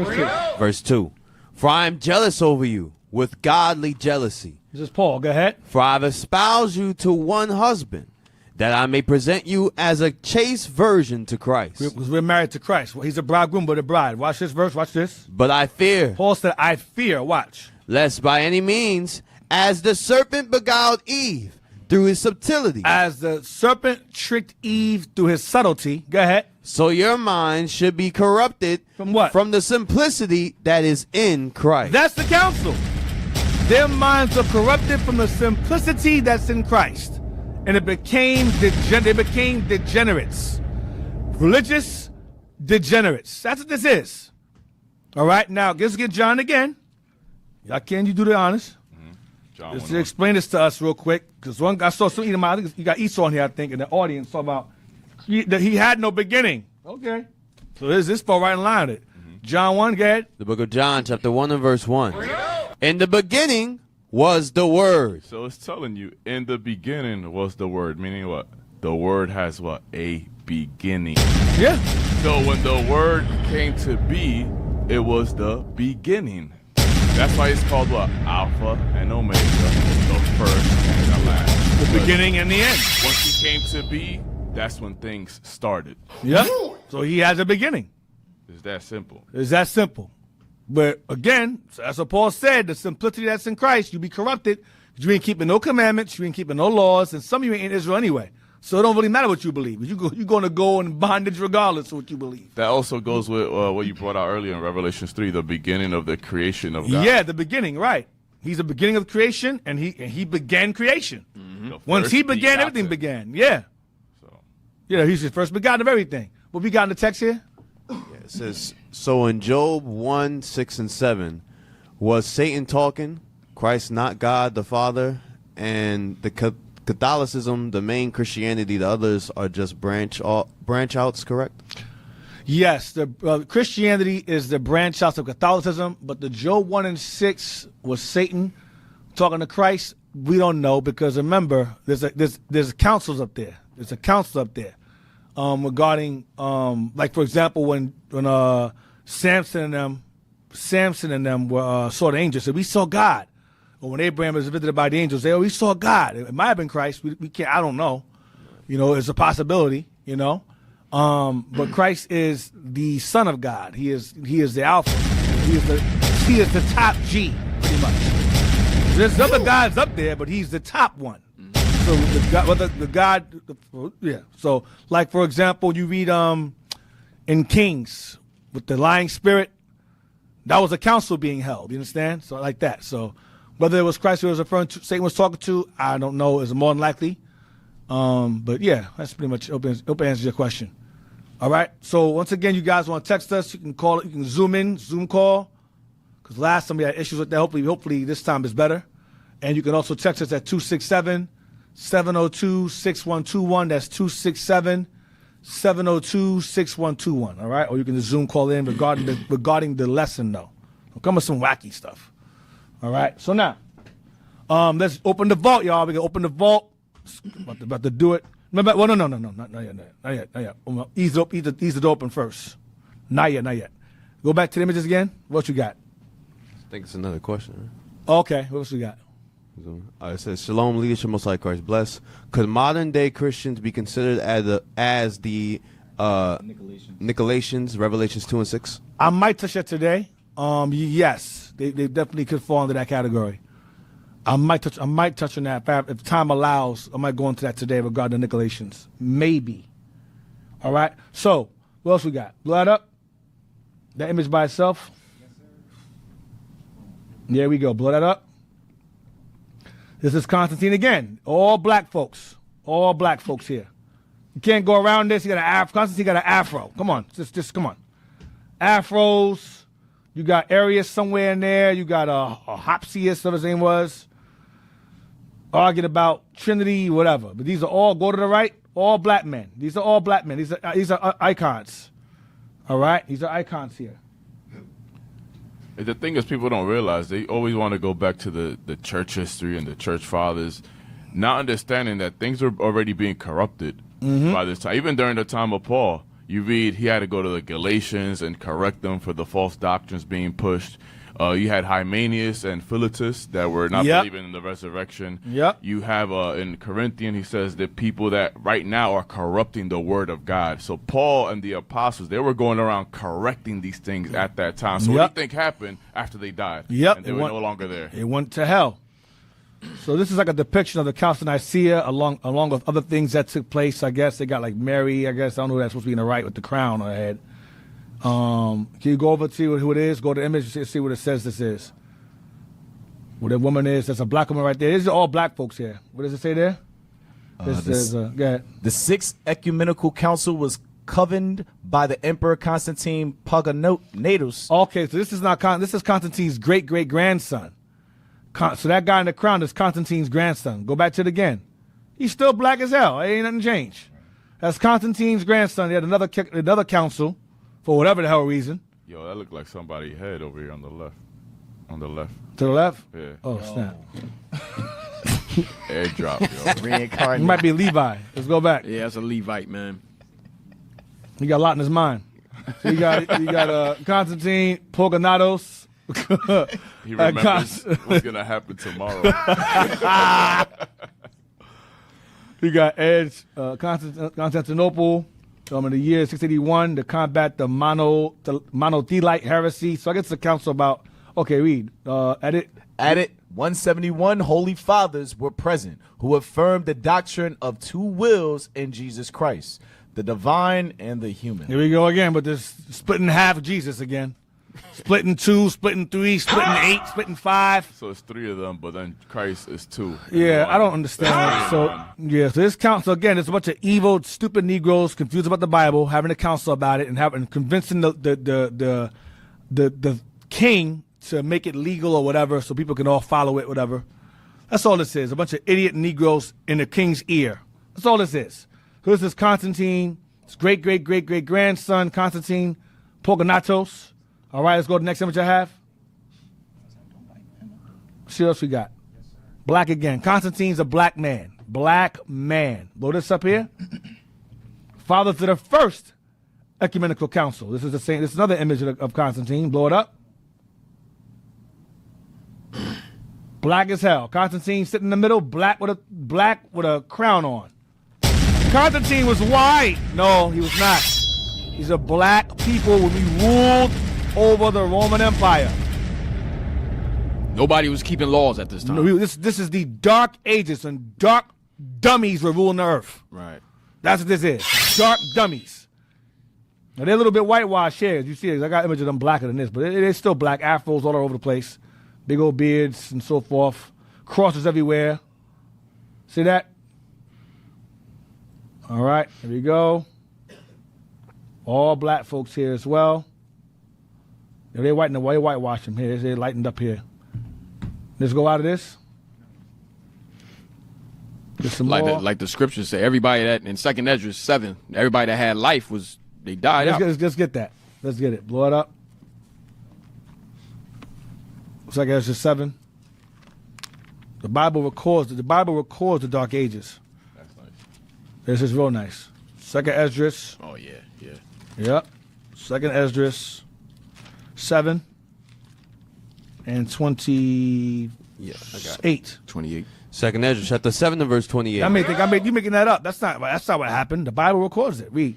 Verse
2. For I am jealous over you with godly jealousy.
This is Paul. Go ahead.
For I have espoused you to one husband, that I may present you as a chaste virgin to Christ.
We're married to Christ. Well, he's a bridegroom, but a bride. Watch this verse. Watch this.
But I fear.
Paul said, I fear. Watch.
Lest by any means, as the serpent beguiled Eve through his subtlety.
As the serpent tricked Eve through his subtlety. Go ahead.
So your mind should be corrupted.
From what?
From the simplicity that is in Christ.
That's the counsel. Their minds are corrupted from the simplicity that's in Christ. And they became degenerates. Religious degenerates. That's what this is. All right, now let's get John again. Y'all can you do the honors? Just explain this to us real quick, because I saw some I think you got Esau on here, I think, in the audience talking about that he had no beginning. Okay, so this fall right in line with it. John 1, go ahead.
The book of John, chapter 1 and verse 1. In the beginning was the Word.
So it's telling you, in the beginning was the Word, meaning what? The Word has what? A beginning.
Yeah.
So when the Word came to be, it was the beginning. That's why it's called what? Alpha and Omega, the
beginning and the end.
Once he came to be, that's when things started.
Yep. So he has a beginning.
It's that simple.
It's that simple. But again, as Paul said, the simplicity that's in Christ, you be corrupted. You ain't keeping no commandments, you ain't keeping no laws, and some of you ain't in Israel anyway. So it don't really matter what you believe. You're going to go in bondage regardless of what you believe.
That also goes with what you brought out earlier in Revelation 3, the beginning of the creation of God.
Yeah, the beginning, right. He's the beginning of creation, and he began creation. Once he began, everything began. Yeah. Yeah, he's the first begotten of everything. What we got in the text here?
Yeah, it says, so in Job 1, 6, and 7, was Satan talking, Christ not God the Father, and the Catholicism, the main Christianity, the others are just branch outs, correct?
Yes, the Christianity is the branch outs of Catholicism, but the Job 1 and 6 was Satan talking to Christ. We don't know because remember, there's councils up there. There's a council up there regarding, like for example, when Samson and them were saw the angels, said we saw God. Or when Abraham was visited by the angels, they we saw God. It might have been Christ. We can't. I don't know. It's a possibility. But Christ is the Son of God. He is the Alpha. He is the top G, pretty much. There's other guys up there, but he's the top one. So So like for example, you read in Kings with the lying spirit, that was a council being held. You understand? So like that. So whether it was Christ who was referring to, Satan was talking to, I don't know. It's more than likely. But yeah, that's pretty much open answers your question. All right. So once again, you guys want to text us, you can call it, you can Zoom call. Because last time we had issues with that. Hopefully this time is better. And you can also text us at 267-702-6121. That's 267-702-6121. All right. Or you can just Zoom call in regarding the lesson though. Don't come with some wacky stuff. All right. So now, let's open the vault, y'all. We can open the vault. About to do it. Remember? Well, no, not yet. Ease the door open first. Not yet. Go back to the images again. What you got?
I think it's another question. Right?
Okay. What else we got?
It says, Shalom, leadership, most high Christ bless. Could modern day Christians be considered as the Nicolaitans, Revelations 2 and 6?
I might touch that today. Yes, they definitely could fall into that category. I might touch on that. If time allows, I might go into that today regarding the Nicolaitans. Maybe. All right. So, what else we got? Blow that up. That image by itself. Yes, sir. There we go. Blow that up. This is Constantine again. All black folks. All black folks here. You can't go around this. You got an afro. Constantine got an afro. Come on. Just come on. Afros. You got Arius somewhere in there. You got a Hopsius, whatever his name was. Arguing about Trinity, whatever. But these are all, go to the right, all black men. These are all black men. These are icons. All right? These are icons here.
The thing is, people don't realize they always want to go back to the church history and the church fathers, not understanding that things were already being corrupted by this time. Even during the time of Paul, you read he had to go to the Galatians and correct them for the false doctrines being pushed. You had Hymenaeus and Philetus that were not believing in the resurrection. You have in Corinthians, he says the people that right now are corrupting the word of God. So Paul and the apostles, they were going around correcting these things at that time. So what do you think happened after they died? And they were no longer there.
It went to hell. So this is like a depiction of the Council of Nicaea along with other things that took place. I guess they got like Mary. I guess I don't know who that's supposed to be in the right with the crown on her head. Can you go over to who it is? Go to the image and see what it says this is. What that woman is. That's a black woman right there. These are all black folks here. What does it say there? Go ahead.
The Sixth Ecumenical Council was governed by the Emperor Constantine Paganotus.
Okay, so this is Constantine's great-great-grandson. So that guy in the crown is Constantine's grandson. Go back to it again. He's still black as hell. Ain't nothing changed. That's Constantine's grandson. They had another council. For whatever the hell reason.
Yo, that looked like somebody's head over here on the left. On the left.
To the left?
Yeah.
Oh, snap.
Airdrop, yo.
Reincarnate. It might be Levi. Let's go back.
Yeah, that's a Levite, man.
He got a lot in his mind. So you got Constantine Poganatos.
He remembers what's going to happen tomorrow.
We got Edge, Constantinople, in the year 681 to combat the monothelite heresy. So I guess the council about, okay, read. At it,
171 holy fathers were present who affirmed the doctrine of two wills in Jesus Christ, the divine and the human.
Here we go again with this splitting half Jesus again. Splitting 2, splitting 3, splitting 8, splitting 5.
So it's 3 of them, but then Christ is 2.
Yeah, I don't understand. So this council again, there's a bunch of evil, stupid Negroes confused about the Bible, having a council about it, and convincing the king to make it legal or whatever, so people can all follow it, whatever. That's all this is. A bunch of idiot Negroes in the king's ear. That's all this is. So this is Constantine, his great-great-great-great-grandson, Constantine Pogonatos. All right, let's go to the next image I have. See what else we got. Black again. Constantine's a black man. Black man. Blow this up here. Father to the first ecumenical council. This is the same. This is another image of Constantine. Blow it up. Black as hell. Constantine sitting in the middle, black with a crown on. Constantine was white. No, he was not. He's a black people when we ruled over the Roman Empire.
Nobody was keeping laws at this time.
No, this is the Dark Ages, and dark dummies were ruling the earth.
Right.
That's what this is. Dark dummies. Now they're a little bit whitewashed here. As you see, I got images of them blacker than this, but it is still black. Afros all over the place. Big old beards and so forth. Crosses everywhere. See that? All right, here we go. All black folks here as well. They whitewash them here. They're lightened up here. Let's go out of this. Get some more.
Like the scriptures say, everybody that in 2nd Ezra 7, everybody that had life they died out.
Let's get that. Let's get it. Blow it up. 2nd Ezra 7. The Bible records the Dark Ages.
That's nice.
This is real nice. 2nd Esdras.
Oh yeah.
Yep. 2nd Esdras 7 and 28.
Yeah, I got
8.
28.
2nd Ezra chapter 7 and verse 28.
I think you making that up. That's not what happened. The Bible records it. Read.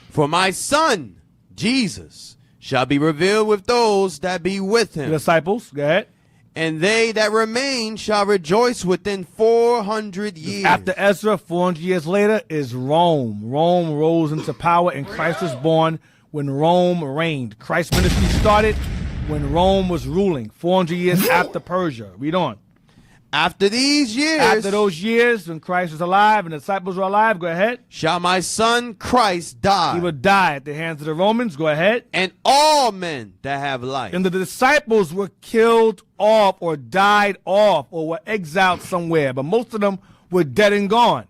For my son Jesus shall be revealed with those that be with him.
The disciples. Go ahead.
And they that remain shall rejoice within 400 years.
After Ezra, 400 years later, is Rome. Rome rose into power, and Christ was born when Rome reigned. Christ's ministry started when Rome was ruling, 400 years after Persia. Read on.
After these years.
After those years, when Christ was alive and the disciples were alive, go ahead.
Shall my son Christ die.
He would die at the hands of the Romans. Go ahead.
And all men that have life.
And the disciples were killed off or died off or were exiled somewhere. But most of them were dead and gone.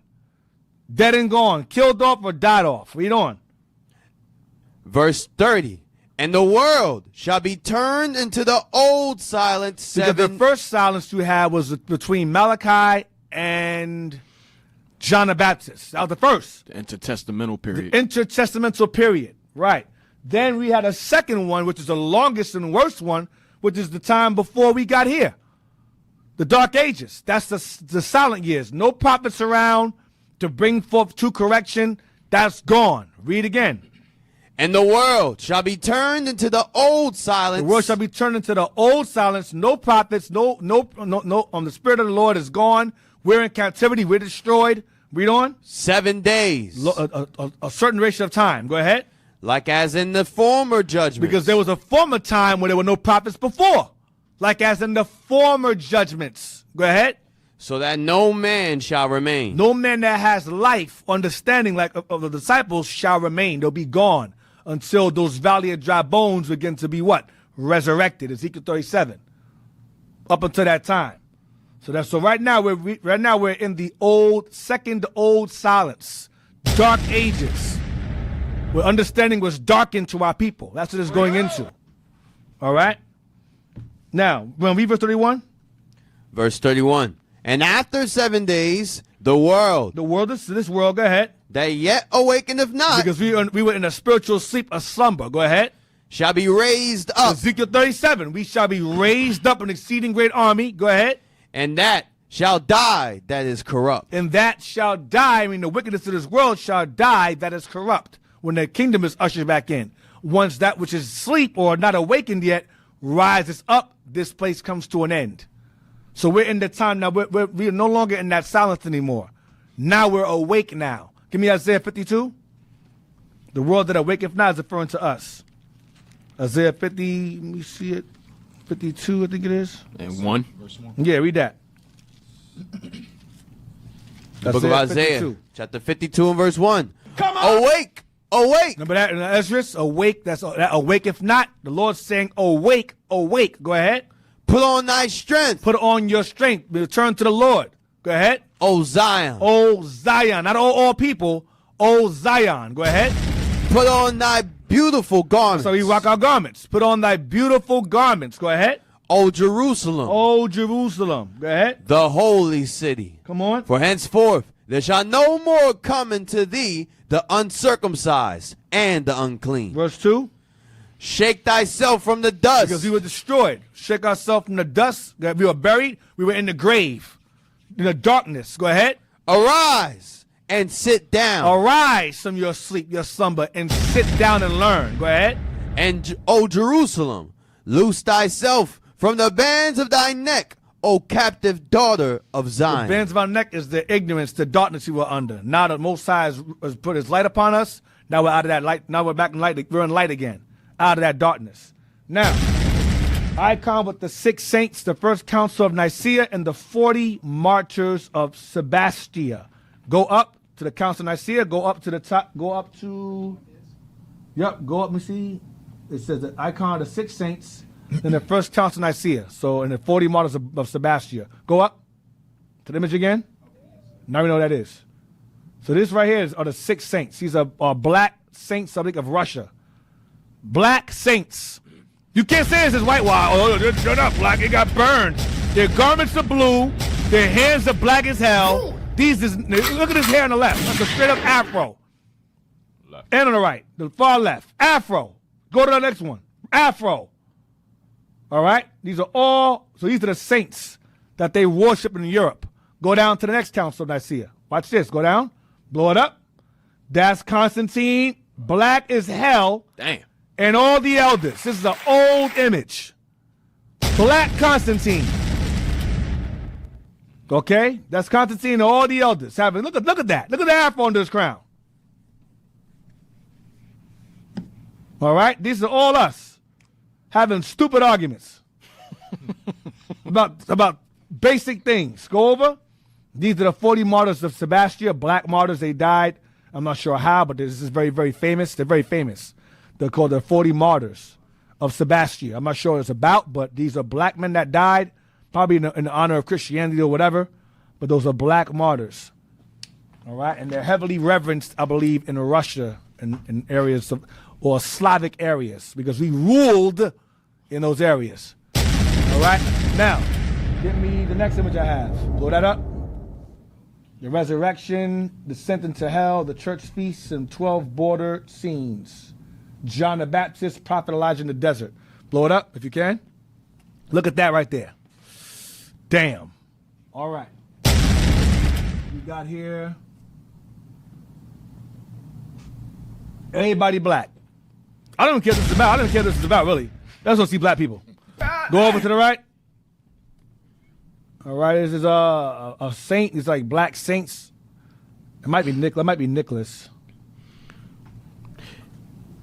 Dead and gone. Killed off or died off. Read on.
Verse 30. And the world shall be turned into the old silence. 7.
Because the first silence you had was between Malachi and John the Baptist. That was the first.
The intertestamental period.
The intertestamental period. Right. Then we had a second one, which is the longest and worst one, which is the time before we got here. The Dark Ages. That's the silent years. No prophets around to bring forth true correction. That's gone. Read again.
And the world shall be turned into the old silence.
The world shall be turned into the old silence. No prophets. No. The Spirit of the Lord is gone. We're in captivity. We're destroyed. Read on.
7 days.
A certain ratio of time. Go ahead.
Like as in the former judgment.
Because there was a former time where there were no prophets before. Like as in the former judgments. Go ahead.
So that no man shall remain.
No man that has life, understanding like of the disciples shall remain. They'll be gone until those valley of dry bones begin to be what? Resurrected. Ezekiel 37. Up until that time. So right now we're in the second old silence. Dark ages. Where understanding was darkened to our people. That's what it's going into. All right? Now, when we read verse 31?
Verse 31. And after 7 days, the world.
The world is this world, go ahead.
That yet awakeneth not.
Because we were in a spiritual sleep, a slumber. Go ahead.
Shall be raised up.
Ezekiel 37. We shall be raised up an exceeding great army. Go ahead.
And that shall die that is corrupt.
And that shall die, I mean, the wickedness of this world shall die that is corrupt. When the kingdom is ushered back in. Once that which is asleep or not awakened yet rises up, this place comes to an end. So we're in the time now, we're no longer in that silence anymore. Now we're awake now. Give me Isaiah 52. The world that awaketh now is referring to us. Isaiah 50, let me see it. 52, I think it is.
And 1.
Verse 1.
Yeah, read that.
The book of Isaiah,
52.
chapter 52 and verse 1.
Come on!
Awake! Awake!
Remember that in Esdras? Awake, that awaketh not. The Lord's saying, awake, awake. Go ahead.
Put on thy strength.
Put on your strength. Return to the Lord. Go ahead.
O Zion.
O Zion. Not all people. O Zion. Go ahead.
Put on thy beautiful garments.
So we rock our garments. Put on thy beautiful garments. Go ahead.
O Jerusalem.
O Jerusalem. Go ahead.
The holy city.
Come on.
For henceforth there shall no more come into thee the uncircumcised and the unclean.
Verse 2.
Shake thyself from the dust.
Because we were destroyed. Shake ourselves from the dust. We were buried. We were in the grave. In the darkness. Go ahead.
Arise and sit down.
Arise from your sleep, your slumber, and sit down and learn. Go ahead.
And, O Jerusalem, loose thyself from the bands of thy neck, O captive daughter of Zion.
The bands of our neck is the ignorance, the darkness we were under. Now the Most High has put his light upon us. Now we're out of that light. Now we're back in light. We're in light again. Out of that darkness. Now, icon with the 6 saints, the first council of Nicaea, and the 40 martyrs of Sebastia. Go up to the council of Nicaea. Go up to the top. Go up to. Yep. Go up. Let me see. It says the icon of the 6 saints. In the first council of Nicaea, so in the 40 martyrs of Sebastia. Go up to the image again. Now we know what that is. So this right here are the 6 saints. These are black saints, I think, of Russia. Black saints. You can't say this is white. Oh, they're not black. They got burned. Their garments are blue. Their hands are black as hell. Look at his hair on the left. That's a straight up afro. And on the right, the far left, afro. Go to the next one, afro. All right? These are the saints that they worship in Europe. Go down to the next council of Nicaea. Watch this. Go down. Blow it up. That's Constantine. Black as hell.
Damn.
And all the elders. This is an old image. Black Constantine. Okay? That's Constantine and all the elders. Look at that. Look at the afro under his crown. All right? These are all us. Having stupid arguments about basic things. Go over. These are the 40 martyrs of Sebastia, black martyrs. They died. I'm not sure how, but this is very, very famous. They're very famous. They're called the 40 martyrs of Sebastia. I'm not sure what it's about, but these are black men that died, probably in honor of Christianity or whatever. But those are black martyrs. All right? And they're heavily reverenced, I believe, in Russia and in areas or Slavic areas, because we ruled in those areas. All right? Now, give me the next image I have. Blow that up. The resurrection, descent into hell, the church feasts, and 12 border scenes. John the Baptist, prophet Elijah in the desert. Blow it up if you can. Look at that right there. Damn. All right. We got here anybody black. I don't care what this is about. I don't care what this is about, really. I just want to see black people. Go over to the right. All right, this is a saint. It's like black saints. It might be Nicholas. It might be Nicholas.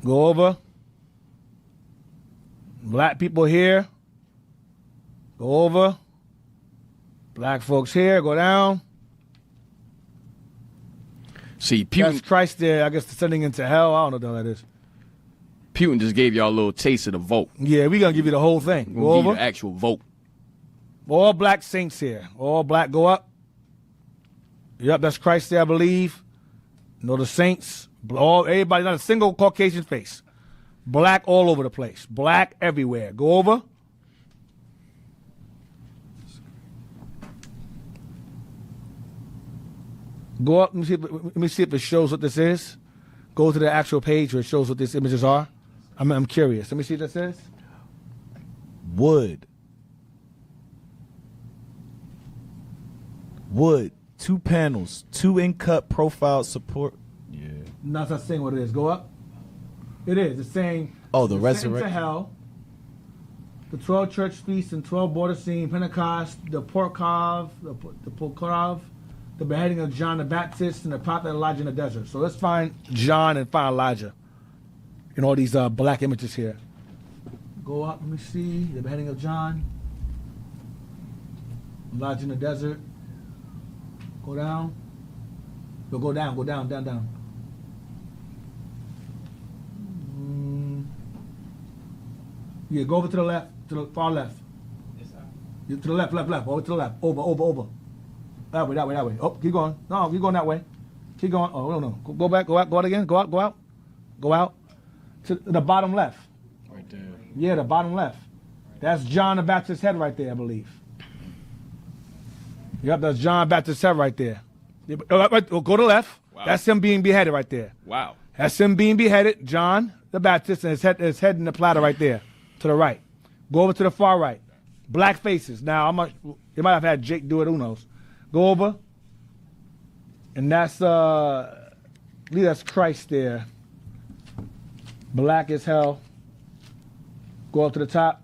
Go over. Black people here. Go over. Black folks here. Go down.
See, Putin.
That's Christ there, I guess, descending into hell. I don't know what that is.
Putin just gave y'all a little taste of the vote.
Yeah, we're going to give you the whole thing. Go
over.
over.
The actual vote.
All black saints here. All black. Go up. Yep, that's Christ there, I believe. No, the saints. Everybody, not a single Caucasian face. Black all over the place. Black everywhere. Go over. Go up. Let me see if it shows what this is. Go to the actual page where it shows what these images are. I'm curious. Let me see what that says.
Wood. Wood, 2 panels, 2 in-cut profile support. Yeah.
Not that saying what it is. Go up. It is. It's saying.
Oh, the
resurrection to
resurrection.
hell. The 12 church feasts and 12 border scene, Pentecost, the Porkov, the Polkarov, the beheading of John the Baptist, and the prophet Elijah in the desert. So let's find John and find Elijah in all these black images here. Go up, let me see. The beheading of John. Elijah in the desert. Go down. Go down, down. Yeah, go over to the left, to the far left. To the left, over to the left. Over. That way. Oh, keep going. No, keep going that way. Keep going. Oh, no. Go back, go out again. Go out. Go out. To the bottom left.
Right there.
Yeah, the bottom left. That's John the Baptist's head right there, I believe. Yep, that's John Baptist's head right there. Go to the left.
Wow.
That's him being beheaded right there.
Wow.
That's him being beheaded, John the Baptist, and his head in the platter right there, to the right. Go over to the far right. Black faces. Now, they might have had Jake do it, who knows. Go over, and that's, I believe that's Christ there. Black as hell. Go up to the top.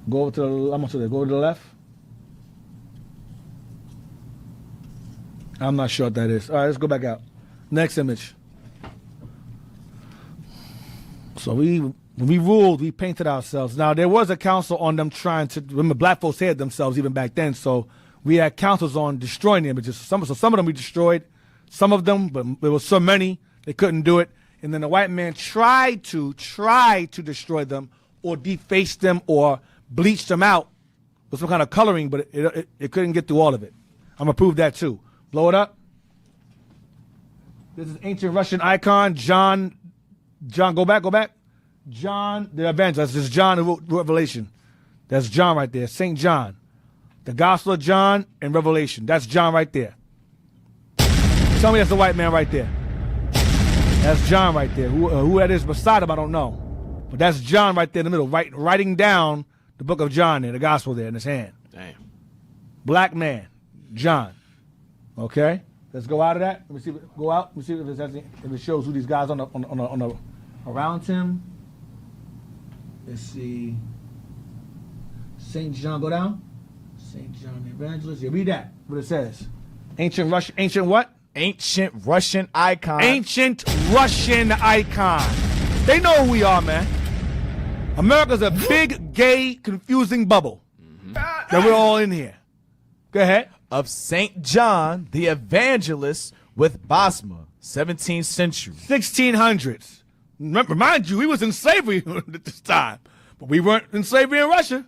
Go over to the, go to the left. I'm not sure what that is. All right, let's go back out. Next image. So when we ruled, we painted ourselves. Now, there was a council on them trying to, remember, black folks hated themselves even back then, so we had councils on destroying the images. Some of them we destroyed, some of them, but there was so many, they couldn't do it. And then the white man tried to destroy them or deface them or bleach them out with some kind of coloring, but it couldn't get through all of it. I'm going to prove that too. Blow it up. This is ancient Russian icon, John, go back. John the Evangelist. This is John who wrote Revelation. That's John right there, St. John. The Gospel of John and Revelation. That's John right there. Tell me that's the white man right there. That's John right there. Who that is beside him, I don't know. But that's John right there in the middle, writing down the book of John there, the Gospel there in his hand.
Damn.
Black man, John. Okay? Let's go out of that. Let me see. Go out. Let me see if it shows who these guys on the around him. Let's see. St. John, go down. St. John the Evangelist. Yeah, read that. What it says. Ancient what?
Ancient Russian icon.
Ancient Russian icon. They know who we are, man. America's a big, gay, confusing bubble. That we're all in here. Go ahead.
Of St. John the Evangelist with Basma, 17th century.
1600s. Remind you, we was in slavery at this time. But we weren't in slavery in Russia.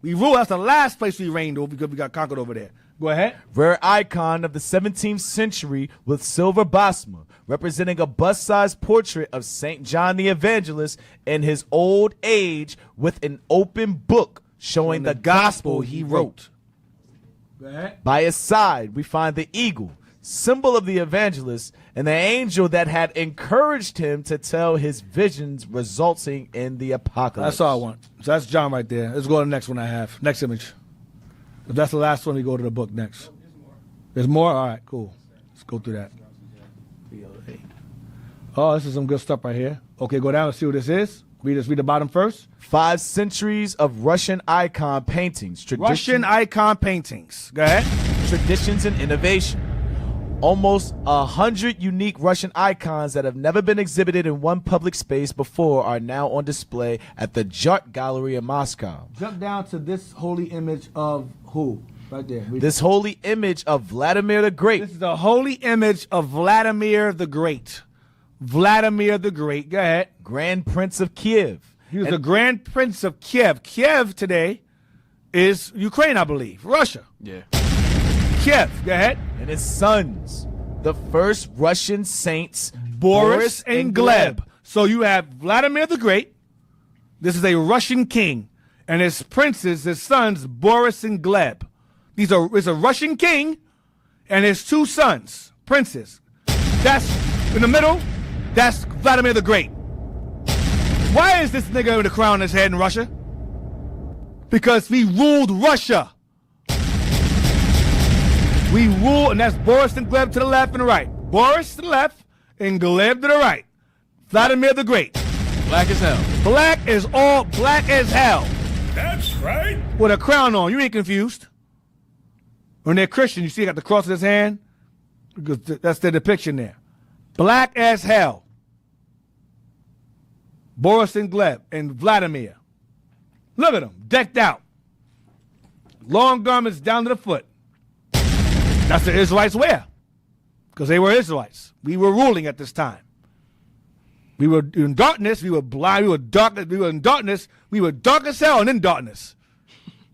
We ruled. That's the last place we reigned over because we got conquered over there. Go ahead.
Rare icon of the 17th century with silver basma, representing a bust-sized portrait of St. John the Evangelist in his old age with an open book showing the gospel he wrote.
Go ahead.
By his side, we find the eagle, symbol of the evangelist, and the angel that had encouraged him to tell his visions resulting in the apocalypse.
That's all I want. So that's John right there. Let's go to the next one I have. Next image. If that's the last one, we go to the book next. There's more? All right, cool. Let's go through that. Oh, this is some good stuff right here. Okay, go down and see what this is. Read the bottom first.
5 centuries of Russian icon paintings.
Russian icon paintings. Go ahead.
Traditions and innovation. Almost 100 unique Russian icons that have never been exhibited in one public space before are now on display at the Jart Gallery in Moscow.
Jump down to this holy image of who? Right there.
This holy image of Vladimir the Great.
This is the holy image of Vladimir the Great. Vladimir the Great. Go ahead.
Grand Prince of Kiev.
He was the Grand Prince of Kiev. Kiev today is Ukraine, I believe. Russia.
Yeah.
Kiev. Go ahead.
And his sons, the first Russian saints,
Boris and Gleb. So you have Vladimir the Great. This is a Russian king. And his princes, his sons, Boris and Gleb. It's a Russian king and his 2 sons, princes. That's in the middle. That's Vladimir the Great. Why is this nigga with a crown on his head in Russia? Because we ruled Russia. We ruled, and that's Boris and Gleb to the left and the right. Boris to the left and Gleb to the right. Vladimir the Great.
Black as hell.
Black is all black as hell.
That's right.
With a crown on. You ain't confused. When they're Christian, you see he got the cross in his hand? Because that's the depiction there. Black as hell. Boris and Gleb and Vladimir. Look at them, decked out. Long garments down to the foot. That's the Israelites wear. Because they were Israelites. We were ruling at this time. We were in darkness, we were blind, we were in darkness, we were dark as hell and in darkness.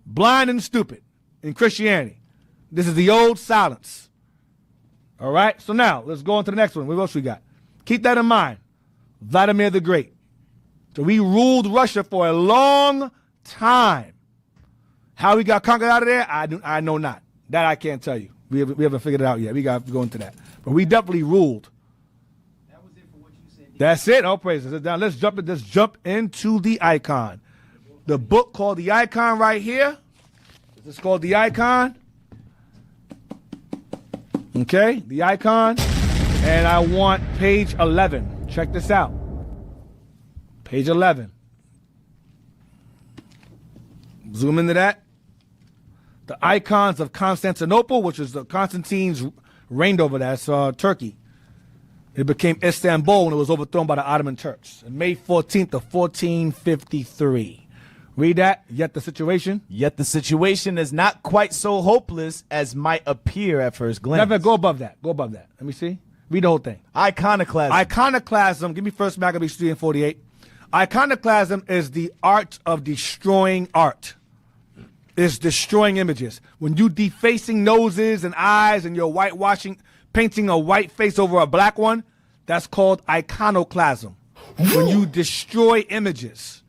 Blind and stupid in Christianity. This is the old silence. All right, so now let's go on to the next one. What else we got? Keep that in mind. Vladimir the Great. So we ruled Russia for a long time. How we got conquered out of there, I know not. That I can't tell you. We haven't figured it out yet. We got to go into that. But we definitely ruled. That was it for what you said. That's it. All praises. Now let's jump into the icon. The book called The Icon right here. This is called The Icon. Okay, The Icon. And I want page 11. Check this out. Page 11. Zoom into that. The icons of Constantinople, which is the Constantine's reigned over that. That's Turkey. It became Istanbul when it was overthrown by the Ottoman Turks. On May 14th of 1453. Read that. Yet the situation.
Yet the situation is not quite so hopeless as might appear at first glance.
Never go above that. Go above that. Let me see. Read the whole thing.
Iconoclasm.
Iconoclasm. Give me 1 Maccabees 3 and 48. Iconoclasm is the art of destroying art. It's destroying images. When you defacing noses and eyes and you're whitewashing, painting a white face over a black one, that's called iconoclasm. When you destroy images,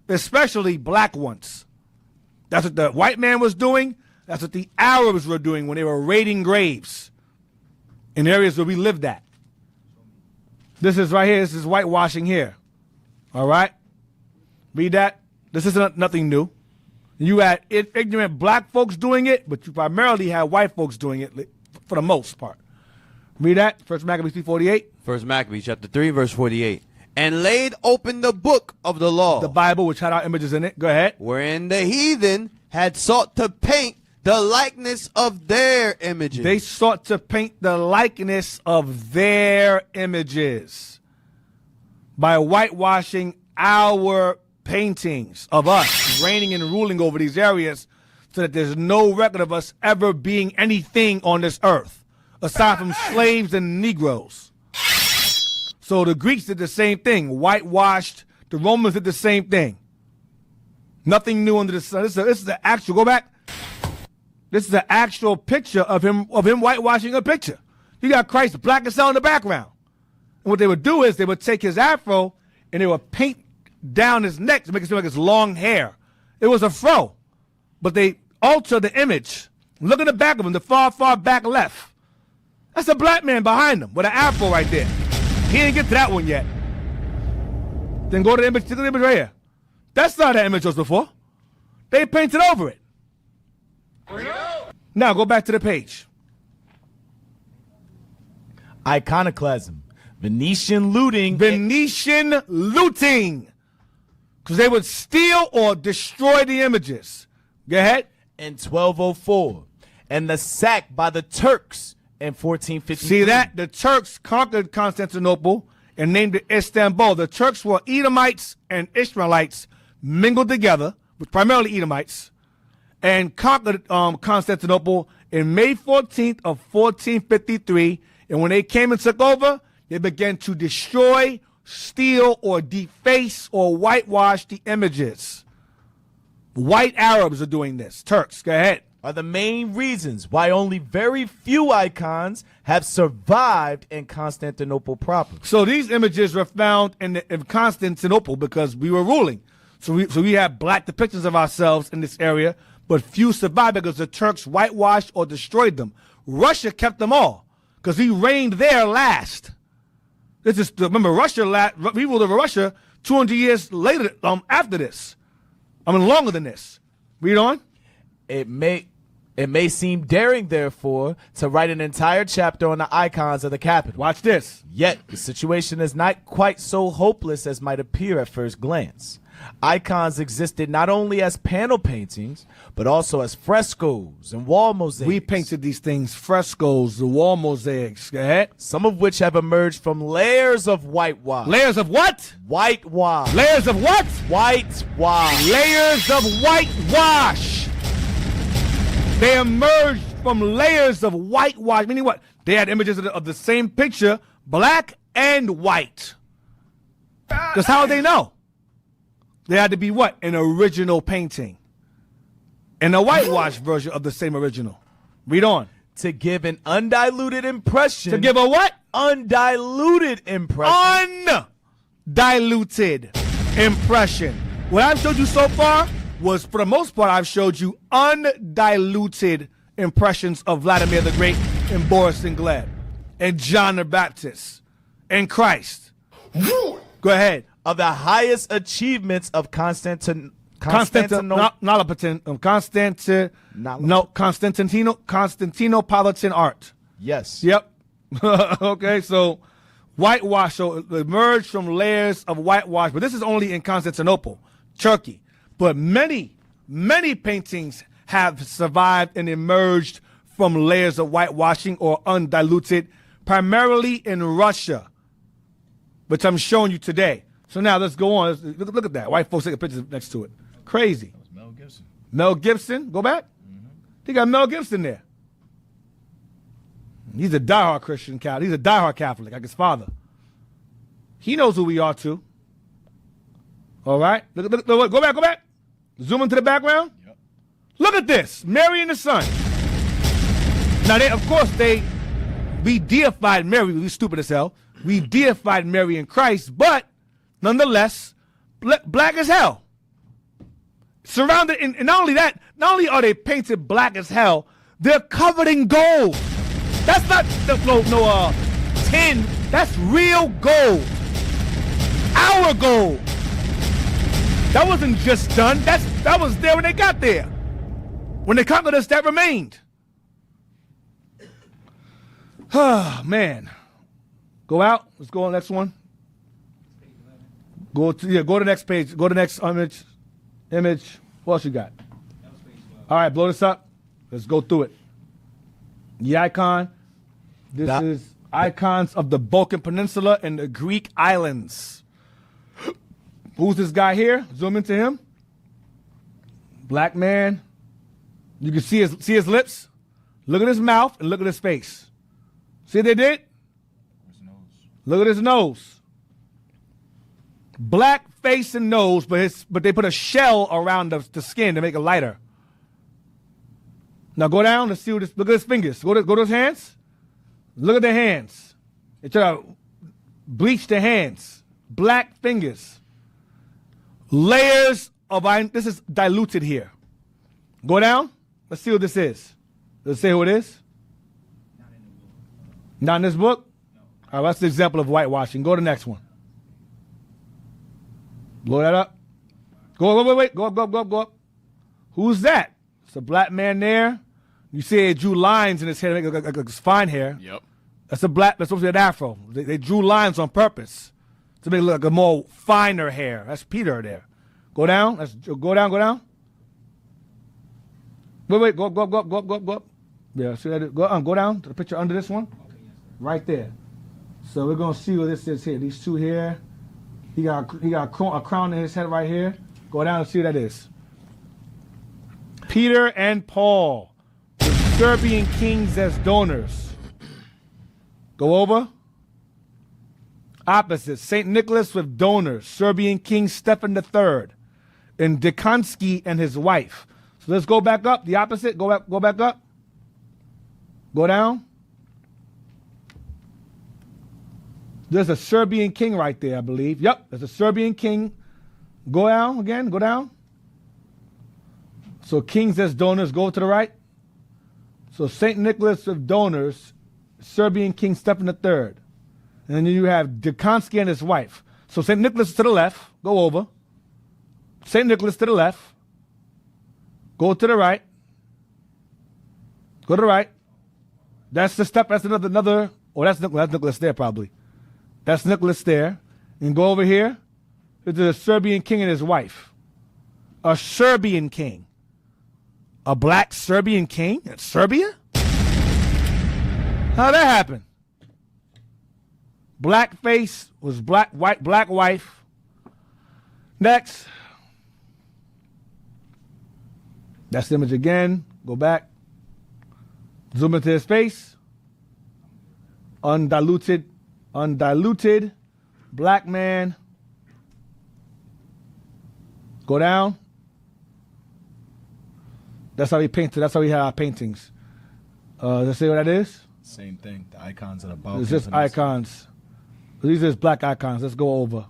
especially black ones. That's what the white man was doing. That's what the Arabs were doing when they were raiding graves in areas where we lived at. This is right here. This is whitewashing here. All right? Read that. This isn't nothing new. You had ignorant black folks doing it, but you primarily had white folks doing it for the most part. Read that. 1 Maccabees 3:48.
1 Maccabees chapter 3, verse 48. And laid open the book of the law.
The Bible, which had our images in it. Go ahead.
Wherein the heathen had sought to paint the likeness of their images.
They sought to paint the likeness of their images by whitewashing our paintings of us reigning and ruling over these areas so that there's no record of us ever being anything on this earth aside from slaves and Negroes. So the Greeks did the same thing, whitewashed. The Romans did the same thing. Nothing new under the sun. This is the actual, go back. This is the actual picture of him whitewashing a picture. You got Christ black as hell in the background. And what they would do is they would take his afro and they would paint down his neck to make it seem like it's long hair. It was a fro, but they altered the image. Look at the back of him, the far, far back left. That's a black man behind him with an afro right there. He didn't get to that one yet. Then go to the image, look at the image right here. That's not that image was before. They painted over it. Now go back to the page.
Iconoclasm. Venetian looting.
Venetian looting. Because they would steal or destroy the images. Go ahead.
In 1204. And the sack by the Turks in 1453.
See that? The Turks conquered Constantinople and named it Istanbul. The Turks were Edomites and Ishmaelites mingled together, with primarily Edomites, and conquered Constantinople in May 14th of 1453. And when they came and took over, they began to destroy, steal, or deface or whitewash the images. White Arabs are doing this. Turks, go ahead.
Are the main reasons why only very few icons have survived in Constantinople proper.
So these images were found in Constantinople because we were ruling. So we have black depictions of ourselves in this area, but few survived because the Turks whitewashed or destroyed them. Russia kept them all because we reigned there last. This is remember Russia. We ruled over Russia 200 years later. After this, I mean longer than this. Read on.
It may seem daring, therefore, to write an entire chapter on the icons of the Capitol.
Watch this.
Yet, the situation is not quite so hopeless as might appear at first glance. Icons existed not only as panel paintings, but also as frescoes and wall mosaics.
We painted these things, frescoes, the wall mosaics. Go ahead.
Some of which have emerged from layers of whitewash.
Layers of what?
Whitewash.
Layers of what?
Whitewash.
Layers of whitewash. They emerged from layers of whitewash. Meaning what? They had images of the same picture, black and white. Because how would they know? They had to be what? An original painting. And a whitewash version of the same original. Read on.
To give an undiluted impression.
To give a what?
Undiluted impression.
Undiluted impression. What I've showed you so far was, for the most part, I've showed you undiluted impressions of Vladimir the Great and Boris and Gleb and John the Baptist and Christ. Go ahead.
Of the highest achievements of Constantinopolitan
art.
Yes.
Yep. Okay, so whitewash, so it emerged from layers of whitewash, but this is only in Constantinople, Turkey. But many, many paintings have survived and emerged from layers of whitewashing or undiluted, primarily in Russia, which I'm showing you today. So now let's go on. Look at that. White folks taking pictures next to it. Crazy.
That was Mel Gibson.
Mel Gibson. Go back. He got Mel Gibson there. He's a diehard Christian Catholic. He's a diehard Catholic, like his father. He knows who we are too. All right. Look, go back. Zoom into the background. Yep. Look at this. Mary and the Son. Now, we deified Mary. We stupid as hell. We deified Mary and Christ, but nonetheless, black as hell. Surrounded, and not only that, not only are they painted black as hell, they're covered in gold. That's not no tin. That's real gold. Our gold. That wasn't just done. That was there when they got there. When they conquered us, that remained. Oh, man. Go out. Let's go on the next one. Go to the next page. Go to the next image. What else you got? All right, blow this up. Let's go through it. The icon. This is icons of the Balkan Peninsula and the Greek islands. Who's this guy here? Zoom into him. Black man. You can see his lips. Look at his mouth and look at his face. See what they did? Look at his nose. Black face and nose, but they put a shell around the skin to make it lighter. Now go down. Let's see what look at his fingers. Go to his hands. Look at the hands. They try to bleach the hands. Black fingers. Layers of iron. This is diluted here. Go down. Let's see what this is. Let's say who it is. Not in this book? All right, that's the example of whitewashing. Go to the next one. Blow that up. Wait. Go up. Who's that? It's a black man there. You see it drew lines in his hair, like fine hair. Yep. That's supposed to be an afro. They drew lines on purpose to make it look like a more finer hair. That's Peter there. Go down. Go down. Wait. Go up. Yeah, see that? Go down to the picture under this one. Right there. So we're gonna see what this is here. These two here. He got a crown in his head right here. Go down and see what that is. Peter and Paul, the Serbian kings as donors. Go over. Opposite, St. Nicholas with donors, Serbian King Stephen III, and Dekanski and his wife. So let's go back up. The opposite. Go back up. Go down. There's a Serbian king right there, I believe. Yep, there's a Serbian king. Go down again. Go down. So kings as donors, go to the right. So St. Nicholas of donors, Serbian King Stephen III. And then you have Dekanski and his wife. So St. Nicholas to the left, go over. St. Nicholas to the left. Go to the right. Go to the right. That's the step. That's another. Oh, that's Nicholas there probably. That's Nicholas there. And go over here. This is a Serbian king and his wife. A Serbian king. A black Serbian king in Serbia? How'd that happen? Black face was black wife. Next. That's the image again. Go back. Zoom into his face. Undiluted black man. Go down. That's how he painted. That's how he had our paintings. Let's see what that is.
Same thing. The icons at the bottom.
It's just icons. These are just black icons. Let's go over.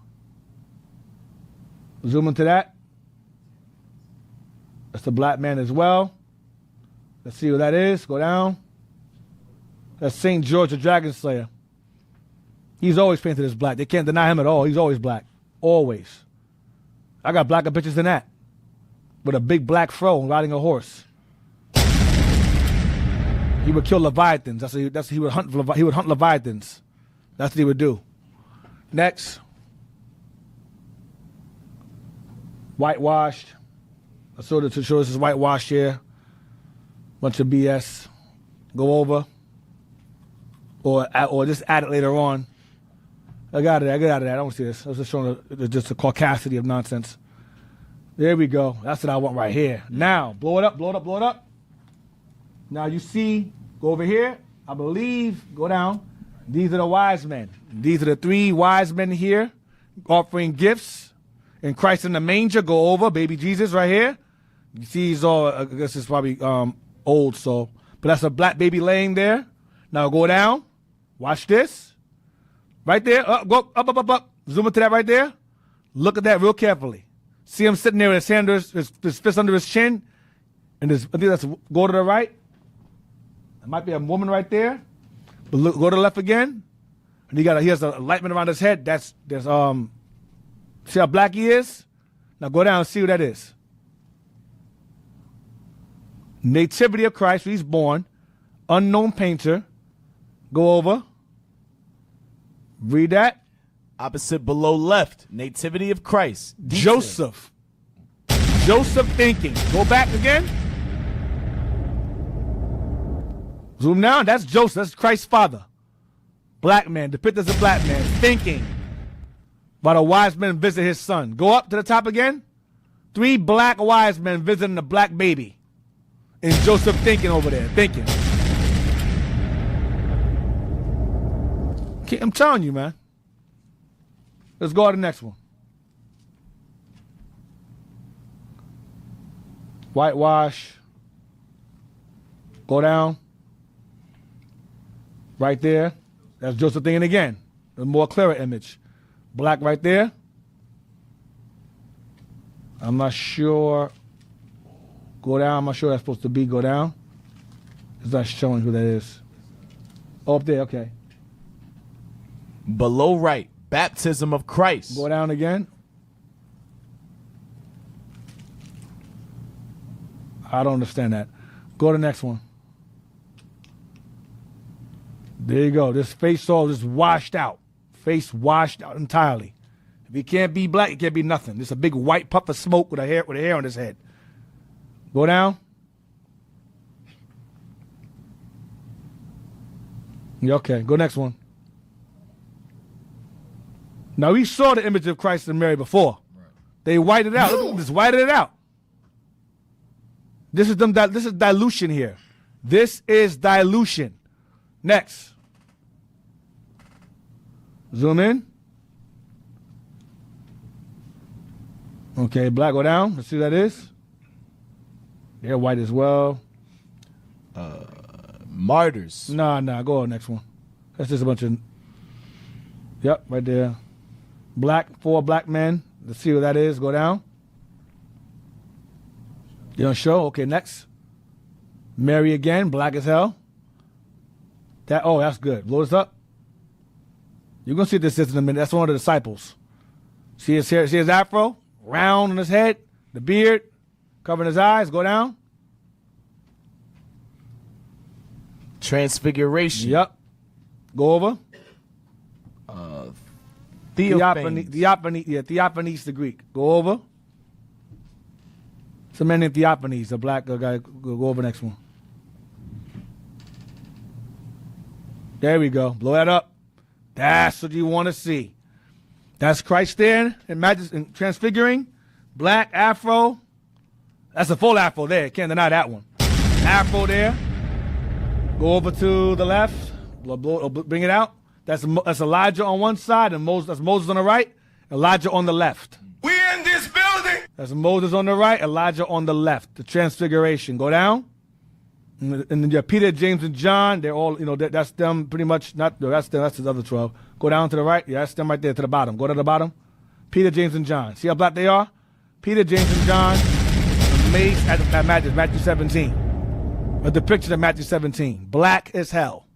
Zoom into that. That's the black man as well. Let's see what that is. Go down. That's St. George the Dragon Slayer. He's always painted as black. They can't deny him at all. He's always black. Always. I got blacker pictures than that. With a big black fro riding a horse. He would kill leviathans. He would hunt leviathans. That's what he would do. Next. Whitewashed. I saw to show this is whitewashed here. Bunch of BS. Go over. Or just add it later on. I got it. I got out of that. I don't see this. I was just showing just the caucasity of nonsense. There we go. That's what I want right here. Now, blow it up, blow it up, blow it up. Now you see, go over here. I believe, go down. These are the wise men. These are the 3 wise men here offering gifts. And Christ in the manger, go over. Baby Jesus right here. You see he's all, I guess it's probably old, so. But that's a black baby laying there. Now go down. Watch this. Right there. Go up. Zoom into that right there. Look at that real carefully. See him sitting there with his hand, his fist under his chin. And I think that's, go to the right. There might be a woman right there. But look, go to the left again. And he has a lightning around his head. See how black he is? Now go down and see who that is. Nativity of Christ, where he's born. Unknown painter. Go over. Read that.
Opposite below left. Nativity of Christ.
Joseph. Joseph thinking. Go back again. Zoom down. That's Joseph. That's Christ's father. Black man. Depicted as a black man. Thinking. While the wise men visit his son. Go up to the top again. 3 black wise men visiting the black baby. And Joseph thinking over there. Thinking. I'm telling you, man. Let's go to the next one. Whitewash. Go down. Right there. That's Joseph thinking again. A more clearer image. Black right there. I'm not sure. Go down. I'm not sure that's supposed to be. Go down. It's not showing who that is. Oh, up there. Okay.
Below right. Baptism of Christ.
Go down again. I don't understand that. Go to the next one. There you go. This face all just washed out. Face washed out entirely. If he can't be black, he can't be nothing. Just a big white puff of smoke with a hair on his head. Go down. Yeah, okay. Go next one. Now, we saw the image of Christ and Mary before. Right. They whited it out. Look, just whited it out. This is dilution here. This is dilution. Next. Zoom in. Okay, black, go down. Let's see who that is. They're white as well.
Martyrs.
Nah, go on next one. That's just a bunch of... Yep, right there. Black, 4 black men. Let's see who that is. Go down. You don't show? Okay, next. Mary again, black as hell. That's good. Blow this up. You're going to see this in a minute. That's one of the disciples. See his hair, see his afro? Round on his head. The beard. Covering his eyes. Go down.
Transfiguration.
Yep. Go over.
Theophany.
Theophanes, the Greek. Go over. It's a man named Theophanes, a black guy. Go over next one. There we go. Blow that up. That's what you want to see. That's Christ there in transfiguring. Black afro. That's a full afro there. Can't deny that one. Afro there. Go over to the left. Bring it out. That's Elijah on one side, and that's Moses on the right. Elijah on the left.
We in this building.
That's Moses on the right. Elijah on the left. The transfiguration. Go down. And then you have Peter, James, and John. They're all, that's them pretty much. That's the other 12. Go down to the right. Yeah, that's them right there to the bottom. Go to the bottom. Peter, James, and John. See how black they are? Peter, James, and John. Amazed at Matthew 17. A depiction of Matthew 17. Black as hell.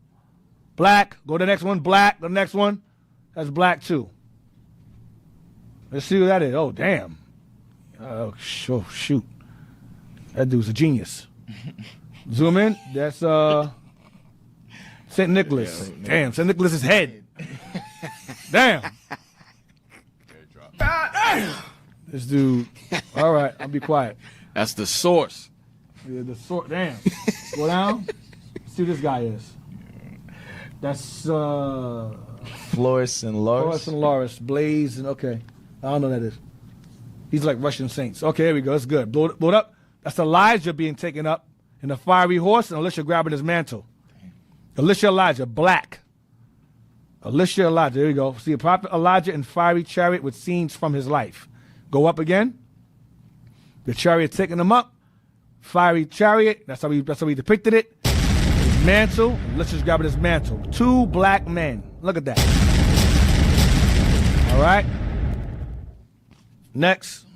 Black. Go to the next one. Black. The next one. That's black too. Let's see what that is. Oh, damn. Oh, shoot. That dude's a genius. Zoom in. That's St. Nicholas. Damn, St. Nicholas's head. Damn. This dude. All right, I'll be quiet.
That's the source.
Yeah, the source. Damn. Go down. See who this guy is. That's
Florus and Loris.
Blaze, and okay. I don't know what that is. He's like Russian saints. Okay, here we go. That's good. Blow it up. That's Elijah being taken up in a fiery horse, and Elisha grabbing his mantle. Elisha, Elijah, black. Elisha, Elijah. There you go. See a prophet Elijah in fiery chariot with scenes from his life. Go up again. The chariot taking him up. Fiery chariot. That's how we depicted it. His mantle. Elisha's grabbing his mantle. 2 black men. Look at that. All right. Next.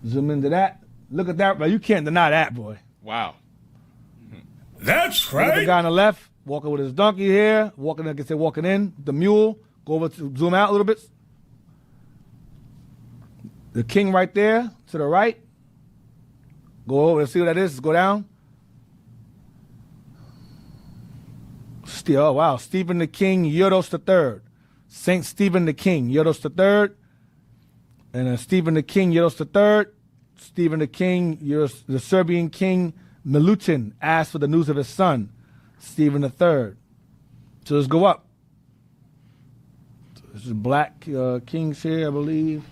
Zoom into that. Look at that, bro. You can't deny that, boy.
Wow.
That's
Look at the
right.
guy on the left, walking with his donkey here, walking in, the mule. Go over to zoom out a little bit. The king right there, to the right. Go over and see what that is. Go down. Oh, wow. Stephen the King, Euros III. Saint Stephen the King, Euros III. And Stephen the King, Euros III. Stephen the King, the Serbian king, Milutin, asked for the news of his son, Stephen III. So let's go up. So this is black kings here, I believe.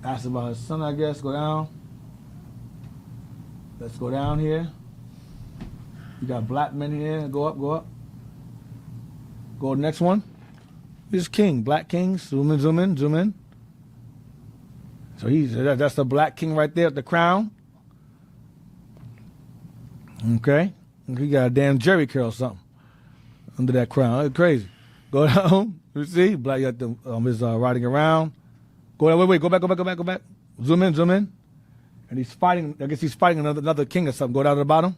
Asked about his son, I guess. Go down. Let's go down here. You got black men here. Go up, go up. Go to the next one. This king, black kings. Zoom in, zoom in, zoom in. So that's the black king right there at the crown. Okay. He got a damn Jerry curl or something under that crown. That's crazy. Go down. You see? Black got the his riding around. Go down. Wait. Go back. Zoom in. And he's fighting. I guess he's fighting another king or something. Go down to the bottom.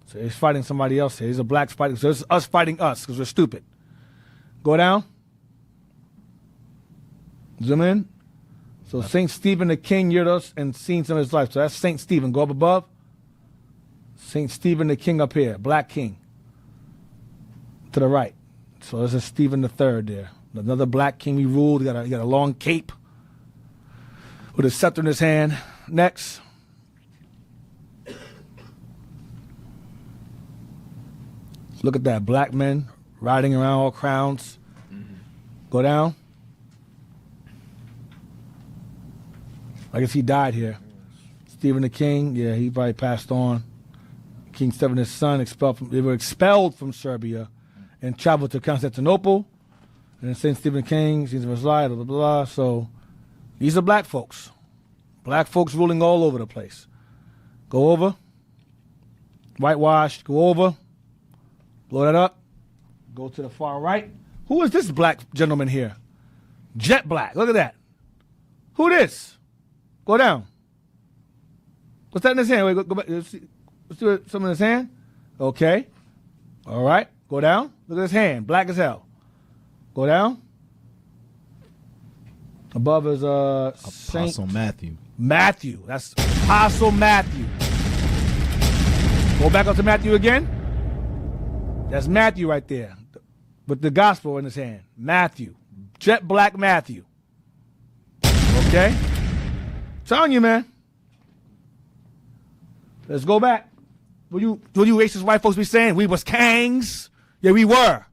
So he's fighting somebody else here. He's a black fighting. So it's us fighting us because we're stupid. Go down. Zoom in. So Saint Stephen the King, Euros, and scenes of his life. So that's Saint Stephen. Go up above. Saint Stephen the King up here, black king. To the right. So this is Stephen III there. Another black king he ruled. He got a long cape with a scepter in his hand. Next. Look at that. Black men riding around, all crowns. Mm-hmm. Go down. I guess he died here. Stephen the King, yeah, he probably passed on. King Stephen, his son, they were expelled from Serbia and traveled to Constantinople. And then St. Stephen the King, scenes of his life, blah, blah, blah. So these are black folks. Black folks ruling all over the place. Go over. Whitewashed. Go over. Blow that up. Go to the far right. Who is this black gentleman here? Jet black. Look at that. Who this? Go down. What's that in his hand? Wait, go back. Let's see something in his hand. Okay. All right. Go down. Look at his hand. Black as hell. Go down. Above is
Apostle Matthew.
Matthew. That's Apostle Matthew. Go back up to Matthew again. That's Matthew right there, with the gospel in his hand. Matthew. Jet black Matthew. Okay? Telling you, man. Let's go back. What you racist white folks be saying? We was kangs. Yeah, we were.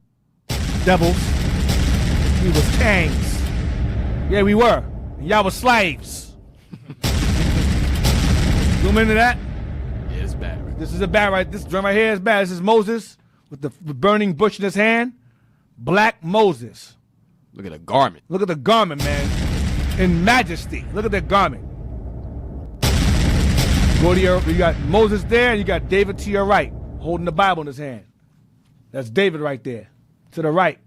Devils. We was kangs. Yeah, we were. And y'all was slaves. Zoom into that.
Yeah, it's bad. Right?
This is a bad right. This drum right here is bad. This is Moses with the burning bush in his hand. Black Moses.
Look at the garment.
Look at the garment, man. In majesty. Look at that garment. Go to you got Moses there, and you got David to your right, holding the Bible in his hand. That's David right there. To the right.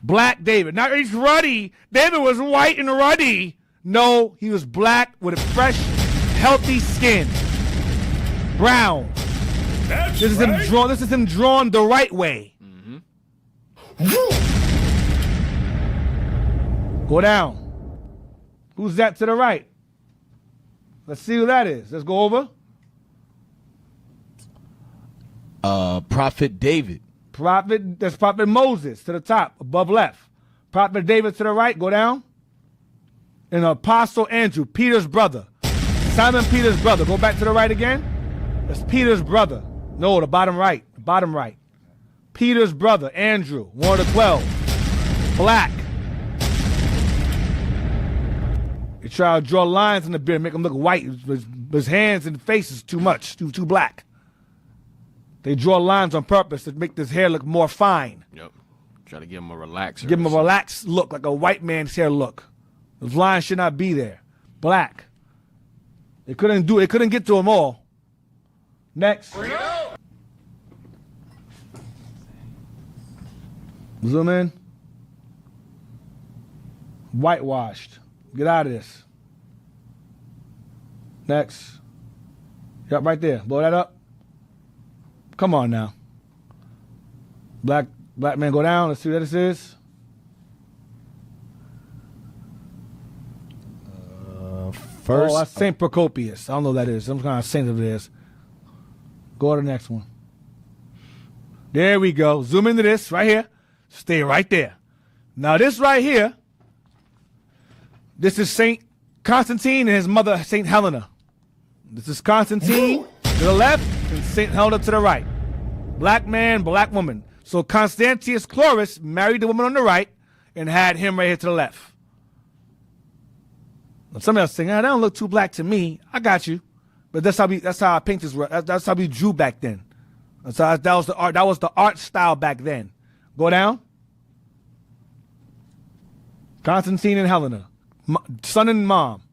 Black David. Not he's ruddy. David was white and ruddy. No, he was black with a fresh, healthy skin. Brown.
That's
This is him drawn. This is him drawn the right way. Go down. Who's that to the right? Let's see who that is. Let's go over.
Prophet David.
That's Prophet Moses to the top, above left. Prophet David to the right, go down. And Apostle Andrew, Peter's brother. Simon Peter's brother. Go back to the right again. That's Peter's brother. No, the bottom right. The bottom right. Peter's brother, Andrew, one of the 12. Black. They try to draw lines in the beard, make him look white. His hands and face is too much, too black. They draw lines on purpose to make this hair look more fine.
Yep. Try to give him a relaxer.
Give him a relaxed look, like a white man's hair look. Those lines should not be there. Black. They couldn't do it. They couldn't get to them all. Next. Zoom in. Whitewashed. Get out of this. Next. Yep, right there. Blow that up. Come on now. Black man go down. Let's see what this is.
First.
Oh, that's St. Procopius. I don't know what that is. Some kind of saint of it is. Go to the next one. There we go. Zoom into this right here. Stay right there. Now this right here, this is St. Constantine and his mother, St. Helena. This is Constantine to the left and St. Helena to the right. Black man, black woman. So Constantius Chlorus married the woman on the right and had him right here to the left. Now, somebody else saying, that don't look too black to me. I got you. But that's how our painters were. That's how we drew back then. That was the art. That was the art style back then. Go down. Constantine and Helena, son and mom.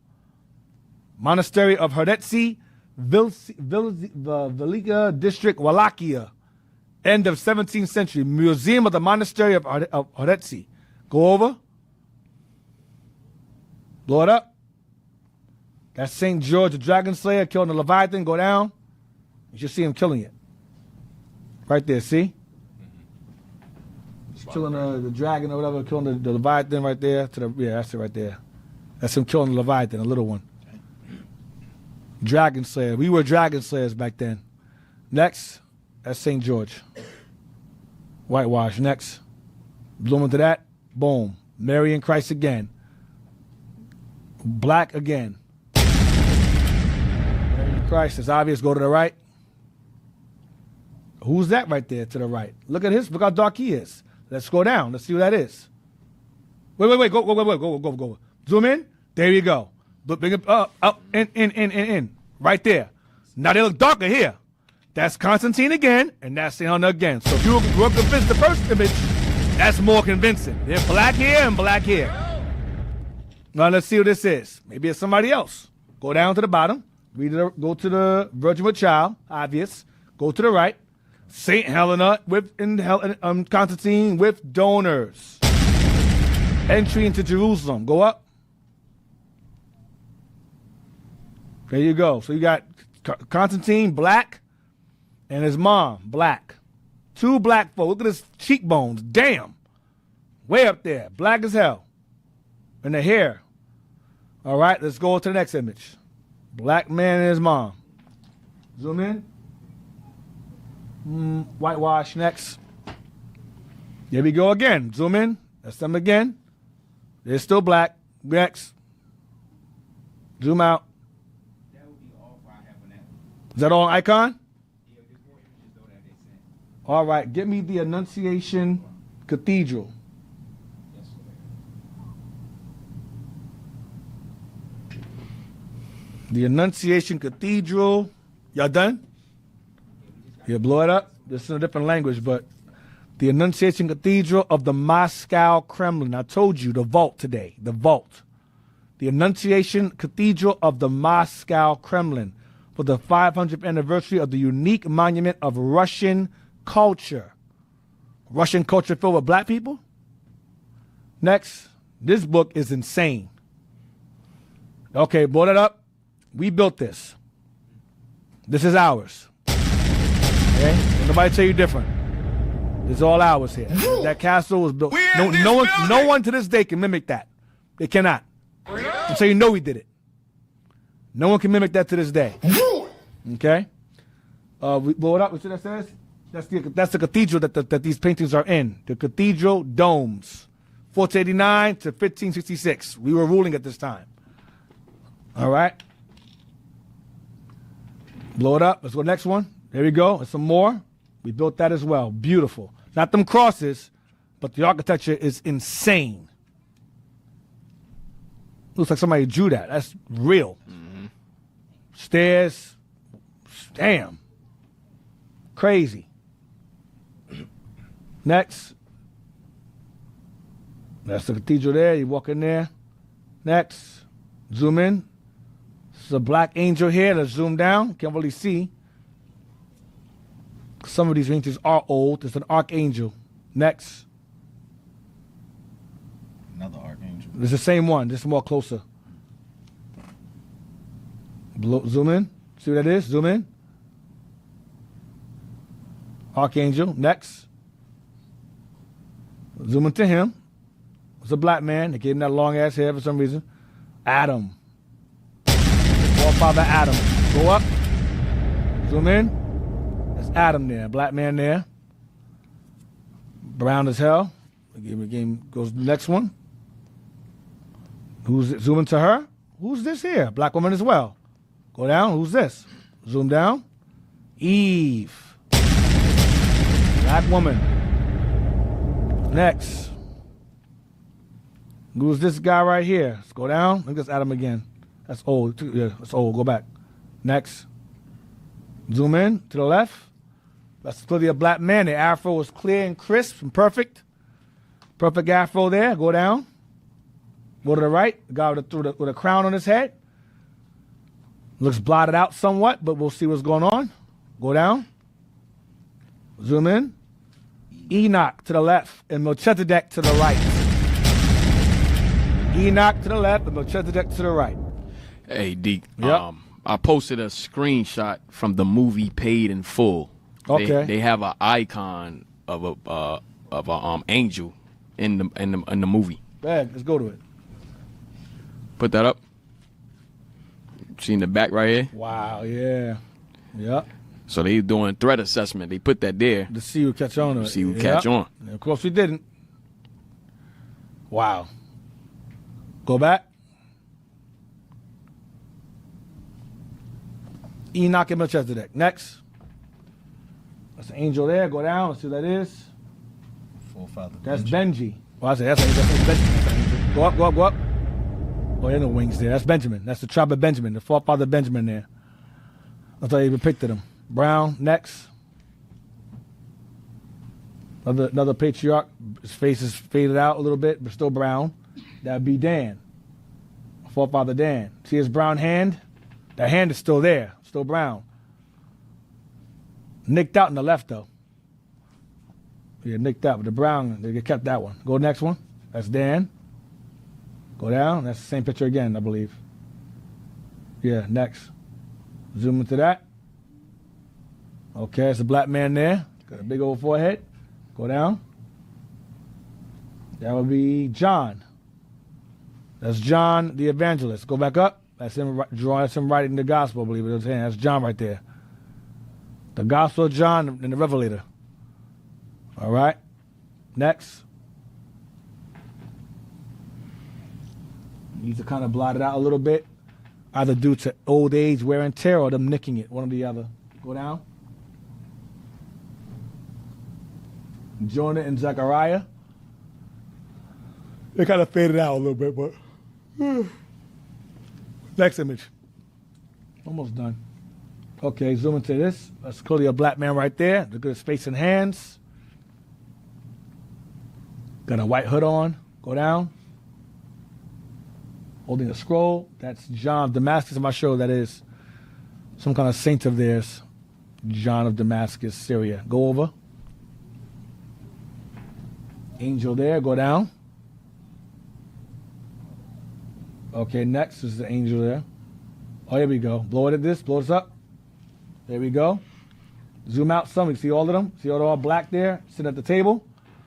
Monastery of Herdetsi, Velika District, Wallachia. End of 17th century. Museum of the Monastery of Herdetsi. Go over. Blow it up. That's St. George, the Dragon Slayer, killing the Leviathan. Go down. You should see him killing it. Right there, see? He's killing the dragon or whatever, killing the Leviathan right there. That's it right there. That's him killing the Leviathan, a little one. Dragon Slayer. We were Dragon Slayers back then. Next, that's St. George. Whitewash. Next. Bloom into that. Boom. Mary and Christ again. Black again. Mary and Christ. It's obvious. Go to the right. Who's that right there to the right? Look at his. Look how dark he is. Let's go down. Let's see who that is. Wait. Go. Zoom in. There you go. Bring it up, in. Right there. Now they look darker here. That's Constantine again, and that's St. Helena again. So if you were convinced the first image, that's more convincing. They're black here and black here. Now let's see who this is. Maybe it's somebody else. Go down to the bottom. Go to the Virgin with Child, obvious. Go to the right. St. Helena Constantine with donors. Entry into Jerusalem. Go up. There you go. So you got Constantine, black, and his mom, black. Two black folks. Look at his cheekbones. Damn. Way up there. Black as hell. and the hair. All right, let's go to the next image. Black man and his mom. Zoom in. Whitewash, next. Here we go again. Zoom in. That's them again. They're still black. Next. Zoom out. Is that all icon? All right, get me the Annunciation Cathedral. The Annunciation Cathedral. Y'all done? Yeah, blow it up. This is a different language, but the Annunciation Cathedral of the Moscow Kremlin. I told you, the vault today. The vault. The Annunciation Cathedral of the Moscow Kremlin for the 500th anniversary of the unique monument of Russian culture. Russian culture filled with black people? Next. This book is insane. Okay, blow that up. We built this. This is ours. Okay? Don't nobody tell you different. It's all ours here. That castle was built. No one to this day can mimic that. They cannot. And so you know we did it. No one can mimic that to this day. Okay? We blow it up. You see what that says? That's the cathedral that these paintings are in. The cathedral domes. 1489 to 1566. We were ruling at this time. All right? Blow it up. Let's go to the next one. There we go. And some more. We built that as well. Beautiful. Not them crosses, but the architecture is insane. Looks like somebody drew that. That's real. Mm-hmm. Stairs. Damn. Crazy. Next. That's the cathedral there. You walk in there. Next. Zoom in. There's a black angel here. Let's zoom down. Can't really see. Some of these paintings are old. There's an archangel. Next.
Another archangel.
It's the same one, just more closer. Zoom in. See what that is? Zoom in. Archangel. Next. Zoom into him. It's a black man. They gave him that long ass hair for some reason. Adam. Forefather Adam. Go up. Zoom in. There's Adam there. Black man there. Brown as hell. Again, goes to the next one. Zoom into her? Who's this here? Black woman as well. Go down. Who's this? Zoom down. Eve. Black woman. Next. Who's this guy right here? Let's go down. I think that's Adam again. That's old. Yeah, that's old. Go back. Next. Zoom in to the left. That's clearly a black man. The afro was clear and crisp and perfect. Perfect afro there. Go down. Go to the right. The guy with a crown on his head. Looks blotted out somewhat, but we'll see what's going on. Go down. Zoom in. Enoch to the left and Melchizedek to the right. Enoch to the left and Melchizedek to the right.
Hey, Deke.
Yep.
I posted a screenshot from the movie Paid in Full.
Okay.
They have an icon of a angel in the movie.
Go ahead, let's go to it.
Put that up. See the back right here?
Wow, yeah. Yep.
So they doing threat assessment. They put that there.
To see who catch on to it.
See who catch on.
And of course we didn't. Wow. Go back. Enoch and Melchizedek. Next. That's an angel there. Go down. Let's see what that is.
Forefather.
That's Benji. Well, I say that's Benjamin. That's an angel. Go up, go up, go up. Oh, there are no wings there. That's Benjamin. That's the tribe of Benjamin. The forefather Benjamin there. I thought I even picked him. Brown. Next. Another patriarch. His face is faded out a little bit, but still brown. That'd be Dan. Forefather Dan. See his brown hand? That hand is still there. Still brown. Nicked out in the left, though. Yeah, nicked out. But the brown, they kept that one. Go next one. That's Dan. Go down. That's the same picture again, I believe. Yeah, next. Zoom into that. Okay, it's a black man there. Got a big old forehead. Go down. That would be John. That's John the evangelist. Go back up. That's him drawing. That's him writing the gospel, I believe it is. That's John right there. The gospel of John and the Revelator. All right. Next. Need to kind of blot it out a little bit. Either due to old age, wear and tear, or them nicking it. One or the other. Go down. Jonah and Zechariah. They kind of faded out a little bit, but. Next image. Almost done. Okay, zoom into this. That's clearly a black man right there. Look at his face and hands. Got a white hood on. Go down. Holding a scroll. That's John of Damascus. I'm not sure that is some kind of saint of theirs. John of Damascus, Syria. Go over. Angel there. Go down. Okay, next is the angel there. Oh, here we go. Blow it at this. Blow this up. There we go. Zoom out some. You see all of them? See all black there? Sitting at the table?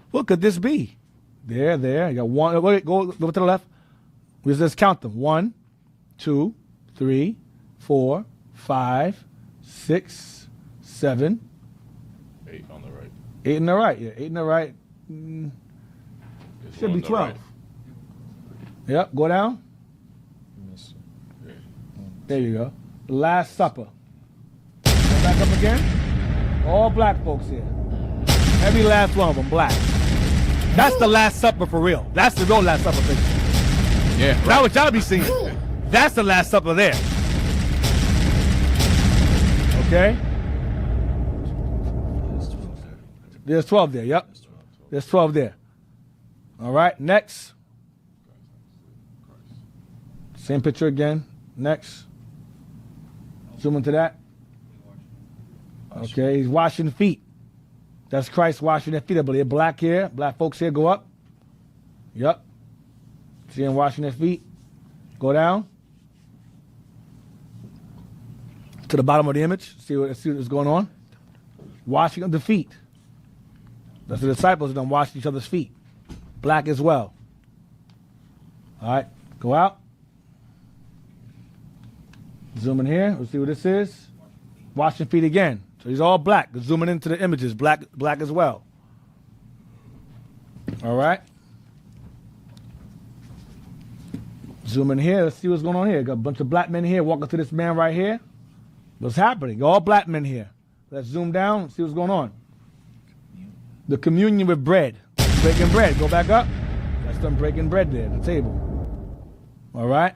What could this be? There. You got one. Wait, go to the left. We just count them. 1, 2, 3, 4, 5, 6, 7.
8 on the right.
8 in the right. Yeah, 8 in the right. Should be 12. Right. Yep, go down. There you go. The Last Supper. Go back up again. All black folks here. Every last one of them black. That's the Last Supper for real. That's the real Last Supper picture.
Yeah. Right.
That's what y'all be seeing. That's the Last Supper there. Okay? There's 12 there, yep. There's 12 there. All right, next. Same picture again. Next. Zoom into that. Okay, he's washing feet. That's Christ washing their feet, I believe. Black here, black folks here, go up. Yep. See him washing their feet. Go down. To the bottom of the image. See what's going on. Washing of the feet. That's the disciples that wash each other's feet. Black as well. All right, go out. Zoom in here. Let's see what this is. Washing feet again. So he's all black. Zooming into the images. Black as well. All right. Zoom in here. Let's see what's going on here. Got a bunch of black men here walking to this man right here. What's happening? All black men here. Let's zoom down. See what's going on. The communion with bread. Breaking bread. Go back up. That's them breaking bread there at the table. All right.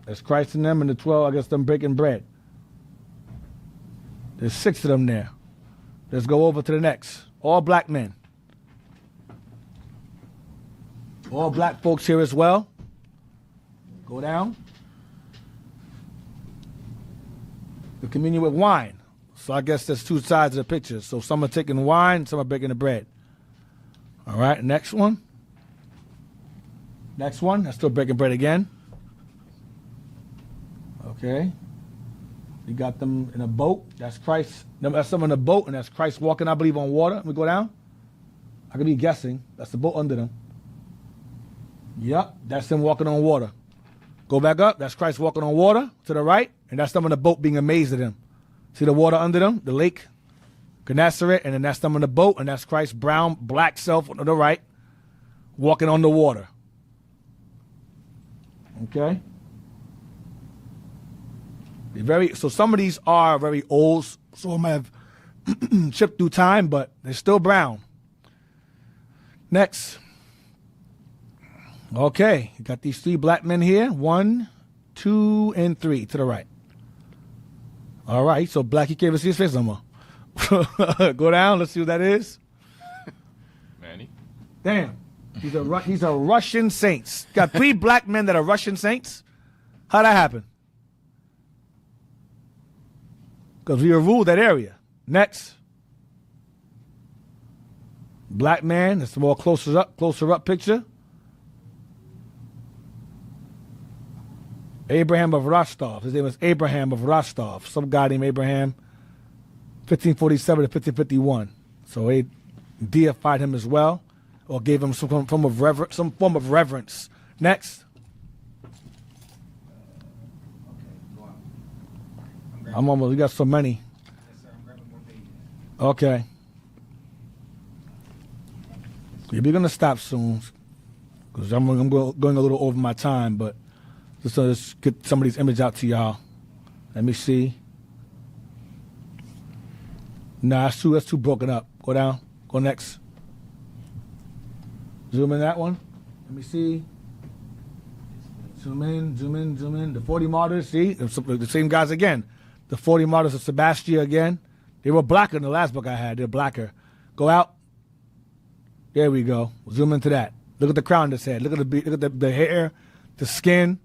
There's Christ in them and the 12, I guess, them breaking bread. There's 6 of them there. Let's go over to the next. All black men. All black folks here as well. Go down. The communion with wine. So I guess there's 2 sides of the picture. So some are taking wine, some are breaking the bread. All right, next one. Next one. That's still breaking bread again. Okay. You got them in a boat. That's Christ. That's them in a boat, and that's Christ walking, I believe, on water. Let me go down. I could be guessing. That's the boat under them. Yep, that's them walking on water. Go back up. That's Christ walking on water to the right, and that's them in the boat being amazed at him. See the water under them, the lake, Gennesaret, and then that's them in the boat, and that's Christ's brown, black self on the right, walking on the water. Okay. So some of these are very old. Some of them have chipped through time, but they're still brown. Next. Okay, you got these 3 black men here. 1, 2, and 3 to the right. All right, so black, you can't even see his face no more. Go down, let's see what that is.
Manny.
Damn, he's a Russian saint. Got 3 black men that are Russian saints. How'd that happen? Because we ruled that area. Next. Black man, that's a more closer up picture. Abraham of Rostov. His name was Abraham of Rostov. Some guy named Abraham, 1547 to 1551. So they deified him as well, or gave him some form of reverence Next. I'm almost. We got so many. Okay. Yeah, we're gonna stop soon because I'm going a little over my time, but let's get some of these images out to y'all. Let me see. Nah, that's too broken up. Go down. Go next. Zoom in that one. Let me see. Zoom in, zoom in, zoom in. The 40 martyrs, see? The same guys again. The 40 martyrs of Sebastian again. They were blacker in the last book I had. They're blacker. Go out. There we go. Zoom into that. Look at the crown that's head. Look at the hair, the skin.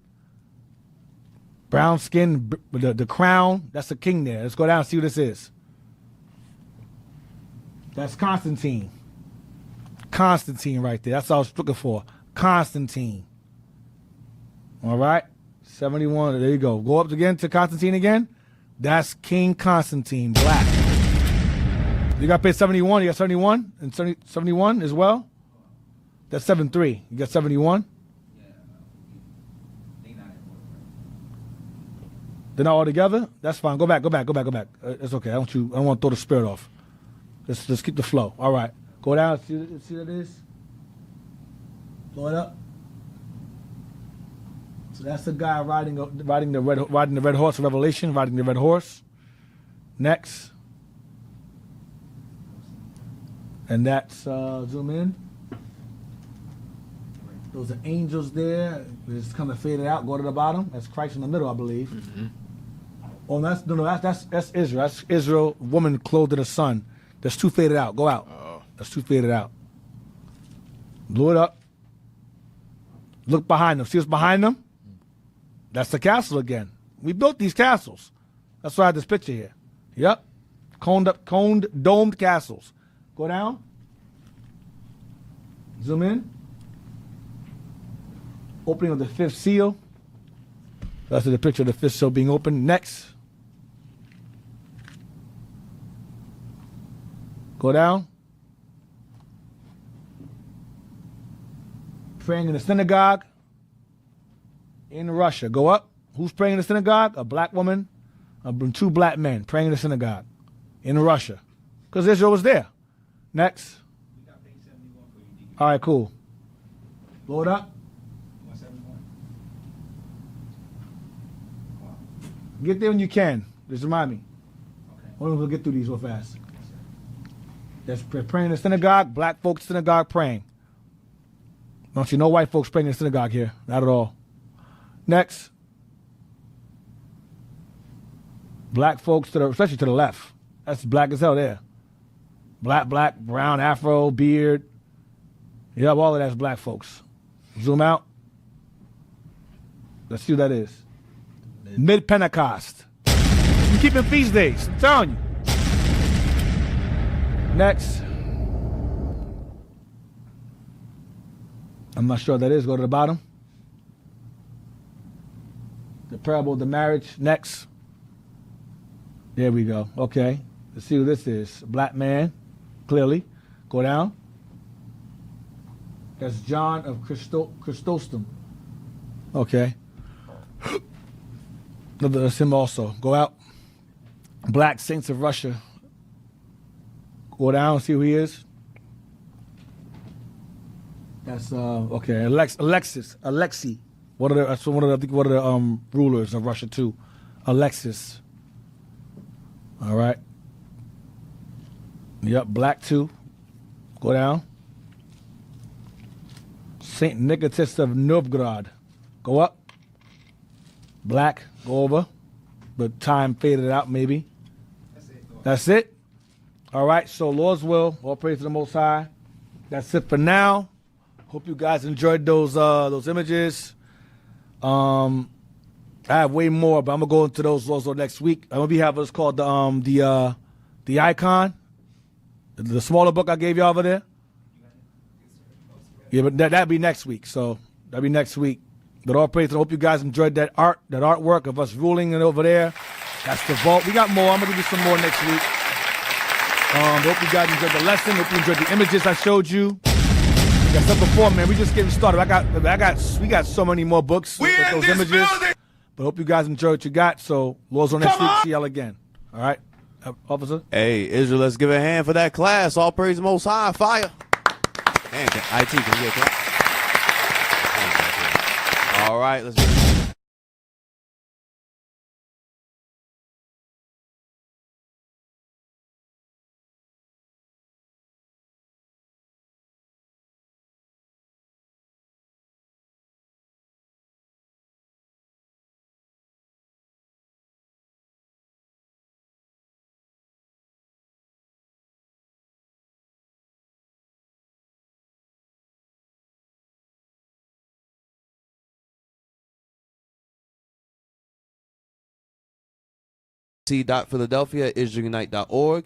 Brown skin, the crown. That's the king there. Let's go down and see what this is. That's Constantine. Constantine right there. That's what I was looking for. Constantine. All right. 71. There you go. Go up again to Constantine again. That's King Constantine, black. You got to pay 71. You got 71 and 71 as well. That's 73. You got 71. They're not all together. That's fine. Go back. It's okay. I don't want to throw the spirit off. Let's keep the flow. All right. Go down. See what it is. Blow it up. So that's the guy riding the red horse of Revelation, riding the red horse. Next. And that's zoom in. Those are angels there. It's kind of faded out. Go to the bottom. That's Christ in the middle, I believe. Mm-hmm. Oh, that's Israel. That's Israel, woman clothed in the sun. That's too faded out. Go out. That's too faded out. Blow it up. Look behind them. See what's behind them? That's the castle again. We built these castles. That's why I have this picture here. Yep. Coned, domed castles. Go down. Zoom in. Opening of the fifth seal. That's the picture of the fifth seal being opened. Next. Go down. Praying in the synagogue in Russia. Go up. Who's praying in the synagogue? A black woman, two black men praying in the synagogue in Russia. Because Israel was there. Next. All right, cool. Blow it up. Get there when you can. Just remind me. We'll get through these real fast. That's praying in the synagogue. Black folks synagogue praying. Don't see no white folks praying in the synagogue here. Not at all. Next. Black folks, especially to the left. That's black as hell there. Black, brown, afro, beard. Yep, all of that's black folks. Zoom out. Let's see who that is. Mid-Pentecost. I'm keeping feast days. I'm telling you. Next. I'm not sure what that is. Go to the bottom. The parable of the marriage. Next. There we go. Okay. Let's see who this is. Black man. Clearly. Go down. That's John of Chrysostom. Okay. That's him also. Go out. Black Saints of Russia. Go down, see who he is. That's okay. Alexei. One of the rulers of Russia too. Alexis. All right. Yep, black too. Go down. Saint Nicodemus of Novgorod. Go up. Black. Go over. But time faded out maybe. That's it. All right, so Lord's will, all praise to the Most High. That's it for now. Hope you guys enjoyed those images. I have way more, but I'm gonna go into those also next week. I'm gonna be having what's called the icon, the smaller book I gave you over there. Yeah, but that'll be next week. So that'll be next week. But all praise. I hope you guys enjoyed that artwork of us ruling and over there. That's the vault. We got more. I'm gonna give you some more next week. Hope you guys enjoyed the lesson. Hope you enjoyed the images I showed you. I said before, man, we just getting started. We got so many more books with those images. But hope you guys enjoy what you got. So, Lord's on next week. See y'all again. All right, officer.
Hey, Israel, let's give a hand for that class. All praise the Most High. Fire. And IT, can you get a clap? All right, let's. Philadelphia, IsraelUnite.org,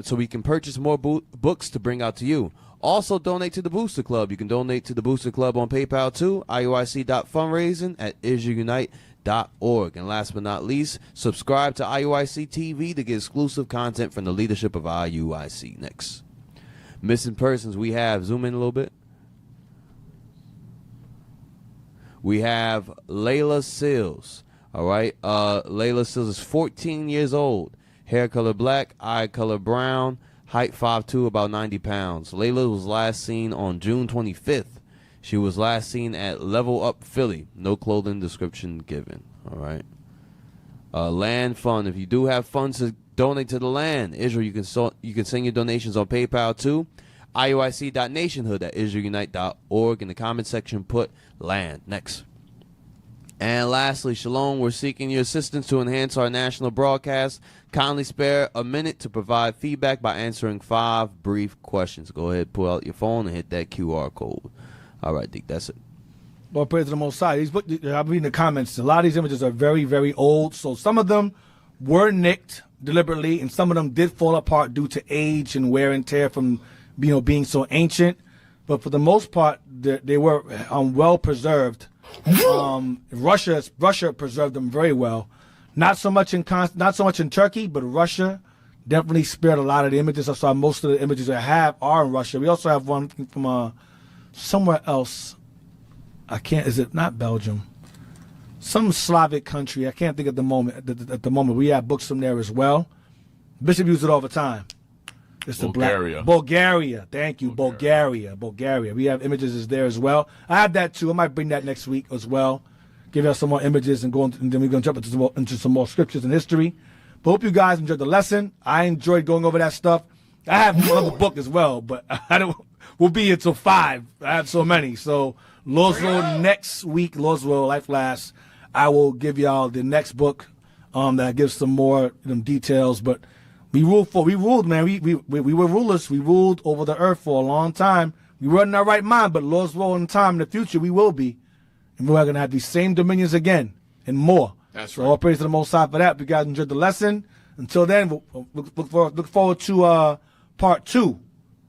so we can purchase more books to bring out to you. Also, donate to the Booster Club. You can donate to the Booster Club on PayPal too, IUIC.fundraising at IsraelUnite.org. And last but not least, subscribe to IUIC TV to get exclusive content from the leadership of IUIC. Next. Missing persons, we have, zoom in a little bit. We have Layla Sills. All right, Layla Sills is 14 years old, hair color black, eye color brown, height 5'2", about 90 pounds. Layla was last seen on June 25th. She was last seen at Level Up Philly. No clothing description given. All right. Land fund. If you do have funds to donate to the land, Israel, you can send your donations on PayPal too. IUIC.nationhood at IsraelUnite.org. In the comment section, put land. Next. And lastly, Shalom, we're seeking your assistance to enhance our national broadcast. Kindly spare a minute to provide feedback by answering 5 brief questions. Go ahead, pull out your phone and hit that QR code. All right, Dick, that's it.
Well, praise to the Most High. I'm reading the comments. A lot of these images are very, very old. So some of them were nicked deliberately, and some of them did fall apart due to age and wear and tear from being so ancient. But for the most part, they were well preserved. Russia preserved them very well. Not so much in Turkey, but Russia definitely spared a lot of the images. I saw most of the images I have are in Russia. We also have one from somewhere else. Is it not Belgium? Some Slavic country. I can't think at the moment. At the moment, we have books from there as well. Bishop uses it all the time. It's
Bulgaria.
Bulgaria. Thank you. Bulgaria. We have images there as well. I have that too. I might bring that next week as well. Give us some more images and then we're going to jump into some more scriptures and history. But hope you guys enjoyed the lesson. I enjoyed going over that stuff. I have another book as well, but we'll be here till 5. I have so many. So Lord's will next week, Lord's will, life lasts. I will give y'all the next book that gives some more details, but we ruled, man. We were rulers. We ruled over the earth for a long time. We weren't in our right mind, but Lord's will in time in the future, we will be. And we're going to have these same dominions again and more.
That's
right.
So
all praise to the Most High for that. If you guys enjoyed the lesson, until then, look forward to part 2.